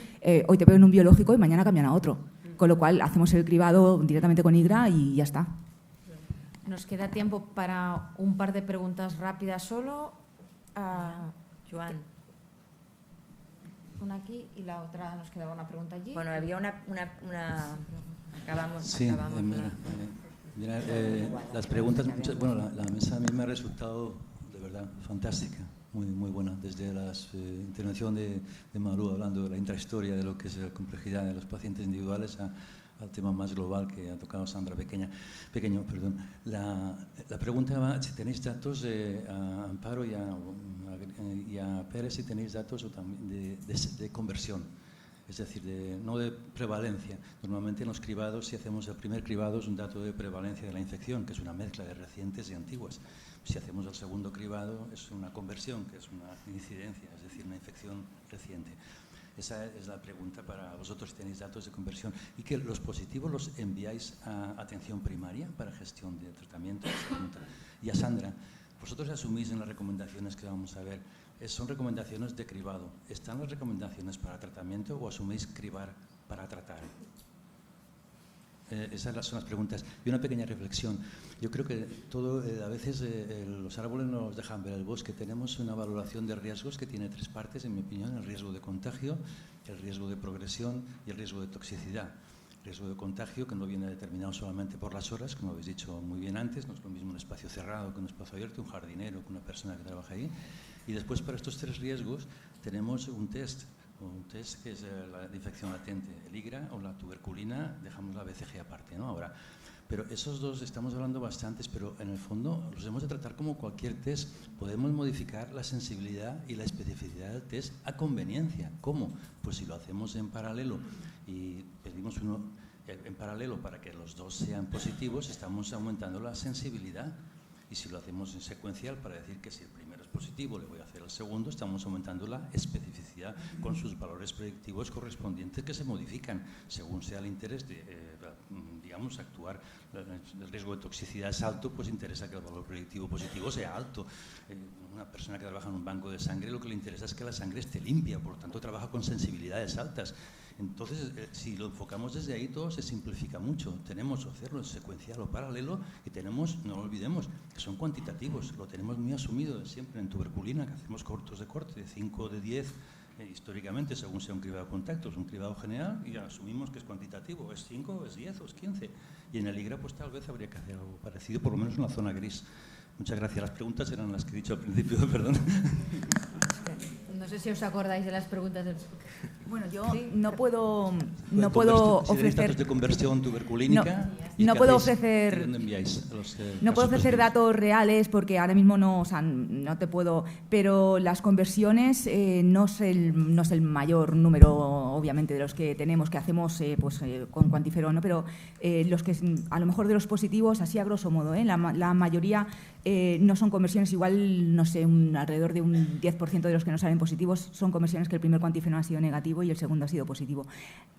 hoy te ponen un biológico y mañana cambian a otro. Con lo cual hacemos el cribado directamente con IGRA y ya está. Nos queda tiempo para un par de preguntas rápidas solo. Joan. Una aquí y la otra, nos quedaba una pregunta allí. Bueno, había una acabamos. Sí, mira, las preguntas, bueno, la mesa a mí me ha resultado de verdad fantástica, muy buena, desde la intervención de Malú hablando de la intrahistoria de lo que es la complejidad de los pacientes individuales al tema más global que ha tocado Sandra Pequeño. La pregunta va, si tenéis datos a Amparo y a Pérez, si tenéis datos de conversión, es decir, no de prevalencia. Normalmente en los cribados, si hacemos el primer cribado, es un dato de prevalencia de la infección, que es una mezcla de recientes y antiguas. Si hacemos el segundo cribado, es una conversión, que es una incidencia, es decir, una infección reciente. Esa es la pregunta para vosotros, si tenéis datos de conversión. Y que los positivos los enviáis a atención primaria para gestión de tratamiento. Y a Sandra, vosotros asumís en las recomendaciones que vamos a ver, son recomendaciones de cribado. ¿Están las recomendaciones para tratamiento o asumís cribar para tratar? Esas son las preguntas. Y una pequeña reflexión. Yo creo que a veces los árboles no nos dejan ver el bosque. Tenemos una valoración de riesgos que tiene 3 partes, en mi opinión: el riesgo de contagio, el riesgo de progresión y el riesgo de toxicidad. El riesgo de contagio, que no viene determinado solamente por las horas, como habéis dicho muy bien antes, no es lo mismo un espacio cerrado que un espacio abierto, un jardinero que una persona que trabaja ahí. Y después, para estos 3 riesgos, tenemos un test que es la infección latente, el IGRA o la tuberculina, dejamos la BCG aparte, ¿no? Ahora, pero esos 2 estamos hablando bastantes, pero en el fondo los hemos de tratar como cualquier test. Podemos modificar la sensibilidad y la especificidad del test a conveniencia. ¿Cómo? Pues si lo hacemos en paralelo y pedimos uno en paralelo para que los 2 sean positivos, estamos aumentando la sensibilidad. Y si lo hacemos en secuencial, para decir que si el primero es positivo, le voy a hacer el segundo, estamos aumentando la especificidad con sus valores predictivos correspondientes que se modifican según sea el interés de, digamos, actuar. El riesgo de toxicidad es alto, pues interesa que el valor predictivo positivo sea alto. Una persona que trabaja en un banco de sangre, lo que le interesa es que la sangre esté limpia, por lo tanto trabaja con sensibilidades altas. Entonces, si lo enfocamos desde ahí, todo se simplifica mucho. Tenemos que hacerlo en secuencial o paralelo y tenemos, no lo olvidemos, que son cuantitativos. Lo tenemos muy asumido siempre en tuberculina, que hacemos cortos de corte, de 5 o de 10, históricamente, según sea un cribado de contactos, un cribado general, y asumimos que es cuantitativo, es 5, es 10 o es 15. Y en el IGRA, pues tal vez habría que hacer algo parecido, por lo menos en la zona gris. Muchas gracias. Las preguntas eran las que he dicho al principio, perdón. No sé si os acordáis de las preguntas del... Bueno, yo ¿sí? no puedo ofrecer datos de conversión tuberculínica. No puedo ofrecer. ¿Dónde enviáis No puedo ofrecer datos reales porque ahora mismo no te puedo. Pero las conversiones no es el mayor número, obviamente, de los que tenemos, que hacemos con Quantiferon, ¿no? Pero los que a lo mejor de los positivos, así a grosso modo, la mayoría no son conversiones, igual, no sé, alrededor de un 10% de los que no salen positivos son conversiones que el primer Quantiferon ha sido negativo y el segundo ha sido positivo.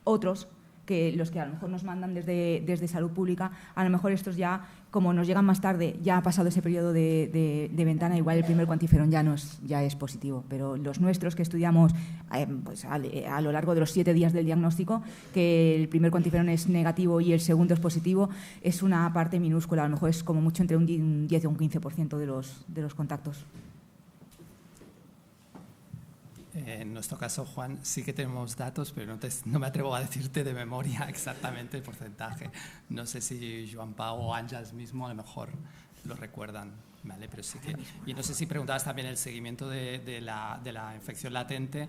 Otros, que los que a lo mejor nos mandan desde Salud Pública, a lo mejor estos ya, como nos llegan más tarde, ya ha pasado ese periodo de ventana, igual el primer Quantiferon ya es positivo. Pero los nuestros que estudiamos pues a lo largo de los 7 días del diagnóstico, que el primer Quantiferon es negativo y el segundo es positivo, es una parte minúscula, a lo mejor es como mucho entre un 10 o un 15% de los contactos. En nuestro caso, Juan, sí que tenemos datos, pero no me atrevo a decirte de memoria exactamente el porcentaje. No sé si Joan Pau o Àngels mismo a lo mejor lo recuerdan, ¿vale? Pero sí que... Y no sé si preguntabas también el seguimiento de la infección latente.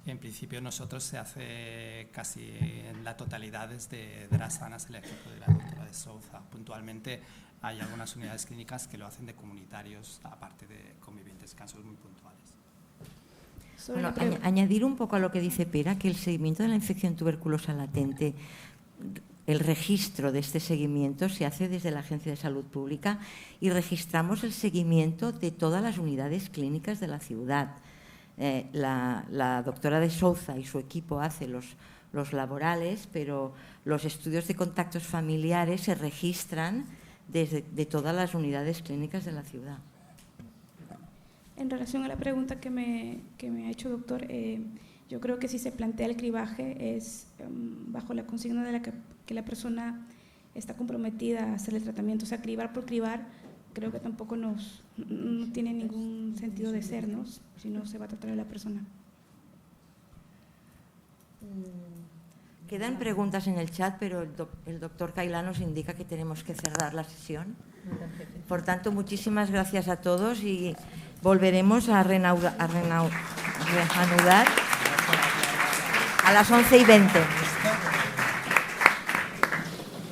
En principio nosotros se hace casi en la totalidad desde Drasanas, el equipo de la doctora de Souza. Puntualmente hay algunas unidades clínicas que lo hacen de comunitarios, aparte de convivientes, casos muy puntuales. Bueno, añadir un poco a lo que dice Pera, que el seguimiento de la infección tuberculosa latente, el registro de este seguimiento se hace desde la Agencia de Salud Pública y registramos el seguimiento de todas las unidades clínicas de la ciudad. La doctora de Souza y su equipo hace los laborales, pero los estudios de contactos familiares se registran de todas las unidades clínicas de la ciudad. En relación a la pregunta que me ha hecho doctor, yo creo que si se plantea el cribaje es bajo la consigna de que la persona está comprometida a hacer el tratamiento. O sea, cribar por cribar creo que tampoco no tiene ningún sentido de ser, ¿no? Si no se va a tratar a la persona. Quedan preguntas en el chat, pero el doctor Cailá nos indica que tenemos que cerrar la sesión. Por tanto, muchísimas gracias a todos y volveremos a reanudar a las 11:20.